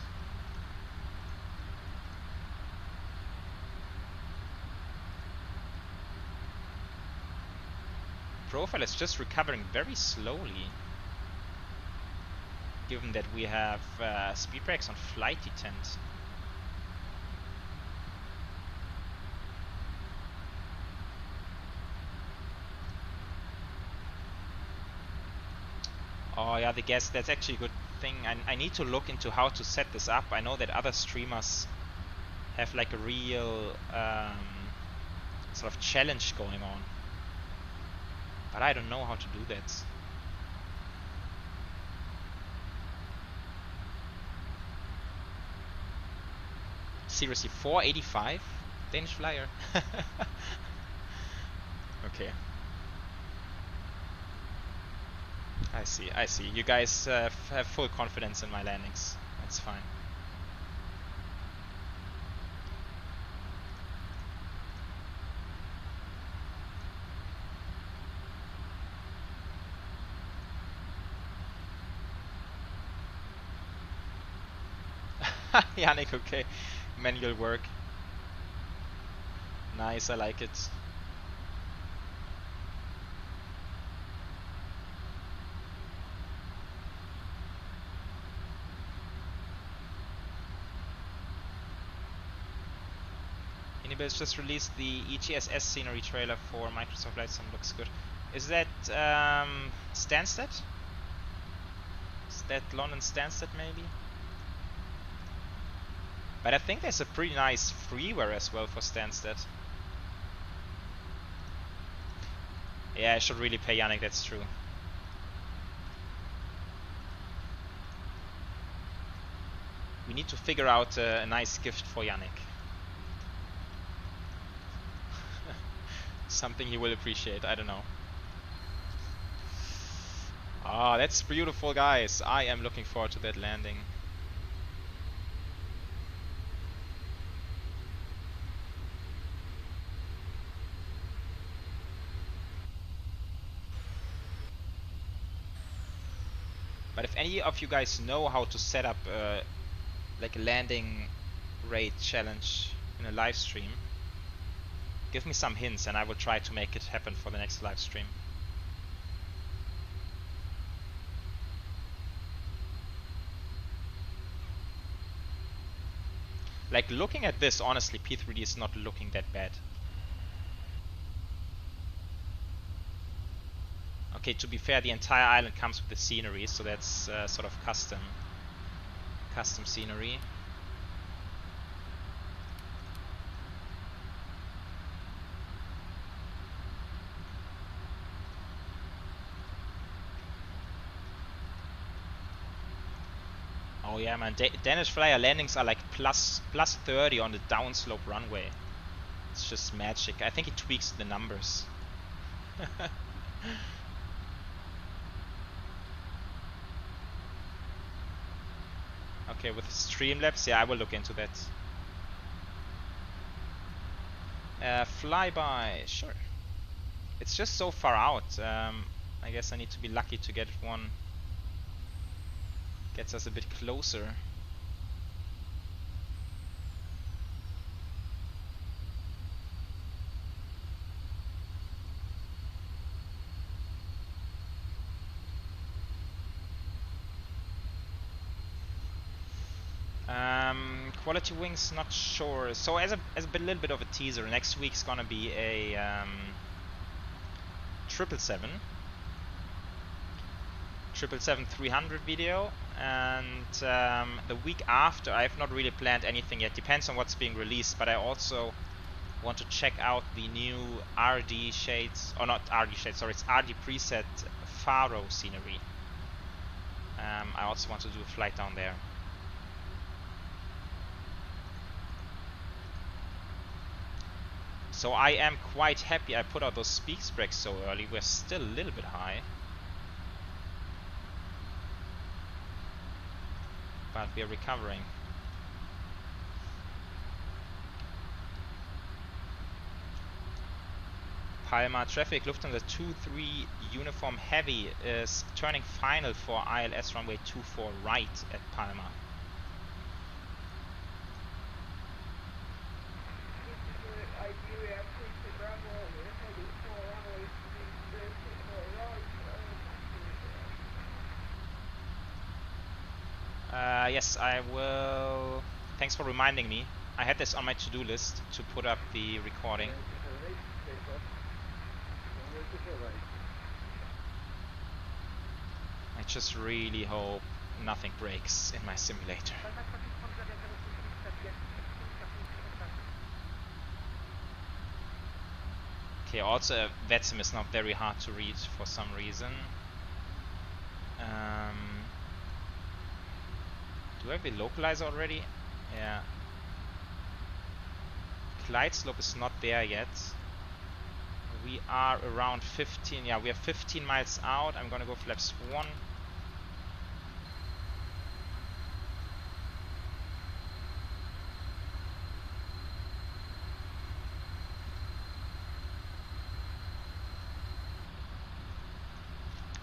Profile is just recovering very slowly, given that we have speed brakes on flight detent. Oh yeah, the gas, that's actually a good thing. I need to look into how to set this up. I know that other streamers have like a real sort of challenge going on, but I don't know how to do that. Seriously, 485? Danish flyer? Okay. I see, I see. You guys have full confidence in my landings. That's fine. Yannick, okay. Manual work. Nice, I like it. Anybody's just released the EGSS scenery trailer for Microsoft Flight Sim. Looks good. Is that Stansted? Is that London Stansted maybe? But I think there's a pretty nice freeware as well for Stansted. Yeah, I should really pay Yannick, that's true. We need to figure out a nice gift for Yannick. Something he will appreciate, I don't know. Ah, that's beautiful, guys. I am looking forward to that landing. But if any of you guys know how to set up like a landing rate challenge in a live stream, give me some hints and I will try to make it happen for the next live stream. Like, looking at this, honestly, P3D is not looking that bad. Okay, to be fair, the entire island comes with the scenery, so that's sort of custom scenery. Oh yeah, man, Danish flyer landings are like plus 30 on the downslope runway. It's just magic. I think it tweaks the numbers. Okay, with Streamlabs, yeah, I will look into that. Flyby, sure. It's just so far out. I guess I need to be lucky to get one. Gets us a bit closer. Quality wings, not sure. So as a little bit of a teaser, next week's gonna be a 777-300 video, and the week after I've not really planned anything yet. Depends on what's being released, but I also want to check out the new RD shades, or not RD shades, sorry, it's RD preset Faro scenery. I also want to do a flight down there. So I am quite happy I put out those speaks brakes so early. We're still a little bit high, but we are recovering. Palma traffic, Lufthansa 23 uniform heavy is turning final for ILS runway 24 right at Palma. Yes, I will. Thanks for reminding me. I had this on my to-do list to put up the recording. I just really hope nothing breaks in my simulator. Okay, also VATSIM is not very hard to read for some reason. Do I have the localizer already? Yeah. glide slope is not there yet. We are around 15, yeah, we are 15 miles out. I'm gonna go flaps 1.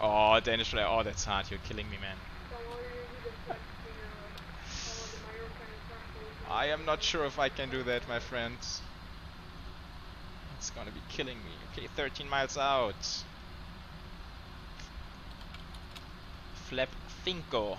Oh, Danish flyer, oh that's hard, you're killing me, man. I am not sure if I can do that, my friends. It's gonna be killing me. Okay, 13 miles out. Flap 5.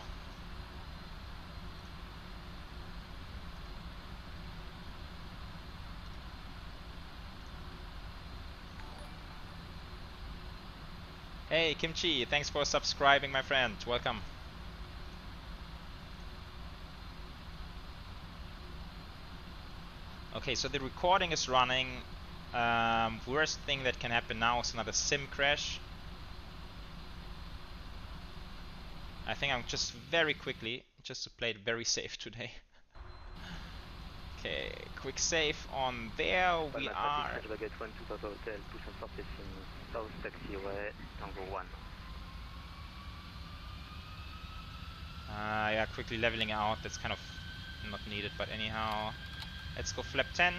Hey Kimchi, thanks for subscribing, my friend. Welcome. Okay, so the recording is running. Worst thing that can happen now is another sim crash. I think I'm just very quickly, just to play it very safe today. Okay, quick save on there. We are. Yeah, quickly leveling out. That's kind of not needed, but anyhow. Let's go flap 10.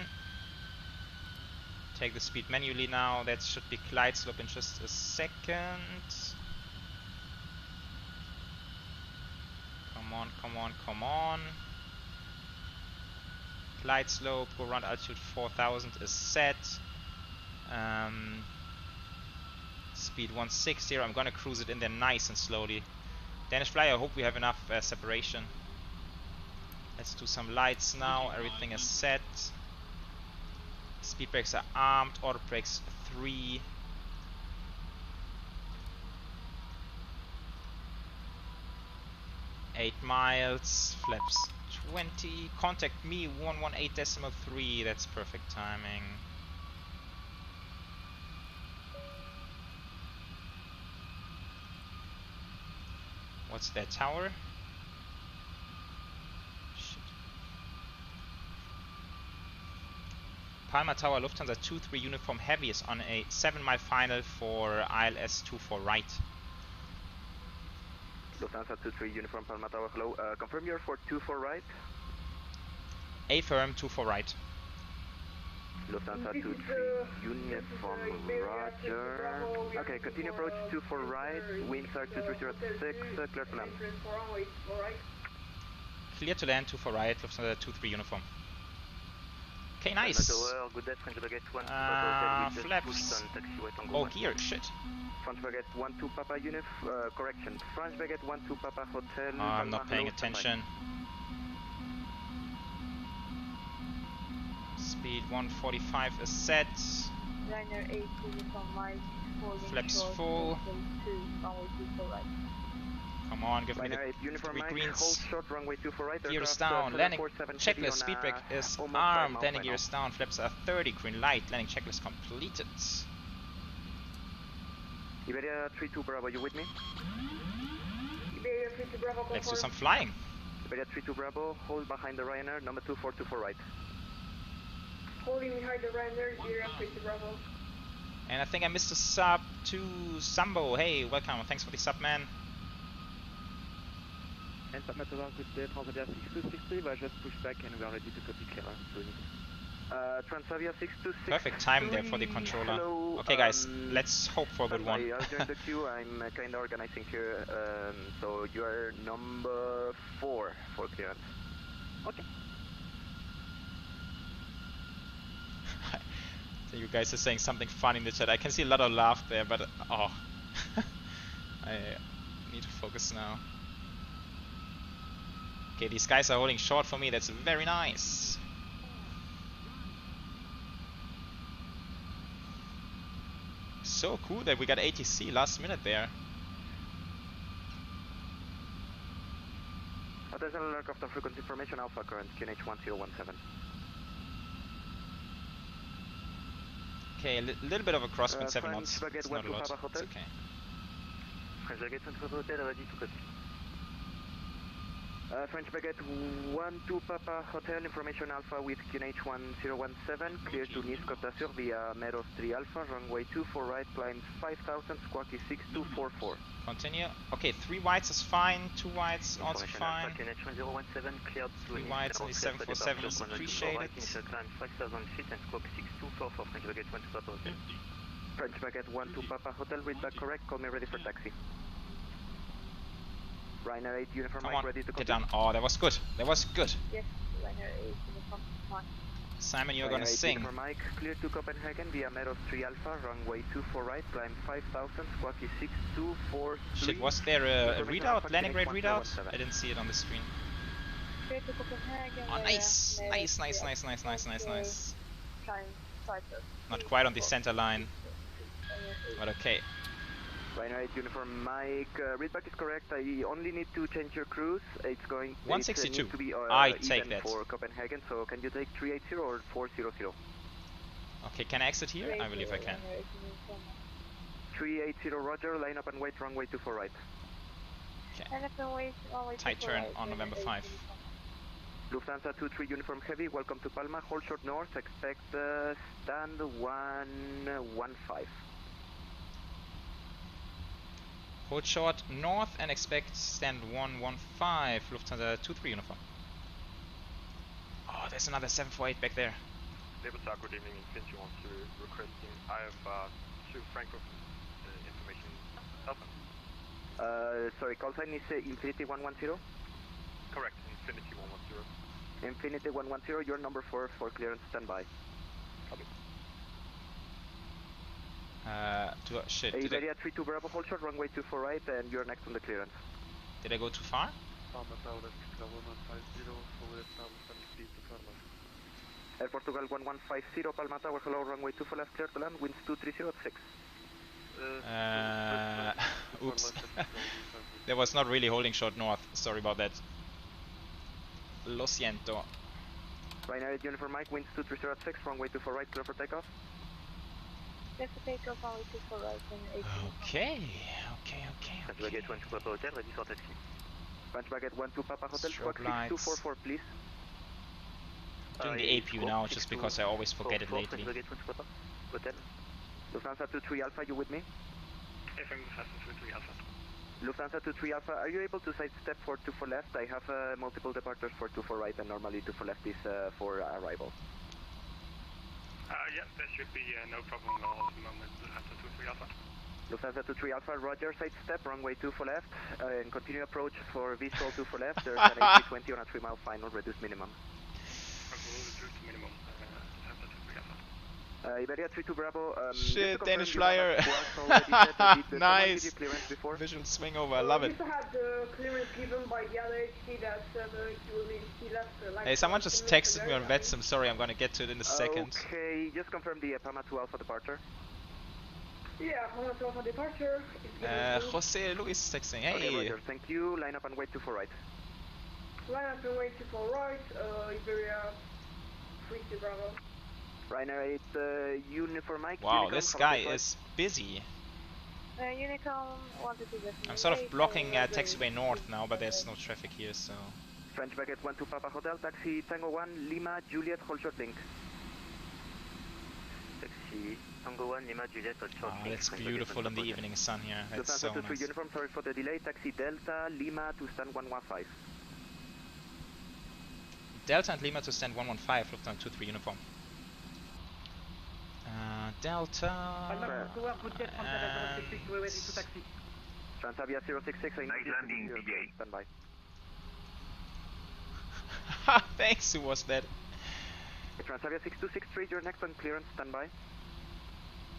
Take the speed manually now. That should be glide slope in just a second. Come on, come on, come on. Glide slope, go around altitude 4000 is set. Speed 160. I'm gonna cruise it in there nice and slowly. Danish flyer, I hope we have enough separation. Let's do some lights now. Everything is set. Speed brakes are armed. Auto brakes 3. Eight miles. Flaps 20. Contact me 118.3. That's perfect timing. What's that tower? Palma Tower, Lufthansa 2-3 Uniform Heavy is on a 7-mile final for ILS 24 right. Lufthansa 2-3 Uniform Palma Tower, hello. Confirm you're for 24 right. A firm 24 right. Lufthansa 2-3 Uniform, roger. Okay, continue approach 24 right. Winds are 2306, clear to land. Clear to land 24 right, Lufthansa 2-3 Uniform. Okay, nice. Flaps. Oh, gear, shit. French baguette 1-2 Papa correction. French baguette 1-2 Papa Hotel. I'm not paying attention. Speed 145 is set. Liner 8 Uniform Mike. Flaps full. Come on, give me the 3 greens. Gear is down. Landing checklist. Speed brake is armed. Landing gear is down. Flaps are 30. Green light. Landing checklist completed. Iberia 3-2 Bravo, you with me? Iberia 3-2 Bravo. Let's do some flying. Iberia 3-2 Bravo. Hold behind the Ryanair. Number 2424 right. Holding behind the Ryanair. Iberia 3-2 Bravo. And I think I missed a sub to Sambo. Hey, welcome. Thanks for the sub, man. And Submatter, good day, Transavia 6260, I just pushed back and we are ready to copy clearance. Transavia 626. Perfect time there for the controller. Hello, okay guys, let's hope for a good one. I'll join the queue, I'm kind of organizing here, so you are number 4 for clearance. Okay. So you guys are saying something funny in the chat. I can see a lot of laugh there, but oh. I need to focus now. Okay, these guys are holding short for me, that's very nice. So cool that we got ATC last minute there. Attention aircraft on frequency information, Alpha current QNH1017. Okay, a little bit of a crosswind, 7 knots. It's not a lot, it's okay. French Baguette 1-2 Papa Hotel, information Alpha with QNH 1017, clear to Nice Côte d'Azur via Meadows 3 Alpha, runway 24 right, climb 5000, squawk is 6244. Continue. Okay, 3 whites is fine, 2 whites also fine. QNH 1017, cleared to 3 whites and the 747 is appreciated. Initial climb 5000 feet and squawk 6244, French Baguette 1-2 Papa Hotel. French Baguette 1-2 Papa Hotel, read back correct, call me ready for taxi. Ryanair 8 uniform Come Mike, on, ready to get down. Oh, that was good. That was good. Yes, Ryanair 8 uniform Mike. Simon, you're Ryanair gonna 8 sing. uniform Mike, clear to Copenhagen via Meadows 3 Alpha, runway 24 right, climb 5000, squawk is 6243. Shit, was there a readout, landing grade readout? I didn't see it on the screen. Clear to Copenhagen. Oh, nice! Nice. Climb 5000. Not quite on the center line, but okay. Ryanair 8 uniform Mike, readback is correct. I only need to change your cruise. It's going 162. It needs to be, I take even that. For Copenhagen, so can you take 380 or 400? Okay, can I exit here? I believe I can. 380 Roger, line up and wait, runway 24 right. Okay. Tight turn on November 5. Lufthansa 23 uniform heavy, welcome to Palma, hold short north, expect stand 115. Hold short north and expect stand 115, Lufthansa 23 uniform. Oh, there's another 748 back there. Libertad, good evening, Infinity wants to requesting, I have to Frankfurt information Alpha. Sorry, call sign is Infinity 110? Correct, Infinity 110. Infinity 110, your number 4 for clearance, standby. Copy. Shit. Iberia 32 Bravo, hold short, runway 24 right, and you're next on the clearance. Did I go too far? Air Portugal 1150, Palma Tower, hello, runway 24 left, clear to land, winds 230 at 6. Oops. That was not really holding short north, sorry about that. Lo siento. Ryanair 8 uniform Mike, winds 230 at 6, runway 24 right, clear for takeoff. Let's take off only 24 right and 8. Okay. French Baguette 1-2 Papa Hotel, ready for taxi. French Baguette 1-2 Papa Hotel, squawk 6244 please. Doing the APU now just because I always forget it lately. French Baguette 1-2 Papa Hotel. Lufthansa 23 Alpha, you with me? FM Lufthansa 23 Alpha. Lufthansa 23 Alpha, are you able to sidestep for 24 left? I have multiple departures for 24 right and normally 24 left is for arrival. Yeah, there should be no problem at all at the moment. Lufthansa 23 Alpha. Lufthansa 23 Alpha, Roger, sidestep, runway 24 left, and continue approach for visual 24 left. There's an AC-20 on a 3 mile final, reduced minimum. Reduced minimum, Lufthansa 23 Alpha. Iberia 32 Bravo. Shit, Danish flyer. Nice. Visual swing over, I love it. Hey, someone just texted me on VATSIM. Sorry, I'm gonna get to it in a second. Okay, just confirm the Palma 2 Alpha departure. Yeah, Palma 2 Alpha departure. Jose Luis texting. Hey. Okay, Roger, thank you. Line up and wait 24 right. Line up and wait 24 right. Iberia 32 Bravo. Ryanair 8 uniform Mike. Wow, this guy is busy. Unicom 122. I'm sort of blocking taxiway north now, but there's no traffic here, so... French Baguette 1-2 Papa Hotel, taxi Tango 1, Lima, Juliet, hold short link. Taxi Tango 1, Lima, Juliet, hold short link. That's beautiful in the evening sun here, that's so nice. Uniform, sorry for the delay, taxi Delta, Lima to stand 115. Delta and Lima to stand 115, Lufthansa 23 uniform. Delta and Transavia 066, nice landing, PJ. Standby. Thanks, who was that? Transavia 6263, you're next on clearance, standby.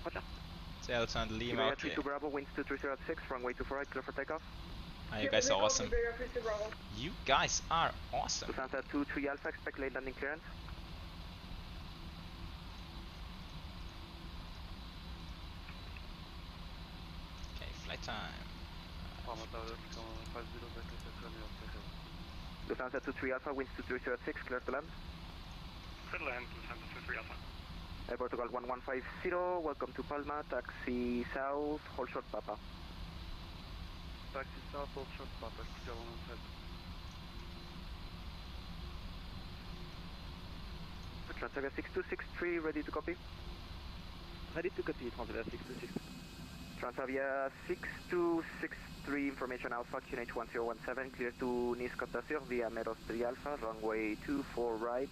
Roger. Delta and Lima, okay. 32 Bravo, winds 230 at 6, runway 24 right, clear for takeoff. You guys are awesome. You guys are awesome. Lufthansa 23 Alpha, expect late landing clearance. Flight time. Lufthansa 23 Alpha, winds 230 at 6, clear to land. Clear to land, Lufthansa 23 Alpha. Air Portugal 1150, welcome to Palma, taxi south, hold short Papa. Taxi south, hold short Papa, Transavia 6263, ready to copy? Ready to copy, Transavia 626. Transavia 6263, information Alpha, QNH 1017, clear to Nice Côte d'Azur via Meadows 3 Alpha, runway 24 right,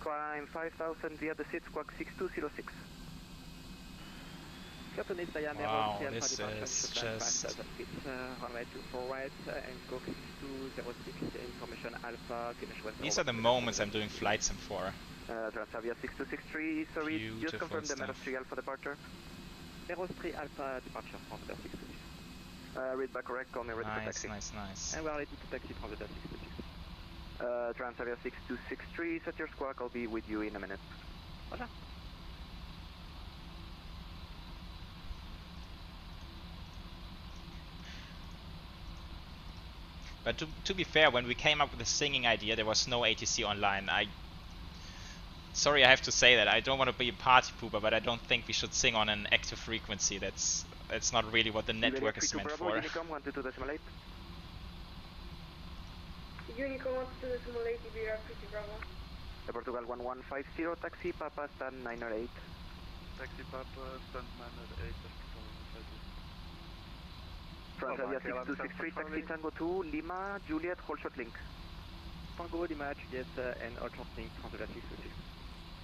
climb 5000 via the SID, squawk 6206. Wow, this is just... runway 24 right, and squawk 6206, information Alpha, QNH 1017. These are the moments I'm doing flight sim for. Transavia 6263, sorry, Beautiful just confirm the stuff. Meadows 3 Alpha departure. Meadows 3 Alpha departure, Transavia 626. Read back correct, call me ready for taxi. Nice. And we are ready to taxi, Transavia 626. Transavia 6263, set your squawk, I'll be with you in a minute. Roger. But to be fair, when we came up with the singing idea, there was no ATC online. Sorry, I have to say that. I don't want to be a party pooper, but I don't think we should sing on an active frequency. That's not really what the network is meant for. Unicom 122.8. Unicom 122.8, EVGA 50 Bravo. Portugal 1150, taxi Papa, stand 908. Taxi Papa, stand 908. Transavia 6263, taxi Tango 2, Lima, Juliet, hold short link. Tango, Lima, Juliet, and hold short link, Transavia 626.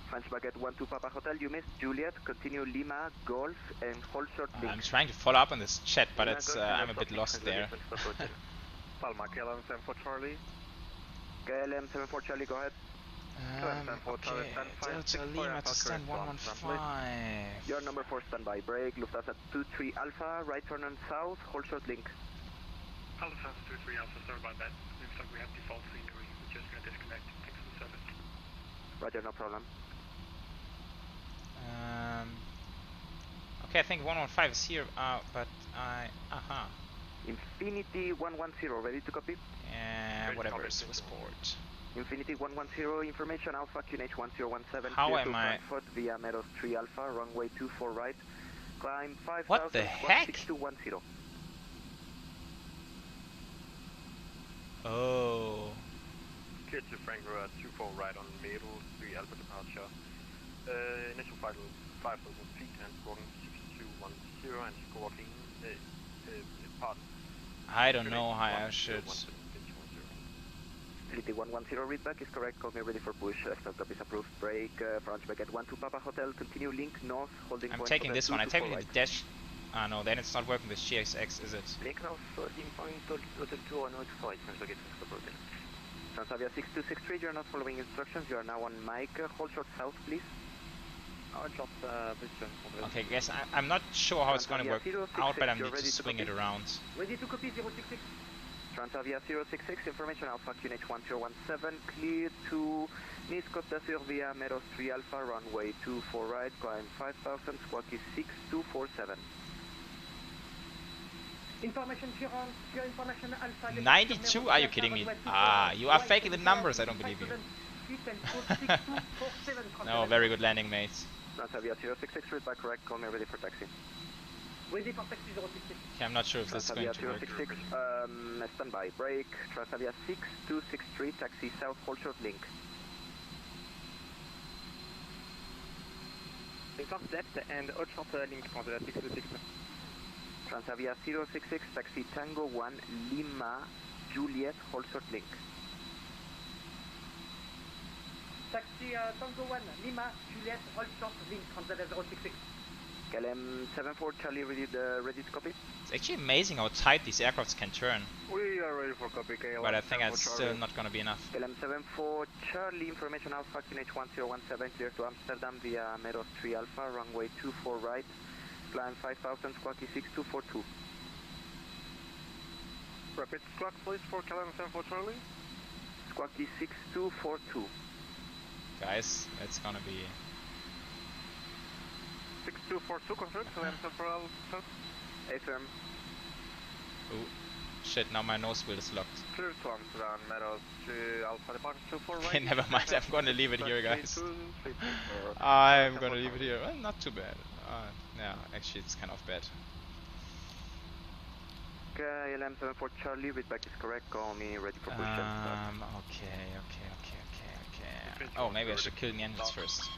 French Baguette 12 Papa Hotel, you missed Juliet, continue Lima, Golf, and hold short link. I'm trying to follow up on this chat, but it's I'm a bit lost there. Palma, KLM 74 Charlie. KLM 74 Charlie, go ahead. Okay, Delta Lima to stand 115. Your number 4 standby, break, Lufthansa 23 Alpha, right turn on south, hold short link. Lufthansa 23 Alpha, sorry about that. Looks like we have default scenery, we're just going to disconnect. Thanks for the service. Roger, no problem. Okay, I think 115 is here, but Infinity 110, ready to copy? Yeah, whatever, Swissport. Infinity 110, information Alpha, QNH 1017. How am I? Frankfurt via Meadows 3 Alpha, runway 24 right, climb 5000. What the heck? 6210. Oh. Clear to Frankfurt 24 right on Meadows 3 Alpha departure. Initial flight 5000 feet and squawking 6210 and squawking pardon. I don't know how I should. Infinity 110 readback is correct, call me ready for push, stop is approved, break, French Baguette 12 Papa Hotel, continue link north, holding I'm point. taking this one, I'm taking the dash. Ah no, then it's not working with GSX, is it? Link north, holding point, hotel 2 on French Baguette, stop hotel. Transavia 6263, you are not following instructions, you are now on mic, hold short south please. Okay, guess I'm not sure how it's gonna work out, but I need to swing it around. Ready to copy 066. Transavia 066, information Alpha QNH 1017, clear to Nice Côte d'Azur via Meadows 3 Alpha, runway 24 right, climb 5000, squawk is 6247. Information pure information Alpha. 92? Are you kidding me? Ah, you are faking the numbers, I don't believe you. No, very good landing, mates. Transavia 066, read back correct, call me ready for taxi. Ready for taxi 066. Okay, I'm not sure if this is going to work. 066, standby, break, Transavia 6263, taxi south, hold short link. Left and hold short link, Transavia 626. Transavia 066, taxi Tango 1, Lima, Juliet, hold short link. Taxi Tango 1, Lima, Juliet, hold short link, Transavia 066. KLM 74 Charlie, ready to copy? It's actually amazing how tight these aircrafts can turn. We are ready for copy, KLM. But I think it's still not going to be enough. KLM 74 Charlie, information Alpha, QNH 1017, clear to Amsterdam via Meadows 3 Alpha, runway 24 right, climb 5000, squawk is 6242. Rapid squawk please for KLM 74 Charlie. Squawk is 6242. Guys, it's going to be... 6242 confirmed, KLM 74 Alpha. Affirm. Ooh, shit, now my nose wheel is locked. Clear to Amsterdam, Meadows 3 Alpha departure 24 right. Okay, never mind, I'm going to leave it here, guys. I'm going to leave it here. Well, not too bad. Yeah, actually it's kind of bad. KLM 74 Charlie, readback is correct, call me ready for push. Okay. Oh, maybe I should kill the engines first.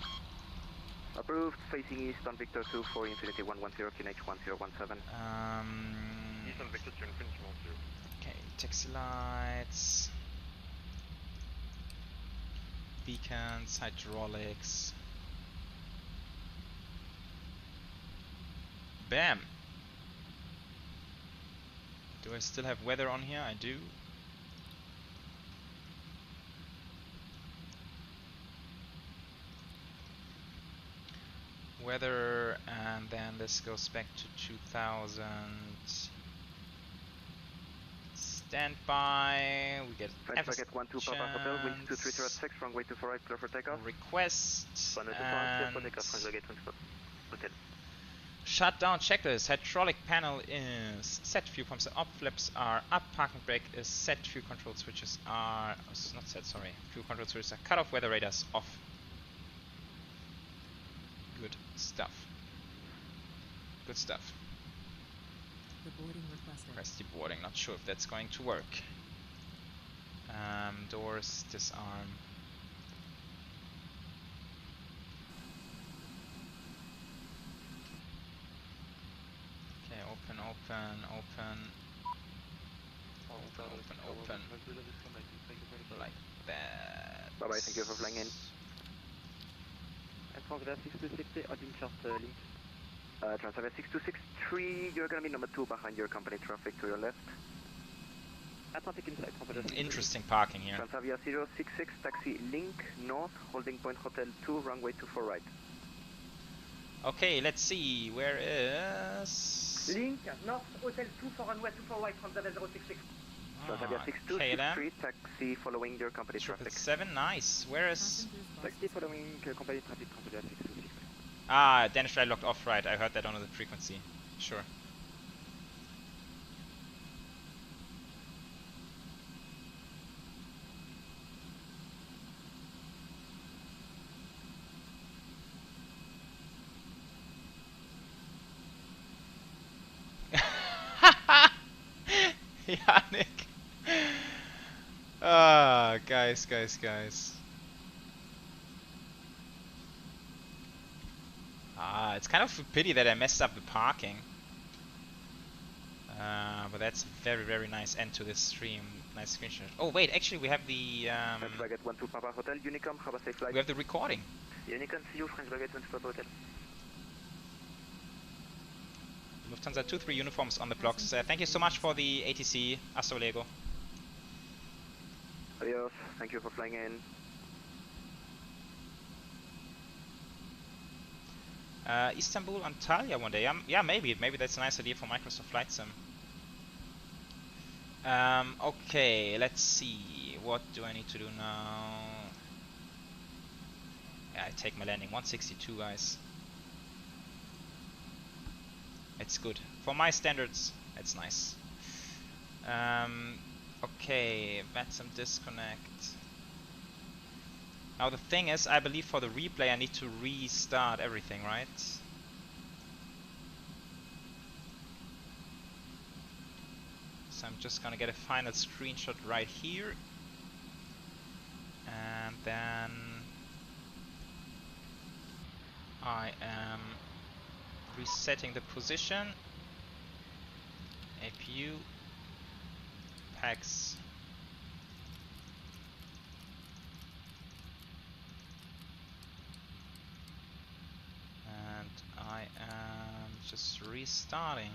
Approved, facing east on Victor 2 for Infinity 110, QNH 1017. East on Victor to Infinity 10. Okay, taxi lights. Beacons, hydraulics. Bam! Do I still have weather on here? I do. Weather, and then this goes back to 2000. Standby. We get French Packet 12 Papa Hotel, wind 2306, runway 24 right, clear for takeoff. Request. Hotel. Shutdown checklist. Hydraulic panel is set. Fuel pumps are up. Flaps are up. Parking brake is set. Fuel control switches are not set. Sorry. Fuel control switches are cut off. Weather radars off. Good stuff. Good stuff. Boarding requested. Press deboarding. Not sure if that's going to work. Doors disarm. Okay, open. Open. Like that. Bye bye, thank you for flying in. Transavia 6260, Addons chart link. Transavia 6263, you're gonna be number 2 behind your company traffic to your left. Atlantic inside, Transavia. Interesting parking here. Transavia 066, taxi link, north, holding point hotel 2, runway 24 right. Okay, let's see, where is... Link, north, hotel 2 for runway 24 right, Transavia 066. Transavia 6263, taxi following your company traffic. 7, nice. Where is... Taxi following company traffic, Transavia 6263. Ah, Danish flight locked off, right. I heard that on the frequency. Sure. Yannick. Ah, guys. Ah, it's kind of a pity that I messed up the parking. But that's a very, very nice end to this stream. Nice screenshot. Oh wait, actually we have the French Baguette 12 Papa Hotel, Unicom, have a safe flight. we have the recording. Unicom, see you, French Baguette 12 Papa Hotel. Lufthansa 2-3 uniforms on the blocks. Thank you so much for the ATC. Hasta luego. Adios, thank you for flying in. Istanbul, Antalya one day. Yeah, maybe that's a nice idea for Microsoft Flight Sim. Okay, let's see. What do I need to do now? Yeah, I take my landing. 162, guys. It's good. For my standards, it's nice. Okay, VATSIM disconnect. Now the thing is, I believe for the replay I need to restart everything, right? So I'm just gonna get a final screenshot right here. And then I am resetting the position. APU, PAX. And I am just restarting.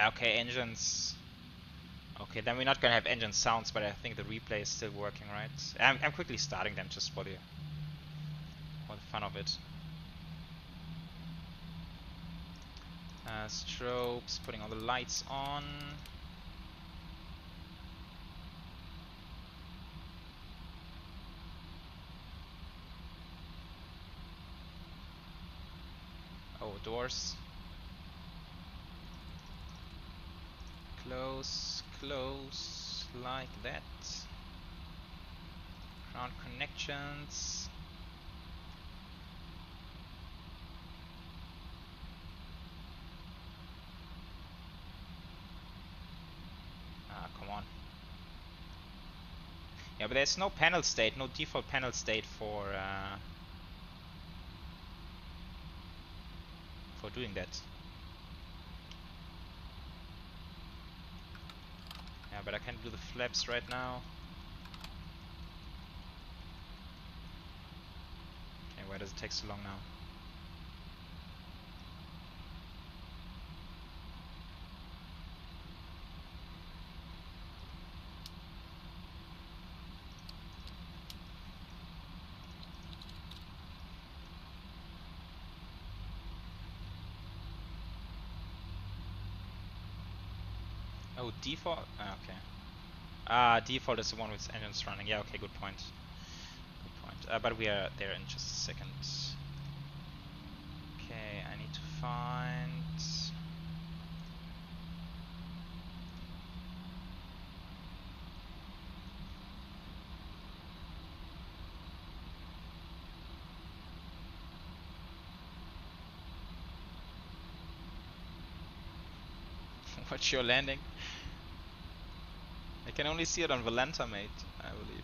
Okay, engines. Okay, then we're not gonna have engine sounds, but I think the replay is still working, right? I'm quickly starting them just for the fun of it. Strobes, putting all the lights on. Oh, doors. Close, like that. Ground connections. Yeah, but there's no panel state, no default panel state for doing that. Yeah, but I can't do the flaps right now. Okay, why does it take so long now? Oh, default? Ah, okay. Ah, default is the one with engines running. Yeah, okay, good point. Good point. But we are there in just a second. Okay, I need to find... What's your landing? I can only see it on Valenta, mate, I believe.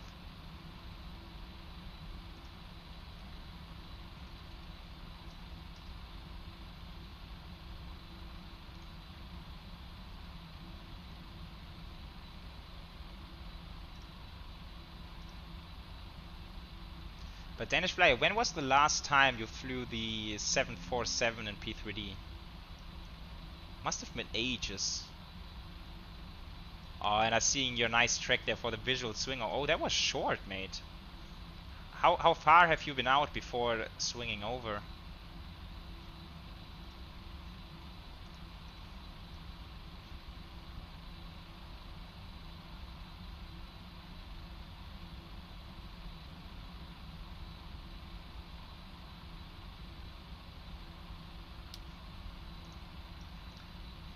But Danish Flyer, when was the last time you flew the 747 in P3D? Must have been ages. Oh, and I'm seeing your nice track there for the visual swinger. Oh, that was short, mate. How far have you been out before swinging over?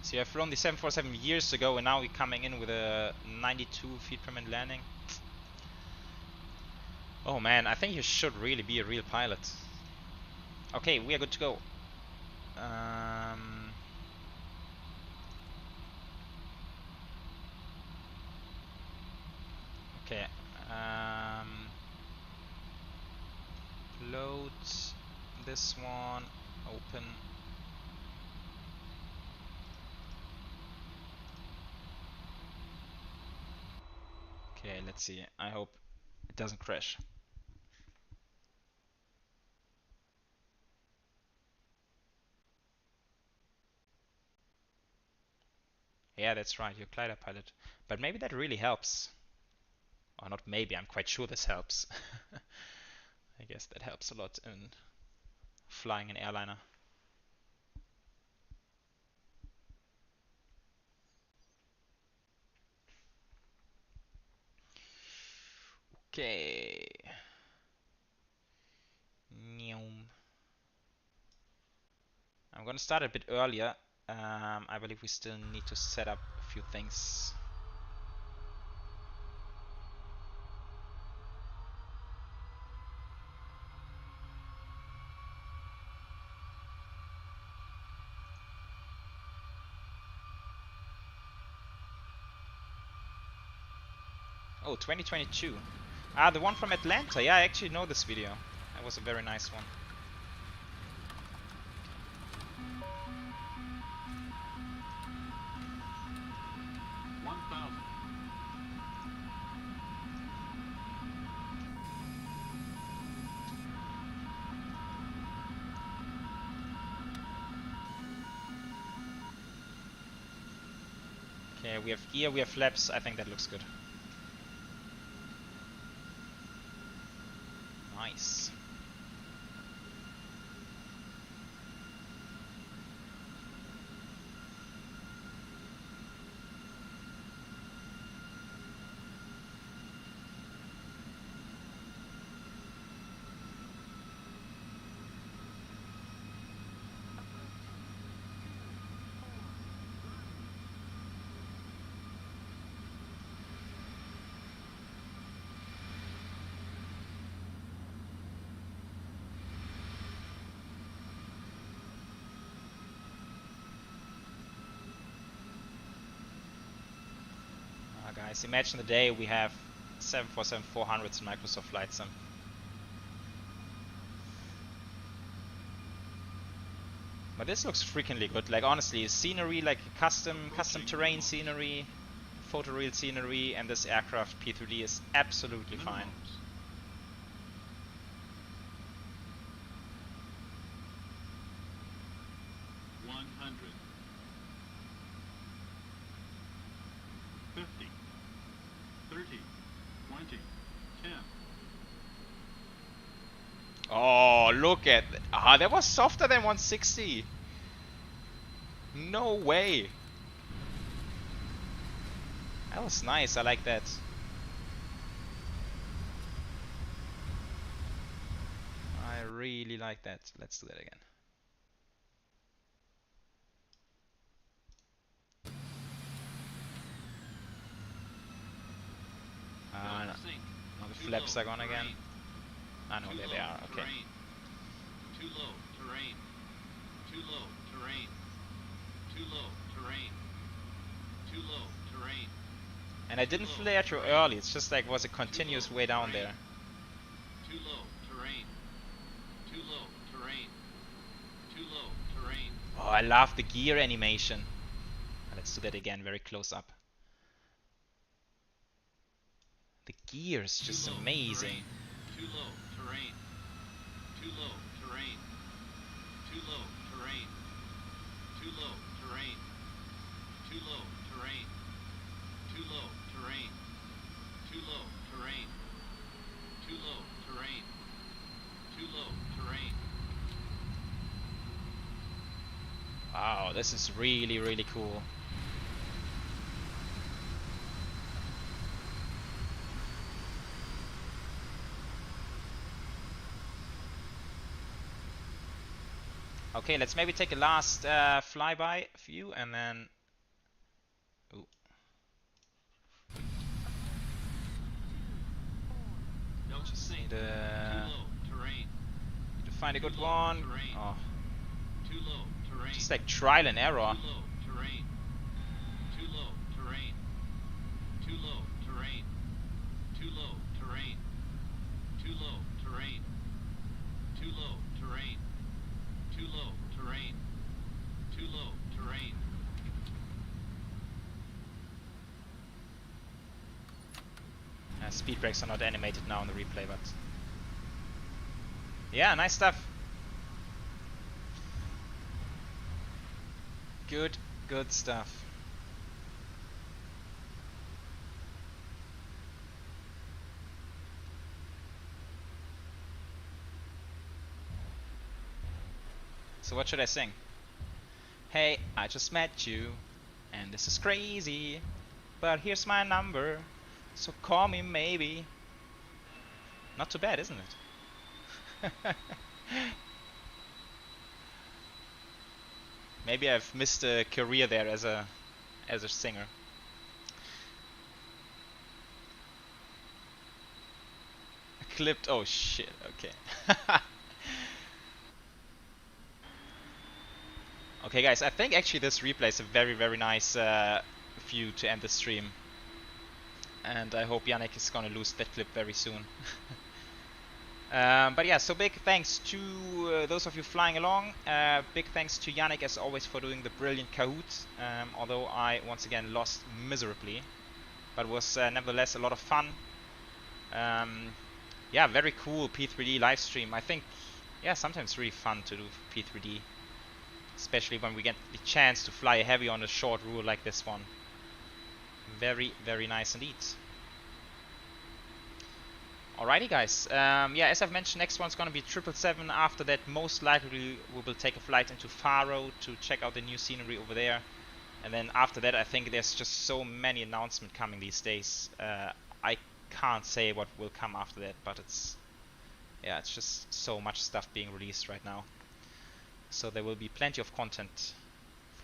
See, I've flown the 747 years ago, and now we're coming in with a 92 feet per minute landing. Oh man, I think you should really be a real pilot. Okay, we are good to go. Okay. Load this one. Open. Okay, let's see. I hope it doesn't crash. Yeah, that's right, you're glider pilot. But maybe that really helps. Or not maybe, I'm quite sure this helps. I guess that helps a lot in flying an airliner. Okay. I'm gonna start a bit earlier. I believe we still need to set up a few things. Oh, 2022. Ah, the one from Atlanta. Yeah, I actually know this video. That was a very nice one. Okay, we have gear, we have flaps. I think that looks good. Nice. Guys, imagine the day we have 747-400s in Microsoft Flight Sim. But this looks freakingly good. Like honestly, scenery, like custom terrain scenery, photoreal scenery, and this aircraft P3D is absolutely fine. Oh, look at that was softer than 160. No way. That was nice. I like that. I really like that. Let's do that again. No. Now the flaps are gone again. I know there they are. Okay. Too low terrain. Too low terrain. Too low terrain. Too low terrain. And I didn't flare too early. It's just like was a continuous way down there. Too low terrain. Too low terrain. Too low terrain. Oh, I love the gear animation. Let's do that again, very close up. The gear is just amazing. Too low terrain. Too low terrain. Too low terrain. Too low terrain. Too low terrain. Too low terrain. Too low terrain. Too low terrain. Too low terrain. Wow, this is really, really cool. Okay, let's maybe take a last flyby view and then. Ooh. Just need to find a good one. Oh. Just like trial and error. Too low terrain. Too low terrain. Too low terrain. Too low terrain. Too low terrain. Too low terrain. Too low terrain. Speed brakes are not animated now in the replay, but yeah, nice stuff. Good stuff. So what should I sing? Hey, I just met you, and this is crazy, but here's my number, so call me maybe. Not too bad, isn't it? Maybe I've missed a career there as a singer. Clipped. Oh shit. Okay. Okay, guys. I think actually this replay is a very, very nice view to end the stream, and I hope Yannick is gonna lose that clip very soon. But yeah, so big thanks to those of you flying along. Big thanks to Yannick as always for doing the brilliant Kahoot. Although I once again lost miserably, but it was nevertheless a lot of fun. Yeah, very cool P3D live stream. I think, yeah, sometimes it's really fun to do P3D, especially when we get the chance to fly heavy on a short rule like this one. Very, very nice indeed. Alrighty guys, yeah, as I've mentioned, next one's gonna be 777. After that, most likely we will take a flight into Faro to check out the new scenery over there. And then after that, I think there's just so many announcements coming these days. I can't say what will come after that, but it's just so much stuff being released right now. So there will be plenty of content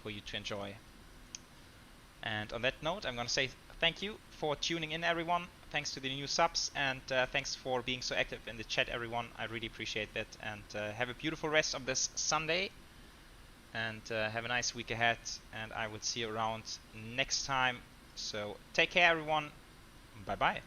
for you to enjoy. And on that note, I'm gonna say thank you for tuning in, everyone. Thanks to the new subs, and thanks for being so active in the chat, everyone. I really appreciate that. And have a beautiful rest of this Sunday. And have a nice week ahead. And I will see you around next time. So take care, everyone. Bye-bye.